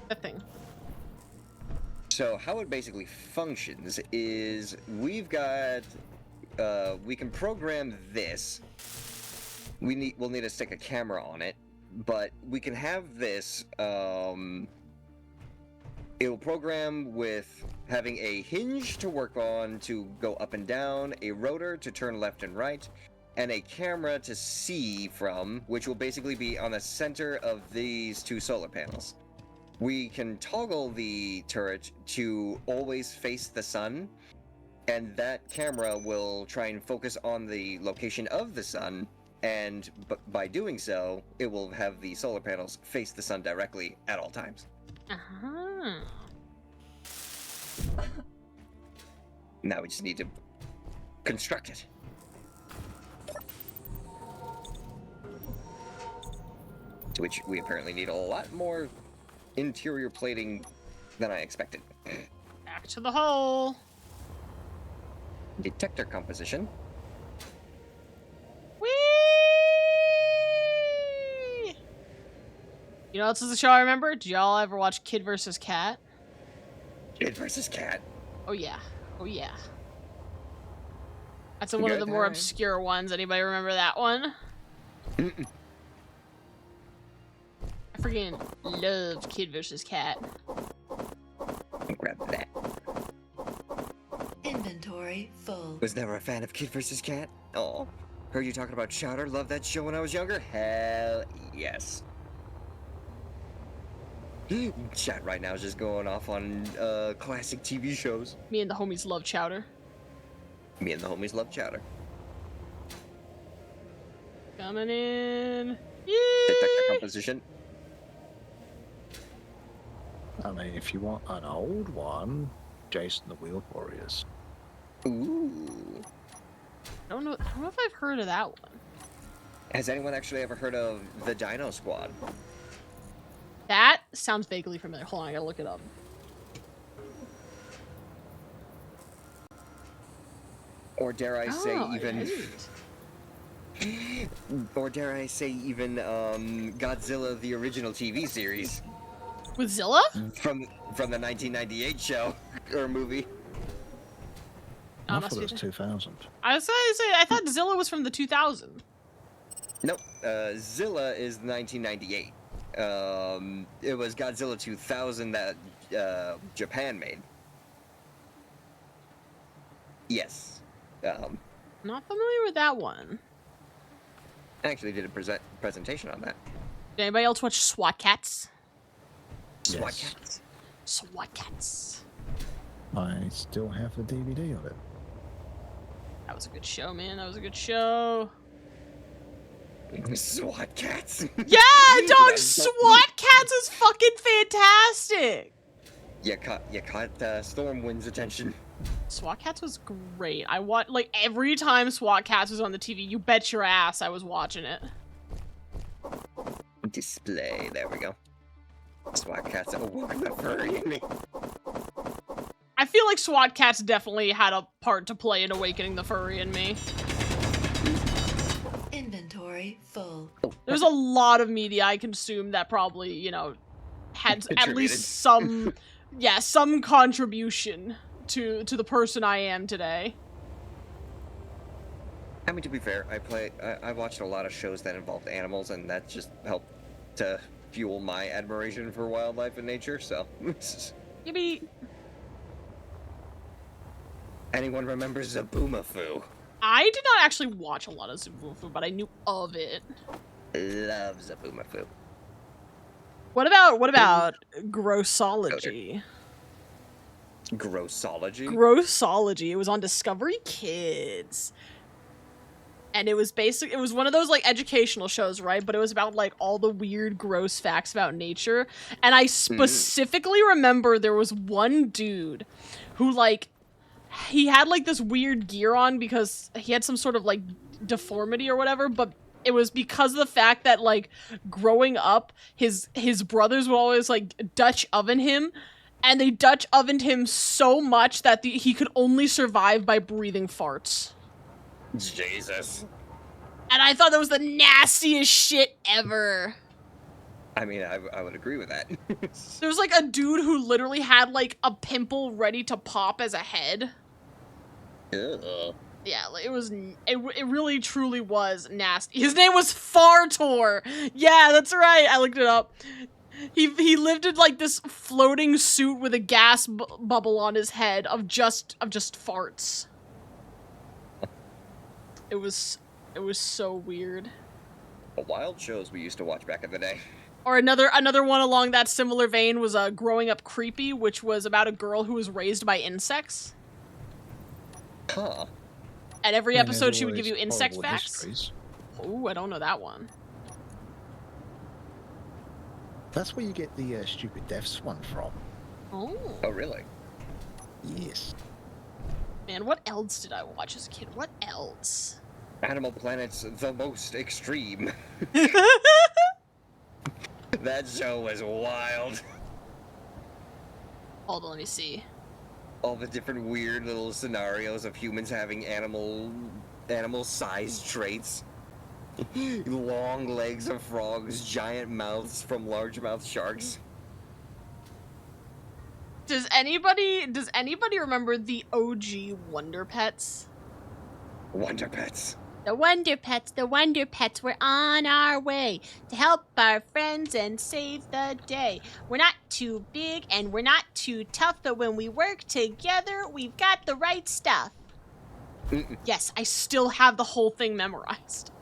that thing? So how it basically functions is we've got... we can program this. We'll need to stick a camera on it, but we can have this, it'll program with having a hinge to work on to go up and down, a rotor to turn left and right, and a camera to see from, which will basically be on the center of these two solar panels. We can toggle the turret to always face the sun, and that camera will try and focus on the location of the sun, and by doing so, it will have the solar panels face the sun directly at all times. Uh-huh. Now we just need to construct it. To which we apparently need a lot more interior plating than I expected. Back to the hole. Detector composition. Whee! You know, this is a show I remember. Did y'all ever watch Kid vs. Cat? Kid versus cat. Oh yeah. Oh yeah. That's one of Good the more time. obscure ones. Anybody remember that one? Mm-mm. I freaking love Kid vs. Cat. Grab that. Inventory full. Was never a fan of Kid vs. Cat. Oh, heard you talking about Chowder. Loved that show when I was younger. Hell yes. Chat right now is just going off on classic TV shows. Me and the homies love Chowder. Me and the homies love Chowder. Coming in. Detector Yee! composition. I mean, if you want an old one, Jason the Wheel Warriors. Ooh. I don't know if I've heard of that one. Has anyone actually ever heard of the Dino Squad? That sounds vaguely familiar. Hold on, I gotta look it up. Or dare I say Oh, even... right. Or dare I say even Godzilla the original TV series With Zilla? from the 1998 show or movie. Oh, I must thought be it was the- 2000. I was gonna say I thought Zilla was from the 2000. Nope, Zilla is 1998. It was Godzilla 2000 that Japan made. Yes. Not familiar with that one. I actually did a presentation on that. Did anybody else watch SWAT Cats? SWAT Yes. Cats. SWAT Cats. I still have the DVD of it. That was a good show, man. That was a good show. SWAT Cats. Yeah, dog. SWAT Cats is fucking fantastic. You caught Stormwind's attention. SWAT Cats was great. I watched like every time SWAT Cats was on the TV. You bet your ass I was watching it. Display. There we go. SWAT Cats awoke the furry in me. I feel like SWAT Cats definitely had a part to play in awakening the furry in me. Inventory full. There's a lot of media I consumed that probably, you know, had at Contributed. least some, yeah, some contribution to the person I am today. I mean, to be fair, I watched a lot of shows that involved animals, and that just helped to fuel my admiration for wildlife and nature, so... Yippee. Anyone remembers Zaboomafoo? I did not actually watch a lot of Zaboomafoo, but I knew of it. Love Zaboomafoo. What about Grossology? Grossology? Grossology. It was on Discovery Kids. And it was it was one of those like educational shows, right? But it was about like all the weird, gross facts about nature. And I specifically remember there was one dude who like, he had like this weird gear on because he had some sort of like deformity or whatever, but it was because of the fact that like growing up, his brothers would always like Dutch oven him, and they Dutch ovened him so much that he could only survive by breathing farts. Jesus. And I thought that was the nastiest shit ever. I mean, I would agree with that. There was like a dude who literally had like a pimple ready to pop as a head. Ugh. Yeah, like, it really truly was nasty. His name was Fartor. Yeah, that's right. I looked it up. He lived in like this floating suit with a gas bubble on his head of just farts. It was so weird. Wild shows we used to watch back in the day. Or another one along that similar vein was Growing Up Creepy, which was about a girl who was raised by insects. Huh. At every And there's episode, she would give always you insect horrible facts. histories. Ooh, I don't know that one. That's where you get the stupid deaths one from. Oh. Oh, really? Yes. Man, what else did I watch as a kid? What else? Animal Planet's the most extreme. That show was wild. Hold on, let me see. All the different weird little scenarios of humans having animal-sized traits. Long legs of frogs, giant mouths from largemouth sharks. Does anybody remember the OG Wonder Pets? Wonder Pets. The Wonder Pets, we're on our way to help our friends and save the day. We're not too big and we're not too tough, but when we work together, we've got the right stuff. Yes, I still have the whole thing memorized.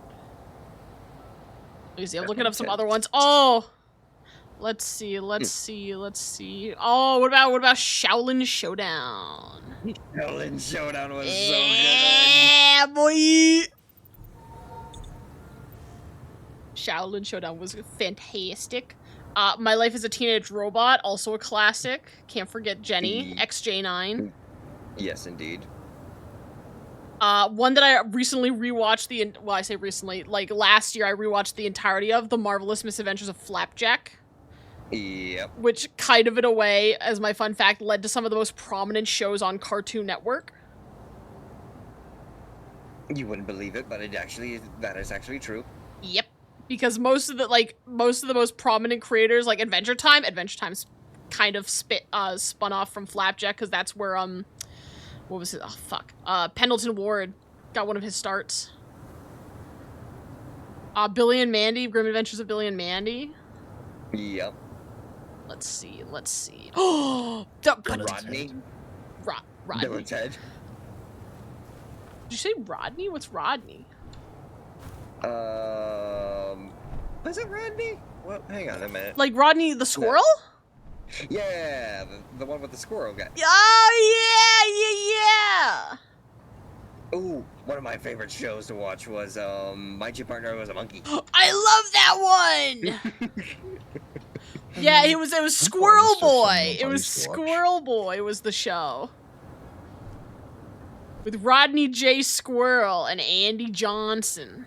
Let me see, I'm looking up some other ones. Oh! Let's see. Oh, what about Shaolin Showdown? Shaolin Showdown was Yeah, boy! Shaolin Showdown was fantastic. My Life as a Teenage Robot, also a classic. Can't forget Jenny, XJ9. so good. Yes, indeed. One that I recently rewatched I say recently, like last year I rewatched the entirety of The Marvelous Misadventures of Flapjack. Yep. Which kind of in a way, as my fun fact, led to some of the most prominent shows on Cartoon Network. You wouldn't believe it, but that is actually true. Yep. Because most of the most prominent creators, like Adventure Time's kind of spun off from Flapjack, because that's where what was it? Oh fuck. Pendleton Ward got one of his starts. Billy and Mandy, Grim Adventures of Billy and Mandy. Yep. Let's see. Oh, Rodney. Rodney. Bill and Ted. Did you say Rodney? What's Rodney? Was it Rodney? Well, hang on a minute. Like Rodney the squirrel? Yeah, the one with the squirrel guy. Oh, yeah. Ooh, one of my favorite shows to watch was, My Gym Partner Was a Monkey. I love that one! Yeah, it was Squirrel Boy. It was Squirrel Boy was the show. With Rodney J. Squirrel and Andy Johnson.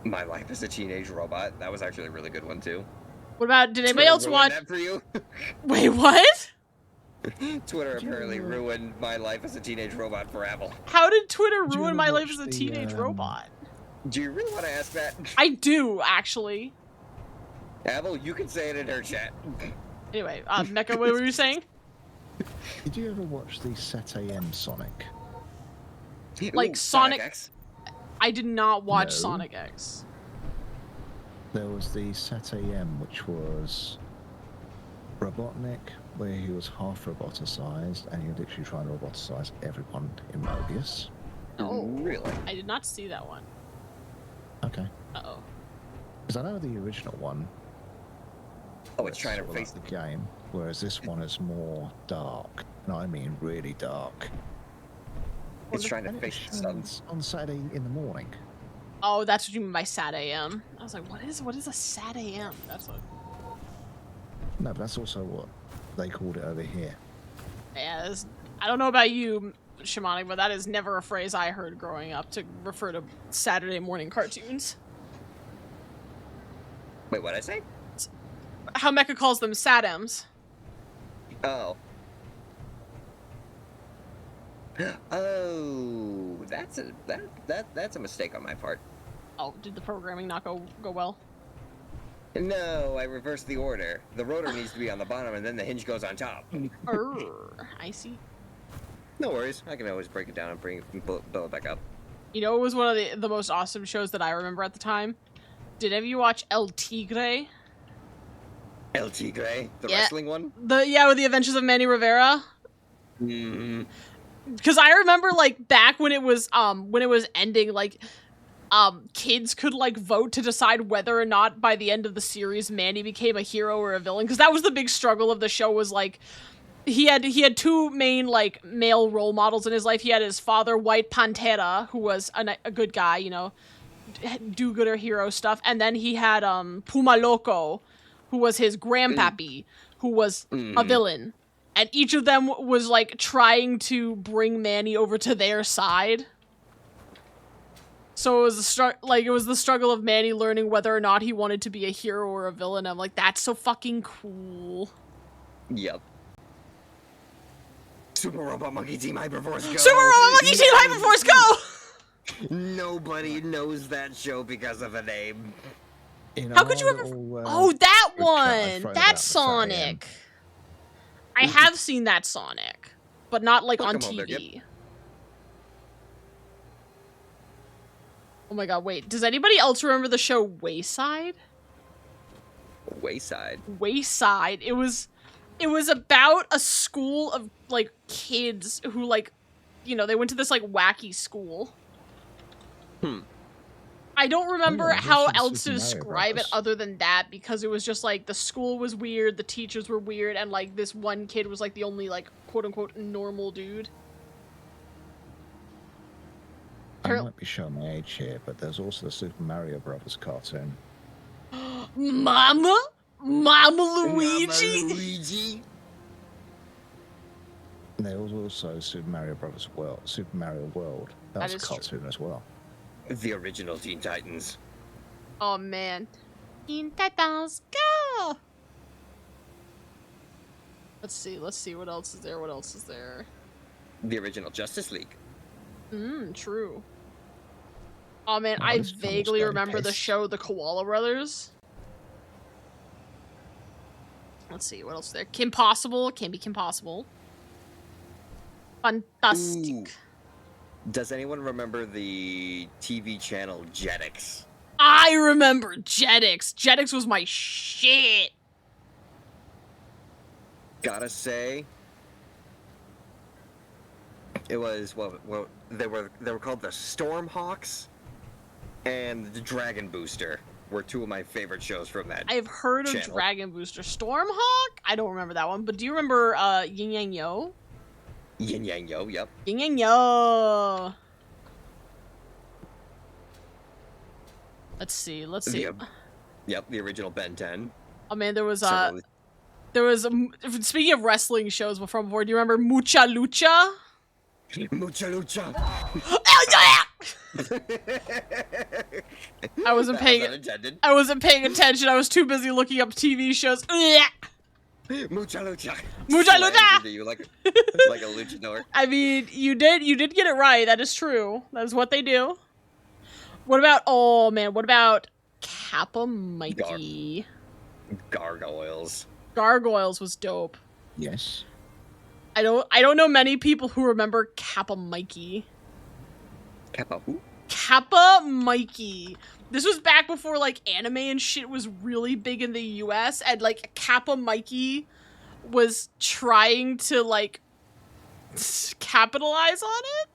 My Life as a Teenage Robot. That was actually a really good one, too. What about, did anybody else watch? That for you? Wait, what? Twitter apparently ruined My Life as a Teenage Robot for Apple. How did Twitter Did you ruin ever My Life watch as a the, Teenage Robot? Do you really want to ask that? I do, actually. Apple, you can say it in her chat. Anyway, Mecca, what were you saying? Did you ever watch the Set AM Sonic? Like Ooh, Sonic X. I did not watch No. Sonic X. There was the Set AM, which was Robotnik, where he was half roboticized, and he was literally trying to roboticize everyone in Mobius. Oh, Really? I did not see that one. Okay. Uh-oh. Because I know the original one. Oh, it's trying to sort of like face the game, whereas this one is more dark. And I mean really dark. It's trying to And it face the sun. shows on Saturday in the morning. Oh, that's what you mean by sad AM. I was like, what is a sad AM? That's what. No, but that's also what they called it over here. Yeah, I don't know about you, Shamanic, but that is never a phrase I heard growing up to refer to Saturday morning cartoons. Wait, what'd I say? How Mecca calls them Sadams. Oh. Oh, that's a mistake on my part. Oh, did the programming not go well? No, I reversed the order. The rotor needs to be on the bottom, and then the hinge goes on top. I see. No worries, I can always break it down and build it back up. You know, it was one of the most awesome shows that I remember at the time. Did any of you watch El Tigre? El Tigre, the Yeah. wrestling one. With the Adventures of Manny Rivera. Mm-hmm. Because I remember, like, back when it was ending, like, kids could, like, vote to decide whether or not by the end of the series Manny became a hero or a villain. Because that was the big struggle of the show, was, like, he had two main like male role models in his life. He had his father, White Pantera, who was a good guy, you know, do-gooder hero stuff, and then he had Puma Loco, who was his grandpappy, who was a villain, and each of them was like trying to bring Manny over to their side. So it was the struggle of Manny learning whether or not he wanted to be a hero or a villain. I'm like, that's so fucking cool. Yep. Super Robot Monkey Team Hyperforce Go! Super Robot Monkey Team Hyperforce Go! Nobody knows that show because of the name. How could you ever... oh, that group chat I one! thrown That's about the Sonic. I have seen that Sonic, but not like on Welcome home there, TV. Oh my god, wait. Does anybody else remember the show Wayside? Wayside. Wayside. It was about a school of like kids who like, you know, they went to this like wacky school. I don't remember I've how seen else to Super Mario describe it Brothers. other than that, because it was just like the school was weird, the teachers were weird, and like this one kid was like the only like quote unquote normal dude. I might be showing my age here, but there's also the Super Mario Brothers cartoon. Mama Luigi. Luigi. There was also Super Mario Brothers World, Super Mario World. That was a is true. cartoon as well. The original Teen Titans. Oh man. Teen Titans Go! Let's see what else is there. The original Justice League. True. Oh man, Oh, I this comes vaguely down to remember the taste. show The Koala Brothers. Let's see, what else is there? Kim Possible, can't be Kim Possible. Fantastic. Ooh. Does anyone remember the TV channel Jetix? I remember Jetix. Jetix was my shit. Gotta say, it was well they were called the Stormhawks and the Dragon Booster were two of my favorite shows from that. I've heard of channel. Dragon Booster. Stormhawk? I don't remember that one, but do you remember Yin Yang Yo? Yin Yang Yo, yep. Yin Yang Yo. Let's see. Yep, the original Ben 10. Oh man, there was Several- speaking of wrestling shows from before, do you remember Mucha Lucha? Mucha Lucha. Oh yeah! I wasn't That was paying unintended. I wasn't paying attention. I was too busy looking up TV shows. Mucha Lucha. Mucha Slams Lucha! into you like a luchador. I mean, you did get it right. That is true. That is what they do. What about Kappa Mikey? Gargoyles. Gargoyles was dope. Yes. I don't know many people who remember Kappa Mikey. Kappa who? Kappa Mikey. This was back before like anime and shit was really big in the US, and like Kappa Mikey was trying to like capitalize on it.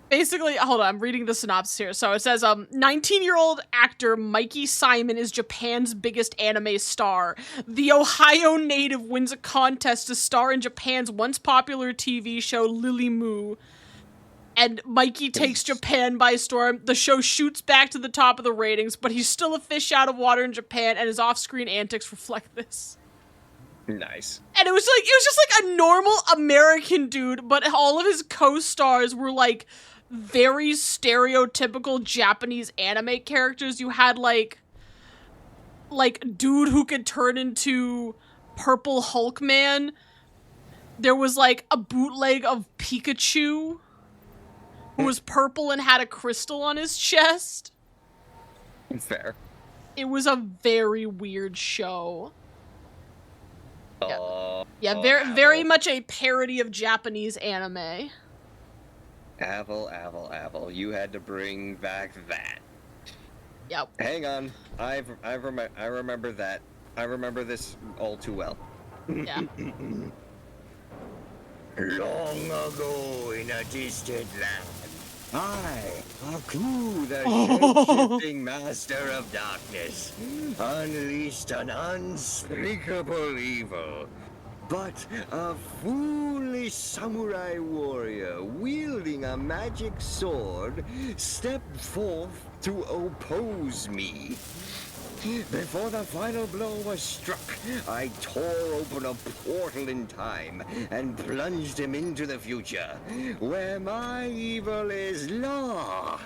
Basically, hold on, I'm reading the synopsis here. So it says, 19-year-old actor Mikey Simon is Japan's biggest anime star. The Ohio native wins a contest to star in Japan's once popular TV show Lily Moo. And Mikey takes Japan by storm. The show shoots back to the top of the ratings, but he's still a fish out of water in Japan, and his off-screen antics reflect this. Nice. And it was just like a normal American dude, but all of his co-stars were like very stereotypical Japanese anime characters. You had like dude who could turn into Purple Hulk Man. There was like a bootleg of Pikachu who was purple and had a crystal on his chest. Fair. It was a very weird show. Yeah, very much a parody of Japanese anime. Avel, you had to bring back that. Yep. Hang on, I remember that. I remember this all too well. Yeah. Long ago in a distant land, I, Aku, the shape-shifting master of darkness, unleashed an unspeakable evil but a foolish samurai warrior wielding a magic sword stepped forth to oppose me. Before the final blow was struck, I tore open a portal in time and plunged him into the future, where my evil is law.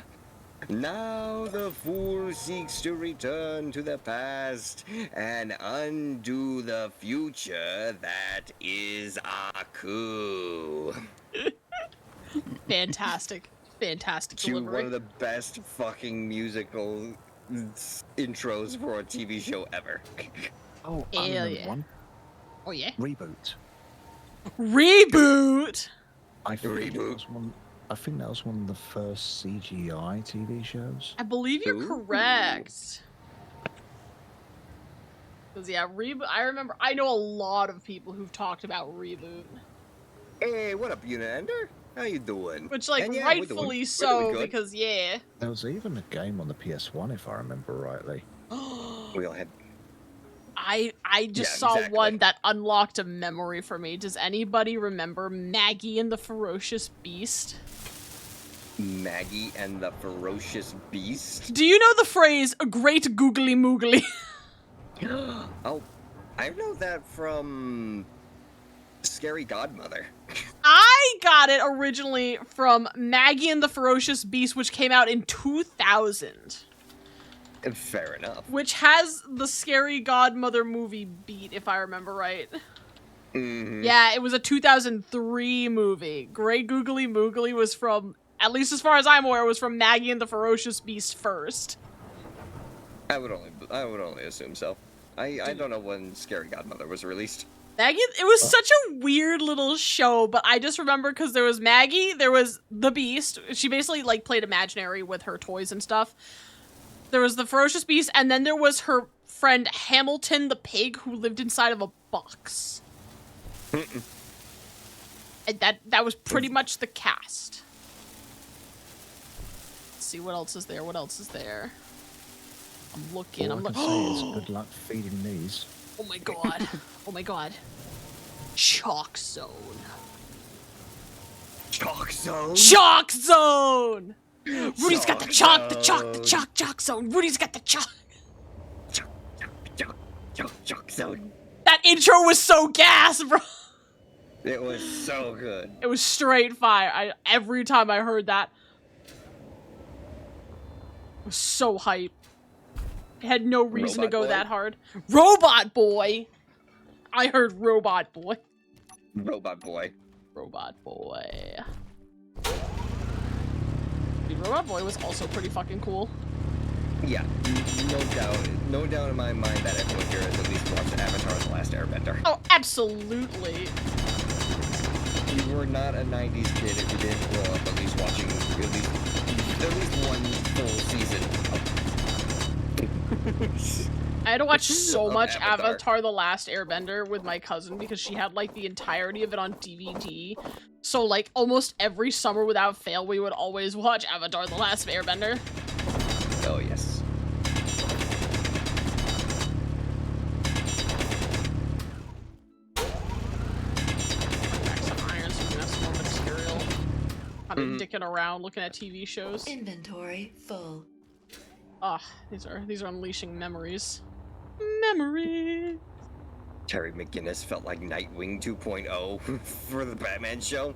Now the fool seeks to return to the past and undo the future that is Aku. Fantastic. Fantastic To one delivery. of the best fucking musical intros for a TV show ever. Oh, I Hell remember yeah. one. Oh yeah. Reboot. Reboot. I think Reboot. that was one. I think that was one of the first CGI TV shows. I believe you're Ooh. correct. Because yeah, reboot. I know a lot of people who've talked about reboot, Hey, what up, Unander? How you doing? which like And yeah, we're doing- rightfully we're doing so good. because yeah. There was even a game on the PS1, if I remember rightly. We all had. I just Yeah, saw exactly. one that unlocked a memory for me. Does anybody remember Maggie and the Ferocious Beast? Maggie and the Ferocious Beast. Do you know the phrase "a great googly moogly"? Oh, I know that from Scary Godmother. I got it originally from Maggie and the Ferocious Beast, which came out in 2000. Fair enough. Which has the Scary Godmother movie beat, if I remember right. Mhm. Yeah, it was a 2003 movie. Great Googly Moogly was from, at least as far as I'm aware, was from Maggie and the Ferocious Beast first. I would only assume so. I don't know when Scary Godmother was released. Maggie, it was such a weird little show, but I just remember because there was Maggie, there was the Beast. She basically like played imaginary with her toys and stuff. There was the Ferocious Beast, and then there was her friend Hamilton the pig who lived inside of a box. And that was pretty much the cast. Let's see what else is there. What else is there? I'm looking. All I'm I can looking. say is good luck feeding these. Oh my god. Oh my god. Chalk Zone. Chalk Zone. Chalk Zone! Rudy's got the Chalk chalk zone. Rudy's got the chalk. Chalk Zone. That intro was so gas, bro. It was so good. It was straight fire. Every time I heard that, I was so hype. I had no reason to Robot go Boy? that hard. Robot Boy! I heard Robot Boy. Robot Boy. Robot Boy. Dude, Robot Boy was also pretty fucking cool. Yeah, no doubt in my mind that everyone here has at least watched Avatar: The Last Airbender. Oh, absolutely. You were not a '90s kid if you didn't grow up at least watching at least one full season. I had to watch so Of much Avatar. Avatar: The Last Airbender with my cousin because she had like the entirety of it on DVD. So like almost every summer without fail, we would always watch Avatar: The Last Airbender. Oh yes. Back some iron so we can have some more material. Kind of Mhm. dicking around looking at TV shows. Inventory full. Ah, these are unleashing memories. Memories. Terry McGinnis felt like Nightwing 2.0 for the Batman show.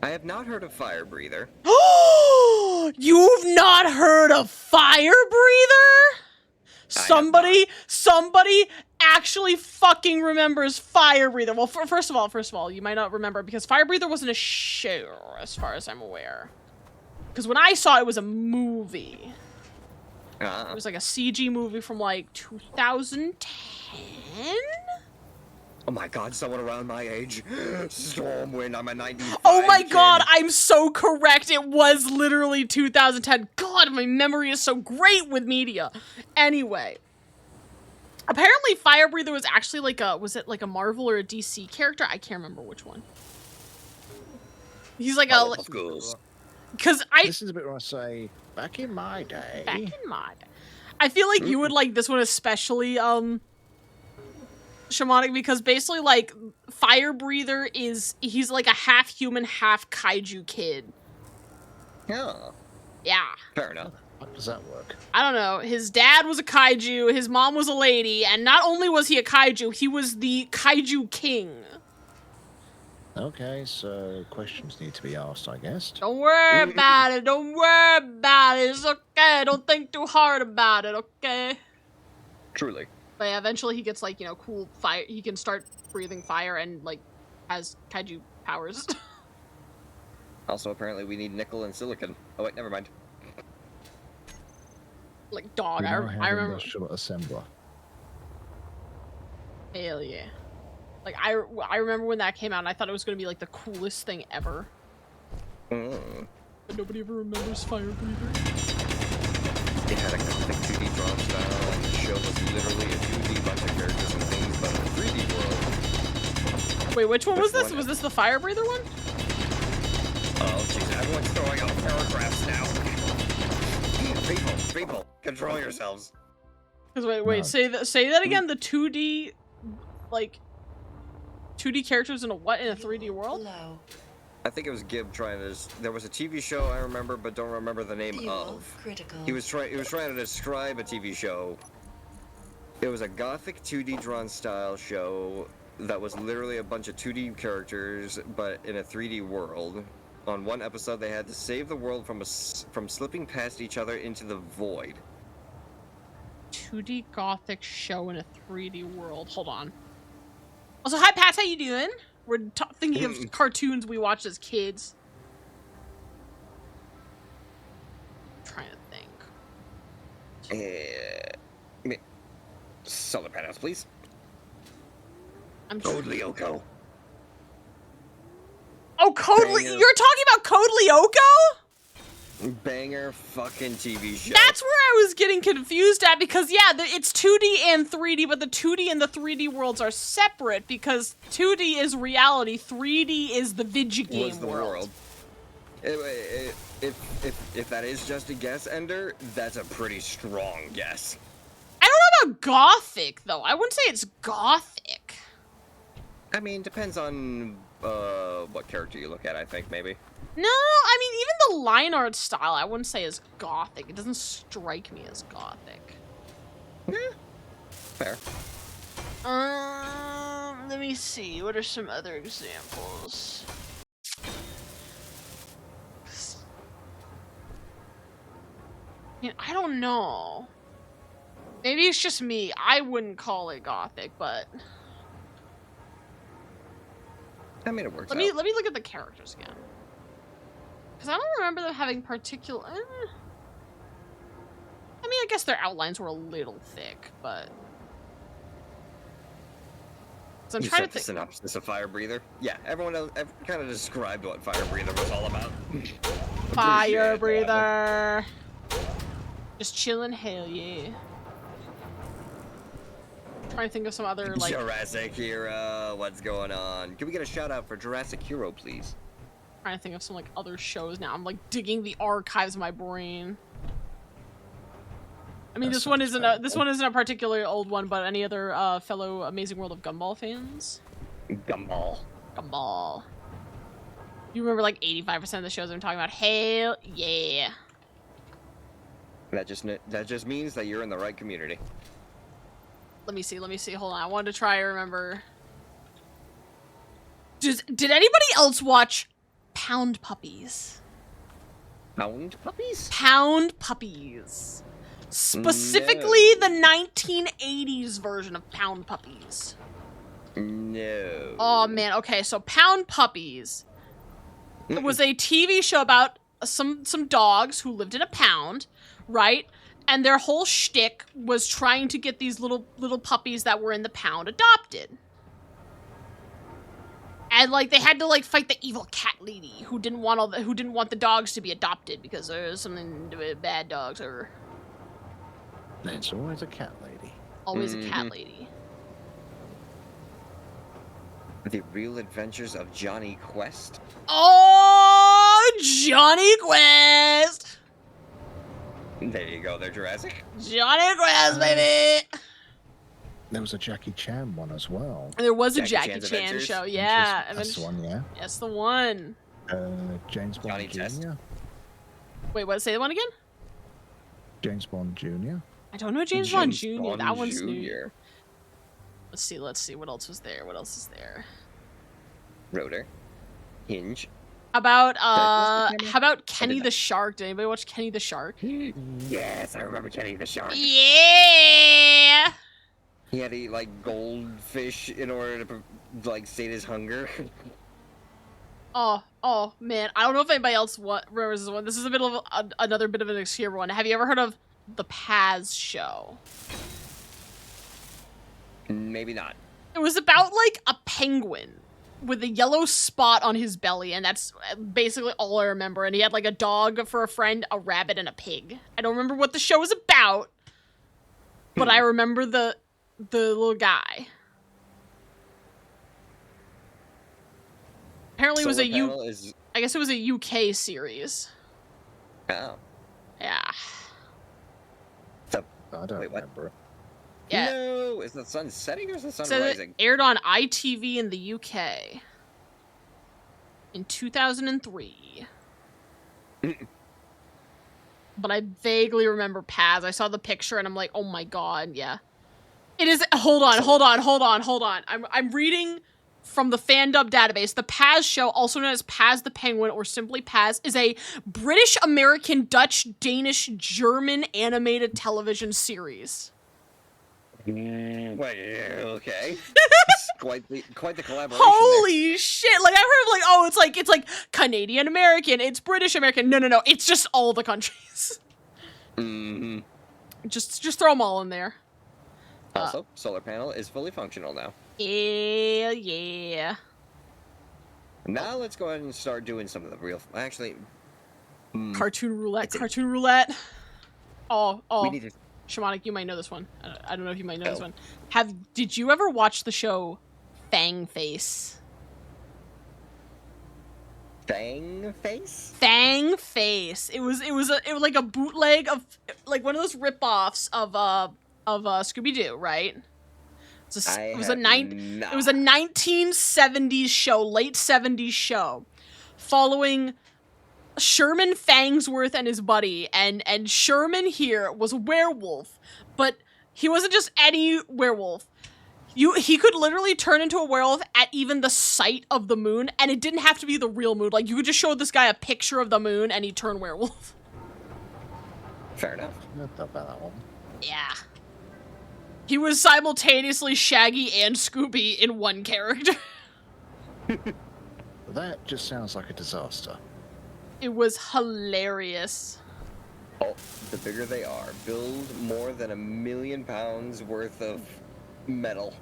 I have not heard of Fire Breather. You've not heard of Fire Breather? Somebody actually fucking remembers Fire Breather. Well, first of all, you might not remember because Fire Breather wasn't a show, as far as I'm aware. Because when I saw it, it was a movie. It was like a CG movie from like 2010? Oh my god, someone around my age. Stormwind, I'm a 95 Oh my kid. god, I'm so correct. It was literally 2010. God, my memory is so great with media. Anyway. Apparently Fire Breather was actually like was it like a Marvel or a DC character? I can't remember which one. He's like Powerpuff Girls. because This is a bit where I say, back in my day. back in my day. I feel like you would like this one especially, Shamanic, because basically, like, Fire Breather he's like a half human, half kaiju kid. Yeah. Yeah. Fair enough. How does that work? I don't know. His dad was a kaiju, his mom was a lady, and not only was he a kaiju, he was the kaiju king. Okay, so questions need to be asked, I guess. Don't worry about it. Don't worry about it. It's okay. Don't think too hard about it, okay? Truly. But yeah, eventually he gets, like, you know, cool fire. He can start breathing fire and, like, has kaiju powers. Also, apparently we need nickel and silicon. Oh wait, never mind. Like, dog. We I now have remember. Industrial Assembler. Hell yeah. Like, I remember when that came out and I thought it was going to be, like, the coolest thing ever. Mm. But nobody ever remembers Fire Breather. It had a gothic 2D drawn style, and the show was literally a 2D bunch of characters and things, but in a 3D world. Wait, which one was this? one? Was this the Fire Breather one? Oh, jeez, everyone's throwing out paragraphs now. People, control yourselves. Because wait, No. say that again. The 2D, like, 2D characters in a what? In a 3D world? Low. I think it was Gib trying to. There was a TV show I remember, but don't remember the name Fuel of. critical. He was trying to describe a TV show. It was a gothic 2D drawn style show that was literally a bunch of 2D characters, but in a 3D world. On one episode, they had to save the world from slipping past each other into the void. 2D gothic show in a 3D world. Hold on. Also, hi Pat, how you doing? We're thinking of cartoons we watched as kids. I'm trying to think. Solar panels, please. I'm Code Lyoko. Oh, Code Banger. You're talking about Code Lyoko? Banger fucking TV show. That's where I was getting confused at because, yeah, it's 2D and 3D, but the 2D and the 3D worlds are separate because 2D is reality, 3D is the video game was the world. If that is just a guess, Ender, that's a pretty strong guess. I don't know about gothic, though. I wouldn't say it's gothic. I mean, depends on what character you look at, I think, maybe. No, I mean, even the line art style, I wouldn't say is gothic. It doesn't strike me as gothic. Yeah, fair. Let me see. What are some other examples? I mean, I don't know. Maybe it's just me. I wouldn't call it gothic, but I mean, it works let out. me look at the characters again. Because I don't remember them having particular. I mean, I guess their outlines were a little thick, but. So I'm You trying said to the think. synopsis of Fire Breather? Yeah, everyone else kind of described what Fire Breather was all about. Fire Appreciate it, breather. Just chilling, hell yeah. Trying to think of some other like. Jurassic Hero, what's going on? Can we get a shout out for Jurassic Hero, please? Trying to think of some like other shows now. I'm like digging the archives of my brain. I mean, this one isn't a particularly old one, but any other fellow Amazing World of Gumball fans? Gumball. Gumball. You remember like 85% of the shows I'm talking about? Hell yeah. That just means that you're in the right community. Let me see. Hold on. I wanted to try to remember. Did anybody else watch Pound Puppies? Pound puppies? Pound Puppies. Specifically the 1980s version of Pound Puppies. No. Oh man, okay, so Pound Puppies was a TV show about some dogs who lived in a pound, right? And their whole shtick was trying to get these little puppies that were in the pound adopted. And like they had to like fight the evil cat lady who didn't want the dogs to be adopted because there was something to do with bad dogs or It's always a cat lady. always a cat lady. The Real Adventures of Johnny Quest? Oh, Johnny Quest! There you go. They're Jurassic. Johnny Grass, baby. There was a Jackie Chan one as well. There was a Jackie Jackie Chan's Chan Adventures? show. Yeah. That's the one, yeah. That's the one. James Johnny Bond Test. Jr. Wait, what? Say the one again? James Bond Jr. I don't know James Bond Jr. Bond That one's new. Jr. Let's see. What else was there? What else is there? Rotor. Hinge. How about Did I miss the how about I Kenny did the Shark? Did anybody watch Kenny the Shark? Yes, I remember Kenny the Shark. Yeah. He had to eat like goldfish in order to like sate his hunger. Oh man, I don't know if anybody else remembers this one. This is a bit of another bit of an obscure one. Have you ever heard of the Paz show? Maybe not. It was about like a penguin with a yellow spot on his belly, and that's basically all I remember. And he had like a dog for a friend, a rabbit, and a pig. I don't remember what the show was about, but I remember the little guy. Apparently, it was I guess it was a UK series. Oh. Yeah. I don't Wait, what? remember. Yeah. No, is the sun setting or is the sun So it rising? aired on ITV in the UK in 2003. But I vaguely remember Paz. I saw the picture and I'm like, oh my god, yeah. It is. Hold on. I'm reading from the Fandub database. The Paz show, also known as Paz the Penguin or simply Paz, is a British, American, Dutch, Danish, German animated television series. Wait, okay. It's quite the collaboration. Holy shit! Like I've heard of like, oh, it's like Canadian American, it's British American. No, it's just all the countries. Mm-hmm. Just throw them all in there. Also, solar panel is fully functional now. Yeah. Now let's go ahead and start doing some of the real. Actually, Cartoon roulette. It's a- Cartoon roulette. Oh. we need to. Shamanic, you might know this one. I don't know if you might know this Oh. one. Did you ever watch the show Fang Face? Fang face? Fang Face. It was like a bootleg of like one of those rip-offs of Scooby Doo, right? It was a 1970s show, late 70s show, following Sherman Fangsworth and his buddy, and Sherman here was a werewolf, but he wasn't just any werewolf. He could literally turn into a werewolf at even the sight of the moon, and it didn't have to be the real moon. Like, you could just show this guy a picture of the moon, and he'd turn werewolf. Fair enough. Not about that one. Yeah. He was simultaneously Shaggy and Scooby in one character. That just sounds like a disaster. It was hilarious. Oh, the bigger they are, build more than £1 million worth of metal.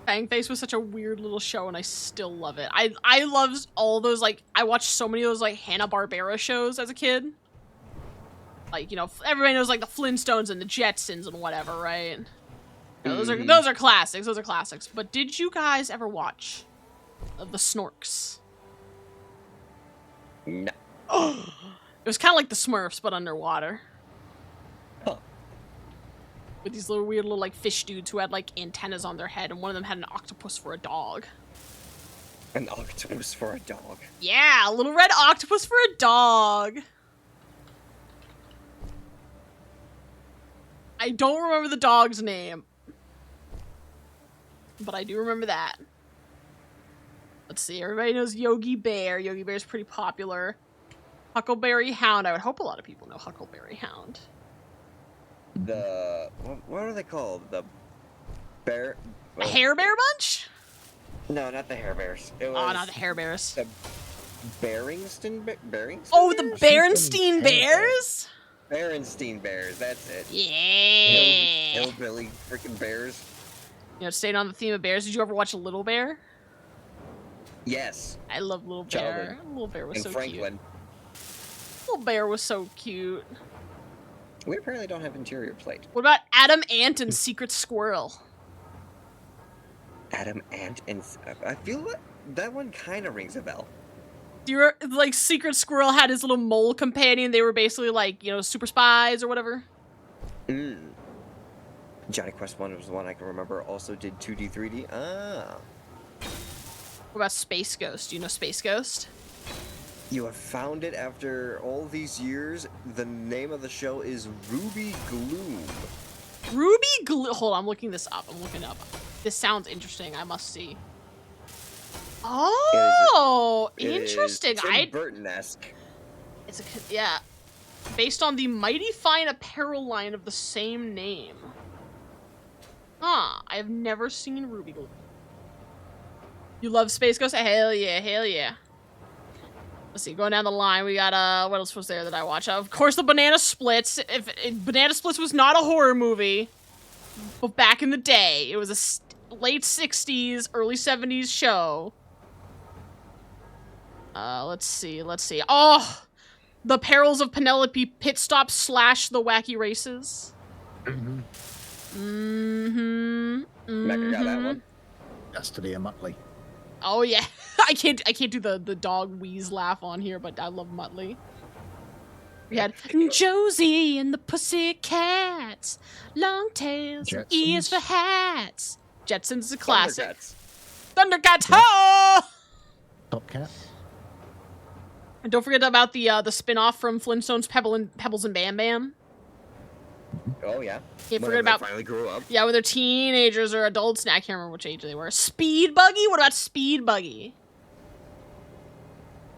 Fangface was such a weird little show, and I still love it. I loved all those, like, I watched so many of those, like, Hanna-Barbera shows as a kid. Like, you know, everybody knows, like, the Flintstones and the Jetsons and whatever, right? You know, those are classics. Those are classics. But did you guys ever watch the Snorks? No. It was kind of like the Smurfs, but underwater. Huh. With these little weird little, like, fish dudes who had, like, antennas on their head, and one of them had an octopus for a dog. An octopus for a dog. Yeah, a little red octopus for a dog. I don't remember the dog's name, but I do remember that. Let's see, everybody knows Yogi Bear. Yogi Bear's pretty popular. Huckleberry Hound. I would hope a lot of people know Huckleberry Hound. The what are they called? The bear. The Hair Bear Bunch? No, not the Hair Bears. It was Oh, not the Hair Bears. the Beringstein. Beringstein. Oh, the Bears? Berenstein Bears? Berenstein Bears. That's it. Yeah. Hillbilly freaking bears. You know, staying on the theme of bears, did you ever watch Little Bear? Yes. I love Little Bear. Childhood. Little Bear was And so Franklin. cute. Little Bear was so cute. We apparently don't have interior plate. What about Adam Ant and Secret Squirrel? Adam Ant and I feel that one kind of rings a bell. Like Secret Squirrel had his little mole companion. They were basically like, you know, super spies or whatever. Johnny Quest 1 was the one I can remember. Also did 2D, 3D. Ah. What about Space Ghost? Do you know Space Ghost? You have found it after all these years. The name of the show is Ruby Gloom. Ruby Gloom. Hold on, I'm looking this up. I'm looking it up. This sounds interesting. I must see. Oh, interesting. Tim Burton-esque. It's yeah, based on the Mighty Fine apparel line of the same name. Huh. I have never seen Ruby Gloom. You love Space Ghost? Hell yeah, hell yeah. Let's see, going down the line, we got, what else was there that I watched? Of course, the Banana Splits. If Banana Splits was not a horror movie, but back in the day, it was a late 60s, early 70s show. Let's see. Oh! The Perils of Penelope Pit Stop / The Wacky Races. Mecca got that one. Custody of Muttley. Oh yeah, I can't do the dog wheeze laugh on here, but I love Muttley. We had Josie and the Pussycats, long tails and ears for hats. Jetsons is a classic. Thundercats, ho! Top Cat. And don't forget about the spin-off from Flintstones, Pebbles and Bam Bam. Oh yeah. Can't When forget about they finally grew up. yeah, when they're teenagers or adults. Now I can't remember which age they were. Speed Buggy? What about Speed Buggy?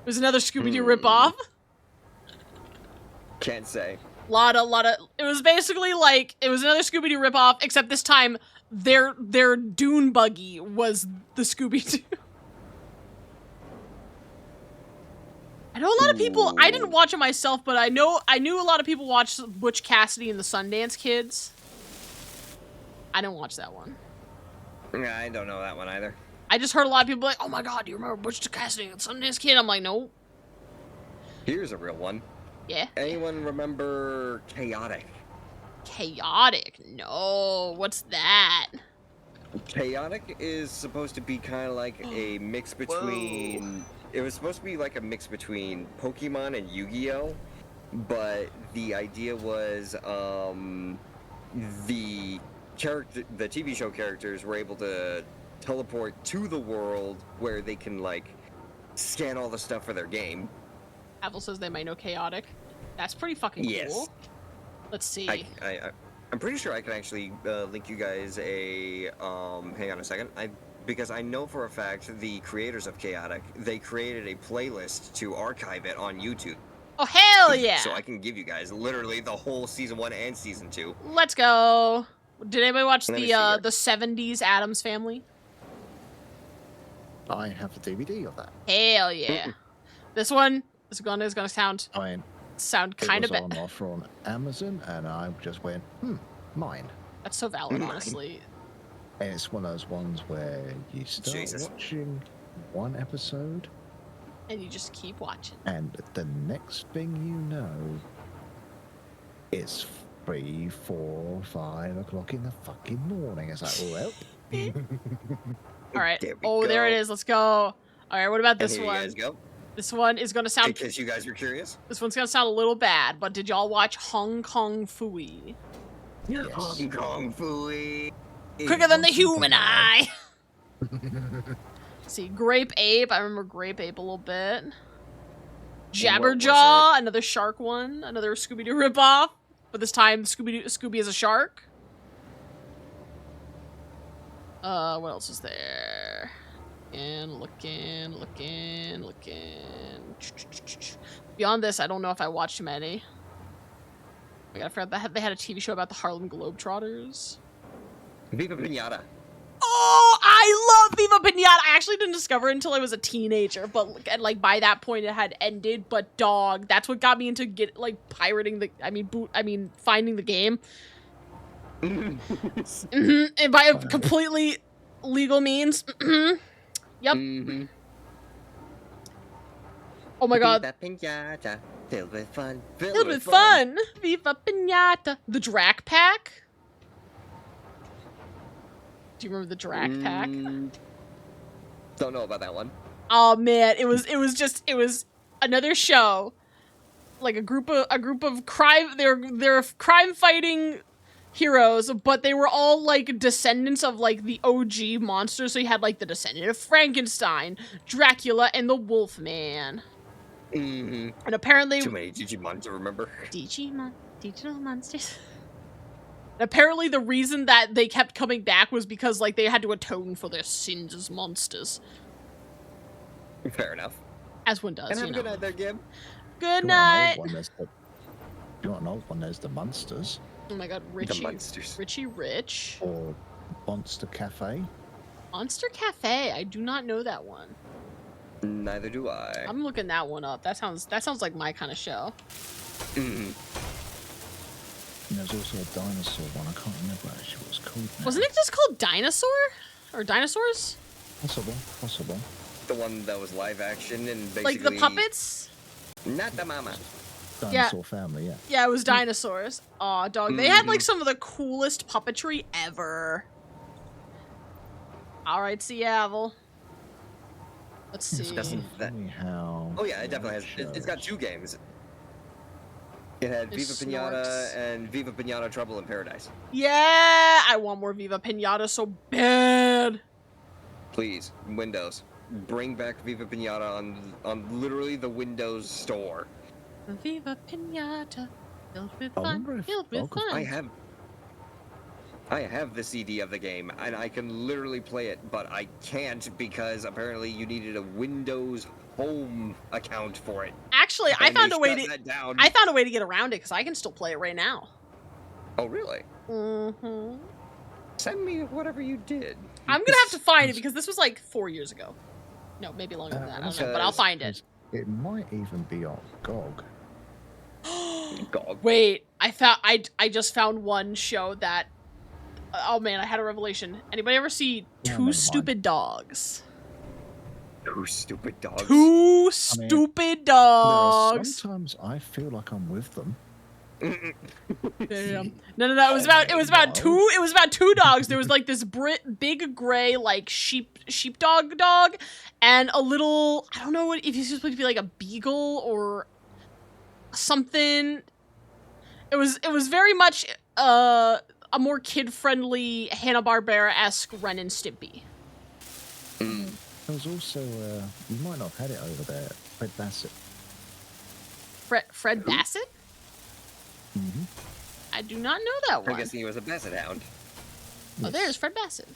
There's another Scooby-Doo ripoff. Can't say. Lot of. It was basically like it was another Scooby-Doo ripoff, except this time their Dune Buggy was the Scooby-Doo. I know a lot of people. I didn't watch it myself, but I knew a lot of people watched Butch Cassidy and the Sundance Kids. I didn't watch that one. Yeah, I don't know that one either. I just heard a lot of people like, "Oh my God, do you remember Butch Cassidy and the Sundance Kid?" I'm like, "No." Here's a real one. Yeah. Anyone remember Chaotic? Chaotic? No. What's that? Chaotic is supposed to be kind of like a mix between... It was supposed to be like a mix between Pokemon and Yu-Gi-Oh! But the idea was the TV show characters were able to teleport to the world where they can like scan all the stuff for their game. Apple says they might know Chaotic. That's pretty fucking cool. Let's see. I'm pretty sure I can actually link you guys a hang on a second. Because I know for a fact the creators of Chaotic, they created a playlist to archive it on YouTube. Oh, hell yeah! So I can give you guys literally the whole season 1 and season 2. Let's go. Did anybody watch the 70s Addams Family? I have the DVD of that. Hell yeah! This one is gonna sound kind of bad. It was on offer on Amazon, and I just went, mine. That's so valid, honestly. And it's one of those ones where you start watching one episode, and you just keep watching. And the next thing you know, it's 3, 4, 5 o'clock in the fucking morning. It's like, well. All right. There it is. Let's go. All right. What about this one? You guys go. This one is gonna sound. In case you guys were curious. This one's gonna sound a little bad, but did y'all watch Hong Kong Phooey? Yes. Hong Kong Phooey. Quicker than the human eye. See, Grape Ape. I remember Grape Ape a little bit. Jabberjaw, another shark one, another Scooby-Doo ripoff, but this time Scooby is a shark. What else is there? And looking. Beyond this, I don't know if I watched many. I forgot that they had a TV show about the Harlem Globetrotters. Viva Pinata. Oh, I love Viva Pinata. I actually didn't discover it until I was a teenager, but like by that point it had ended. But dog, that's what got me into pirating finding the game. And by completely legal means. Yep. Oh my God. Viva Pinata, filled with fun. Filled with fun. Viva Pinata. The Drac Pack. Do you remember the Drac Pack? Don't know about that one. Oh man, it was another show, like a group of crime. They're crime fighting heroes, but they were all like descendants of like the OG monsters. So you had like the descendant of Frankenstein, Dracula, and the Wolfman. Mm-hmm. And apparently, Too many Digimon to remember. digital monsters. And apparently, the reason that they kept coming back was because like they had to atone for their sins as monsters. Fair enough. As one does, And have you a good know. night there, Gib. Good If you want an night. old one, if you want an old one, there's the Monsters Oh my god, The Richie. monsters. Richie Rich. or Monster Cafe. Monster Cafe. I do not know that one. Neither do I. I'm looking that one up. That sounds like my kind of show. Mm-hmm. And there's also a dinosaur one. I can't remember actually what it's called now. Wasn't it just called Dinosaur? Or Dinosaurs? Possible. The one that was live action and basically Like the puppets? Not the mama. Dinosaur Family, yeah. Yeah, it was dinosaurs. Aw, dog. They had like some of the coolest puppetry ever. Alright, Seattle. Let's see. Doesn't that? Funny how. Oh yeah, it definitely has. It's got 2 games. It had There's Viva Pinata Snorks. and Viva Pinata Trouble in Paradise. Yeah! I want more Viva Pinata so bad. Please, Windows, bring back Viva Pinata on literally the Windows Store. Viva Pinata. Filled with I fun. wonder if Filled with Uncle- fun. I have the CD of the game, and I can literally play it, but I can't because apparently you needed a Windows Home account for it. Actually, I And found they a way shut to. that down. I found a way to get around it because I can still play it right now. Oh really? Mm-hmm. Send me whatever you did. I'm gonna have to find it because this was like 4 years ago. No, maybe longer than that. I don't know, but I'll find it. It might even be on GOG. GOG. Wait, I just found one show that. Oh man, I had a revelation. Anybody ever see Yeah, never Two mind. Stupid Dogs? 2 stupid dogs. Two Stupid There are Dogs. sometimes I feel like I'm with them. Damn. No. It was about two dogs. There was like this big gray like sheepdog dog, and a little, I don't know what if he's supposed to be like a beagle or something. It was very much a more kid-friendly Hanna-Barbera-esque Ren and Stimpy. There was also, you might not have had it over there, Fred Bassett. Fred Bassett? Mm-hmm. I do not know that I'm one. guessing he was a basset hound. Oh, there's Fred Bassett.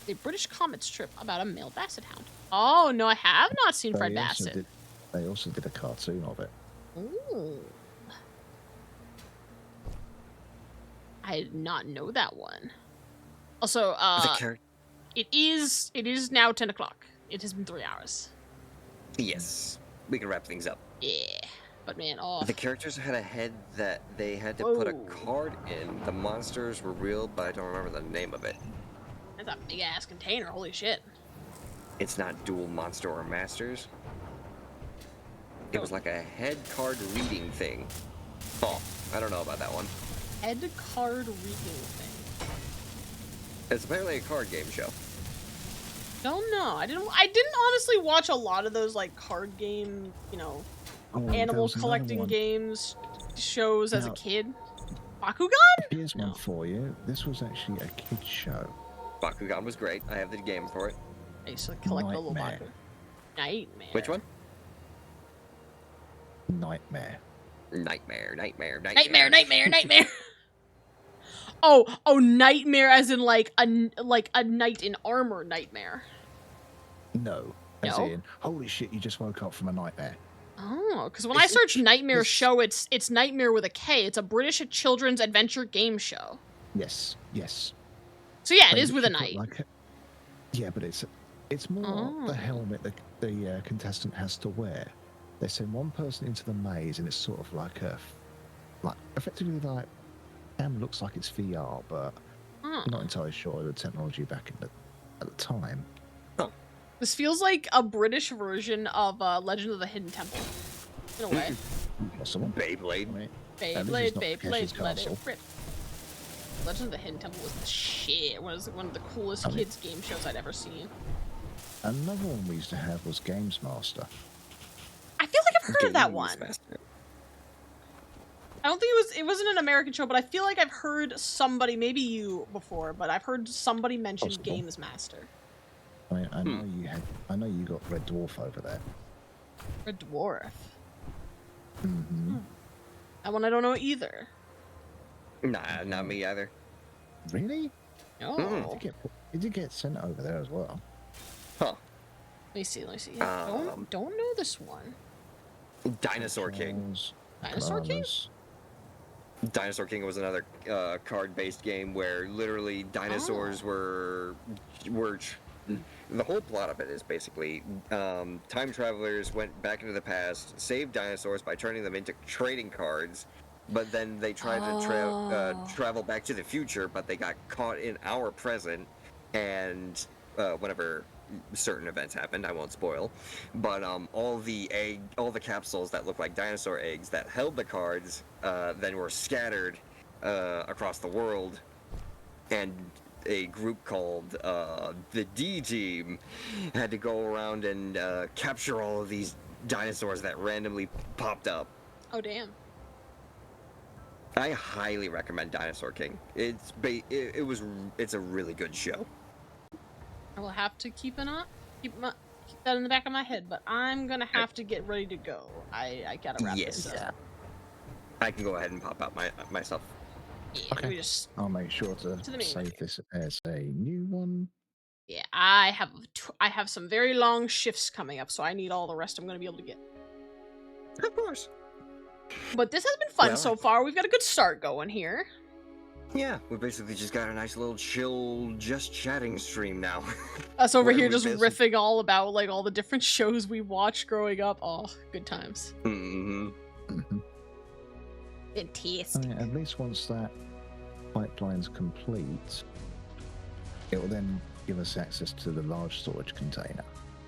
A British comet strip about a male basset hound. Oh, no, I have not seen Fred Bassett. They also did a cartoon of it. Ooh. I did not know that one. Also, The character. it is now 10 o'clock. It has been 3 hours. Yes. We can wrap things up. Yeah. But man, oh. The characters had a head that they had to put a Whoa. card in. The monsters were real, but I don't remember the name of it. That's a big ass container, holy shit. It's not Dual Monster or Masters. It was like a head card reading thing. Oh, I don't know about that one. Head card reading thing. It's apparently a card game show. Don't know. I didn't honestly watch a lot of those like card game, Oh, there animal was another collecting one. games shows as a Now- kid. Bakugan? Here's No. one for you. This was actually a kid's show. Bakugan was great. I have the game for it. I used to collect the little Nightmare. Bakugan. Nightmare. Which one? Nightmare. Nightmare. Nightmare. Oh, nightmare as in like a knight in armor nightmare. No. As No? in, holy shit, you just woke up from a nightmare. Oh, because when I search Nightmare this- Show, it's Nightmare with a K. It's a British children's adventure game show. Yes. So yeah, it They is with a literally knight. put, like, yeah, but it's more Oh. the helmet the contestant has to wear. They send one person into the maze, and it's sort of like effectively like looks like it's VR, but Huh. I'm not entirely sure of the technology back at the time. This feels like a British version of Legend of the Hidden Temple, in a way. Possible. Beyblade. I mean, Beyblade, not Takeshi's Beyblade, let Castle. it rip. Legend of the Hidden Temple was the shit. It was one of the coolest I mean- kids game shows I'd ever seen. Another one we used to have was Games Master. I feel like I've heard of that Games one. Master. I don't think it wasn't an American show, but I feel like I've heard somebody, maybe you before, but I've heard somebody mention Possible. Games Master. I know you had. I know you got Red Dwarf over there. Red Dwarf. Mm-hmm. That one I don't know either. Nah, not me either. Really? Oh. Did you get sent over there as well? Huh. Let me see. Yeah, don't know this one. Dinosaur King. Charles, Dinosaur King? Koalas. Dinosaur King was another card-based game where literally dinosaurs were the whole plot of it is basically time travelers went back into the past, saved dinosaurs by turning them into trading cards, but then they tried to travel back to the future, but they got caught in our present, and whenever certain events happened, I won't spoil, but all the capsules that looked like dinosaur eggs that held the cards then were scattered across the world, and a group called the D Team had to go around and capture all of these dinosaurs that randomly popped up. Oh, damn. I highly recommend Dinosaur King. It's a really good show. I will have to keep that in the back of my head, but I'm gonna have to get ready to go. I gotta wrap this up. I can go ahead and pop out myself. Yeah, Okay. we just I'll make sure to the main save menu. this as a new one. Yeah, I have some very long shifts coming up, so I need all the rest I'm gonna be able to get. Of course. But this has been fun Well, so far. We've got a good start going here. Yeah, we basically just got a nice little chill, just chatting stream now. Us over Where here we just basically- riffing all about like all the different shows we watched growing up. Oh, good times. Mm-hmm. Mm-hmm. Fantastic. At least once that pipeline's complete, it will then give us access to the large storage container.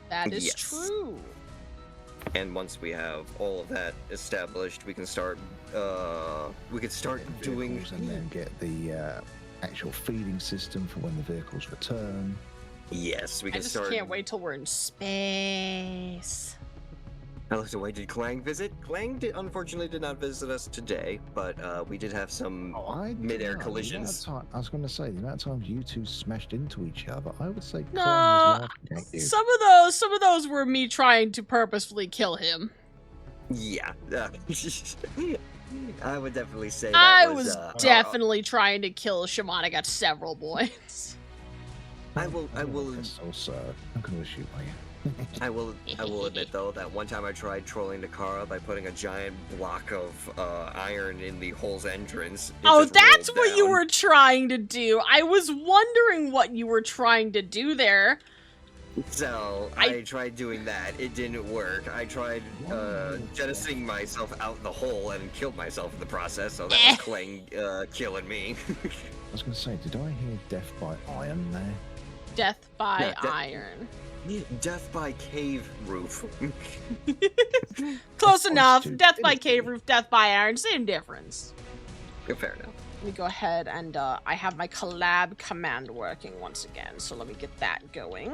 That is Yes. true. And once we have all of that established, we can start. We can start doing. Vehicles and then get the actual feeding system for when the vehicles return. Yes, we I can just start. can't wait till we're in space. I looked away. Did Clang visit? Clang unfortunately did not visit us today, but we did have some I mid-air don't know, collisions. I was going to say the amount of times you two smashed into each other, I would say No, Klein was laughing at you. some of those were me trying to purposefully kill him. Yeah. I would definitely say that I was definitely trying to kill Shimon. I got several points. I will. Pistol, sir. I'm going to shoot by you. I will admit though that one time I tried trolling Nakara by putting a giant block of iron in the hole's entrance. It Oh, just that's rolled what you down. were trying to do. I was wondering what you were trying to do there. So I tried doing that. It didn't work. I tried jettisoning myself out the hole and killed myself in the process. So that was Clang killing me. I was going to say, did I hear death by iron there? Death by Yeah, iron. Death by cave roof. Close enough. stupidity. Death by cave roof, death by iron. Same difference. Fair enough. Let me go ahead and I have my collab command working once again. So let me get that going.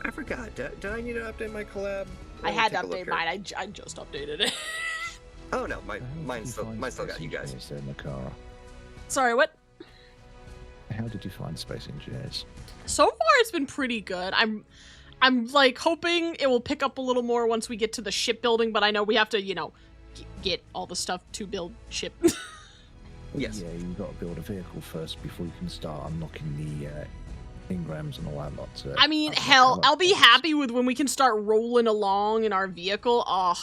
I forgot. Did I need to update my collab? I had to update mine. I just updated it. Oh no, How did mine you still find got Space you guys. Engineers there, Nakara? Sorry, what? How did you find Space Engineers? So far, it's been pretty good. I'm like hoping it will pick up a little more once we get to the shipbuilding, but I know we have to, get all the stuff to build ship. Yes. Yeah, you've got to build a vehicle first before you can start unlocking the engrams and all that lot. I mean, hell, I'll be happy with when we can start rolling along in our vehicle. Oh,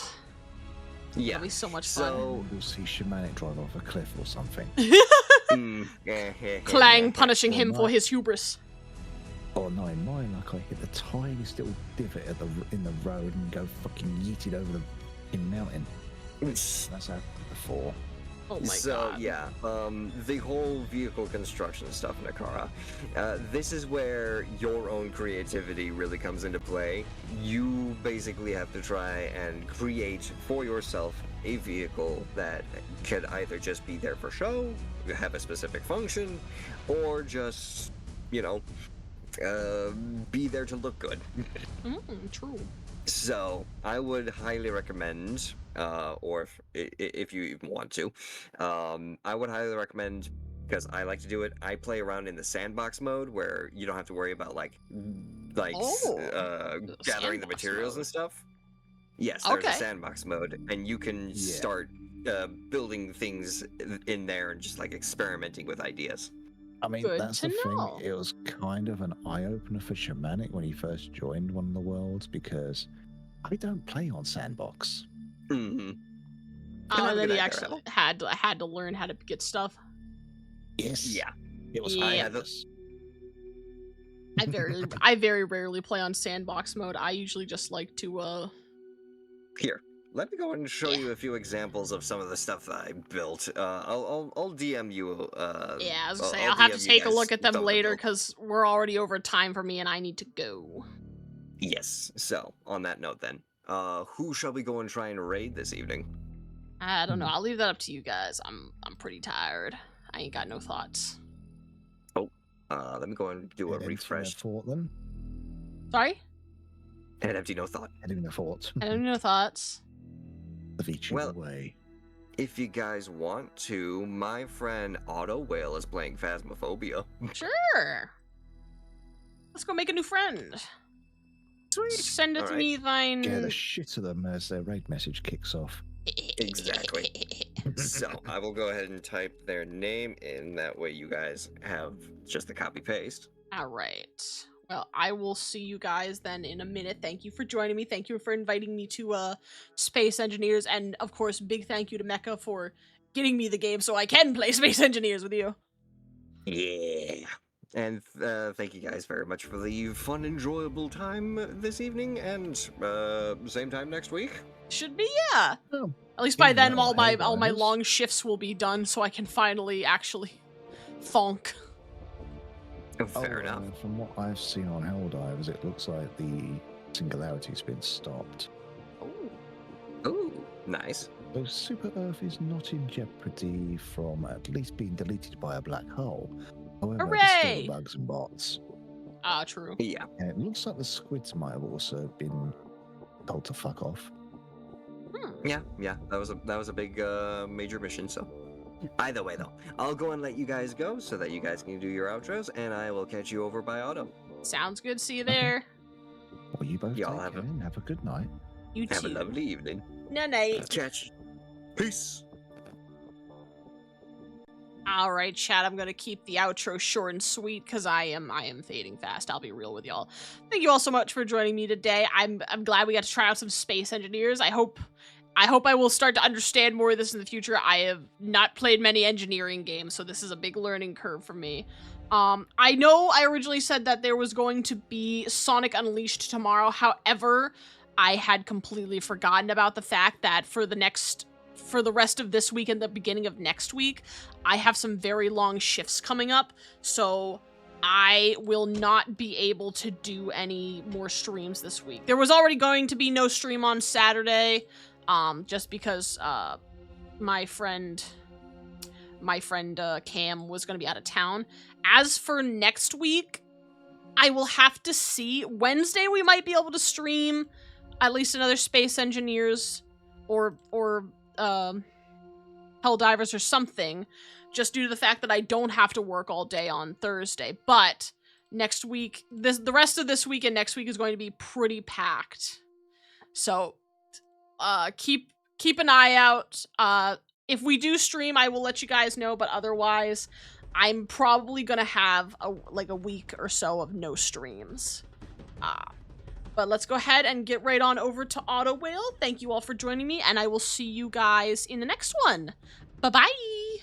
Yeah. that'll be so much fun. So You'll see Shamanic drive off a cliff or something. Clang punishing him for his hubris. Oh no, in mine, like I hit the tiniest little divot in the road and go fucking yeeted over the fucking mountain. That's happened before. Oh my So god. yeah, the whole vehicle construction stuff, Nakara. This is where your own creativity really comes into play. You basically have to try and create for yourself a vehicle that could either just be there for show, have a specific function, or just, be there to look good. True. So I would highly recommend, or if you even want to, I would highly recommend, because I like to do it. I play around in the sandbox mode where you don't have to worry about gathering the Sandbox materials mode. and stuff. Yes, there's Okay. a sandbox mode, and you can start building things in there and just like experimenting with ideas. I mean, Good that's to the know. thing. It was kind of an eye-opener for Shamanic when he first joined one of the worlds, because I don't play on Sandbox. Mm-hmm. And then he actually had to learn how to get stuff. Yes. Yeah. It was Yeah. horrendous. I very rarely play on sandbox mode. I usually just like to Here, let me go and show you a few examples of some of the stuff that I built. I'll DM you. yeah, I was gonna say I'll I'll have to DM you take a guys look at them some of the later build. because we're already over time for me and I need to go. Yes. So on that note, then, who shall we go and try and raid this evening? I don't know. I'll leave that up to you guys. I'm pretty tired. I ain't got no thoughts. Let me go and do a Head into refresh. the fort, then. Sorry? And empty no thought. Head in the fort. I have no thoughts. The Vici Well- way. If you guys want to, my friend Otto Whale is playing Phasmophobia. Sure. Let's go make a new friend. Sweet. Send it to Alright. me thine. Get the shit of them as their raid message kicks off. Exactly. So I will go ahead and type their name in. That way you guys have just the copy paste. All right. Well, I will see you guys then in a minute. Thank you for joining me. Thank you for inviting me to Space Engineers. And, of course, big thank you to Mecha for getting me the game so I can play Space Engineers with you. Yeah. And thank you guys very much for the fun, enjoyable time this evening. And same time next week. Should be, yeah. Oh, At least by even then, though all my Helldivers- long shifts will be done so I can finally actually thonk. Fair enough. From what I've seen on Helldivers, it looks like the singularity's been stopped. Ooh, nice. So Super Earth is not in jeopardy from at least being deleted by a black hole. However, there's Hooray! still bugs and bots. Ah, true. Yeah. And it looks like the squids might have also been told to fuck off. Yeah. That was a big major mission. So either way, though, I'll go and let you guys go so that you guys can do your outros, and I will catch you over by Auto. Sounds good. See you there. Well, you both Y'all take have care a- and have a good night. You Have a too. lovely evening. Night. Catch. Peace. All right, chat. I'm gonna keep the outro short and sweet because I am fading fast. I'll be real with y'all. Thank you all so much for joining me today. I'm glad we got to try out some Space Engineers. I hope I will start to understand more of this in the future. I have not played many engineering games, so this is a big learning curve for me. I know I originally said that there was going to be Sonic Unleashed tomorrow. However, I had completely forgotten about the fact that for the rest of this week and the beginning of next week, I have some very long shifts coming up, so I will not be able to do any more streams this week. There was already going to be no stream on Saturday, just because my friend Cam was going to be out of town. As for next week, I will have to see. Wednesday we might be able to stream at least another Space Engineers or Helldivers or something, just due to the fact that I don't have to work all day on Thursday. But next week, the rest of this week and next week is going to be pretty packed. So keep an eye out. If we do stream, I will let you guys know, but otherwise, I'm probably gonna have a week or so of no streams. But let's go ahead and get right on over to Auto Whale. Thank you all for joining me, and I will see you guys in the next one. Bye-bye!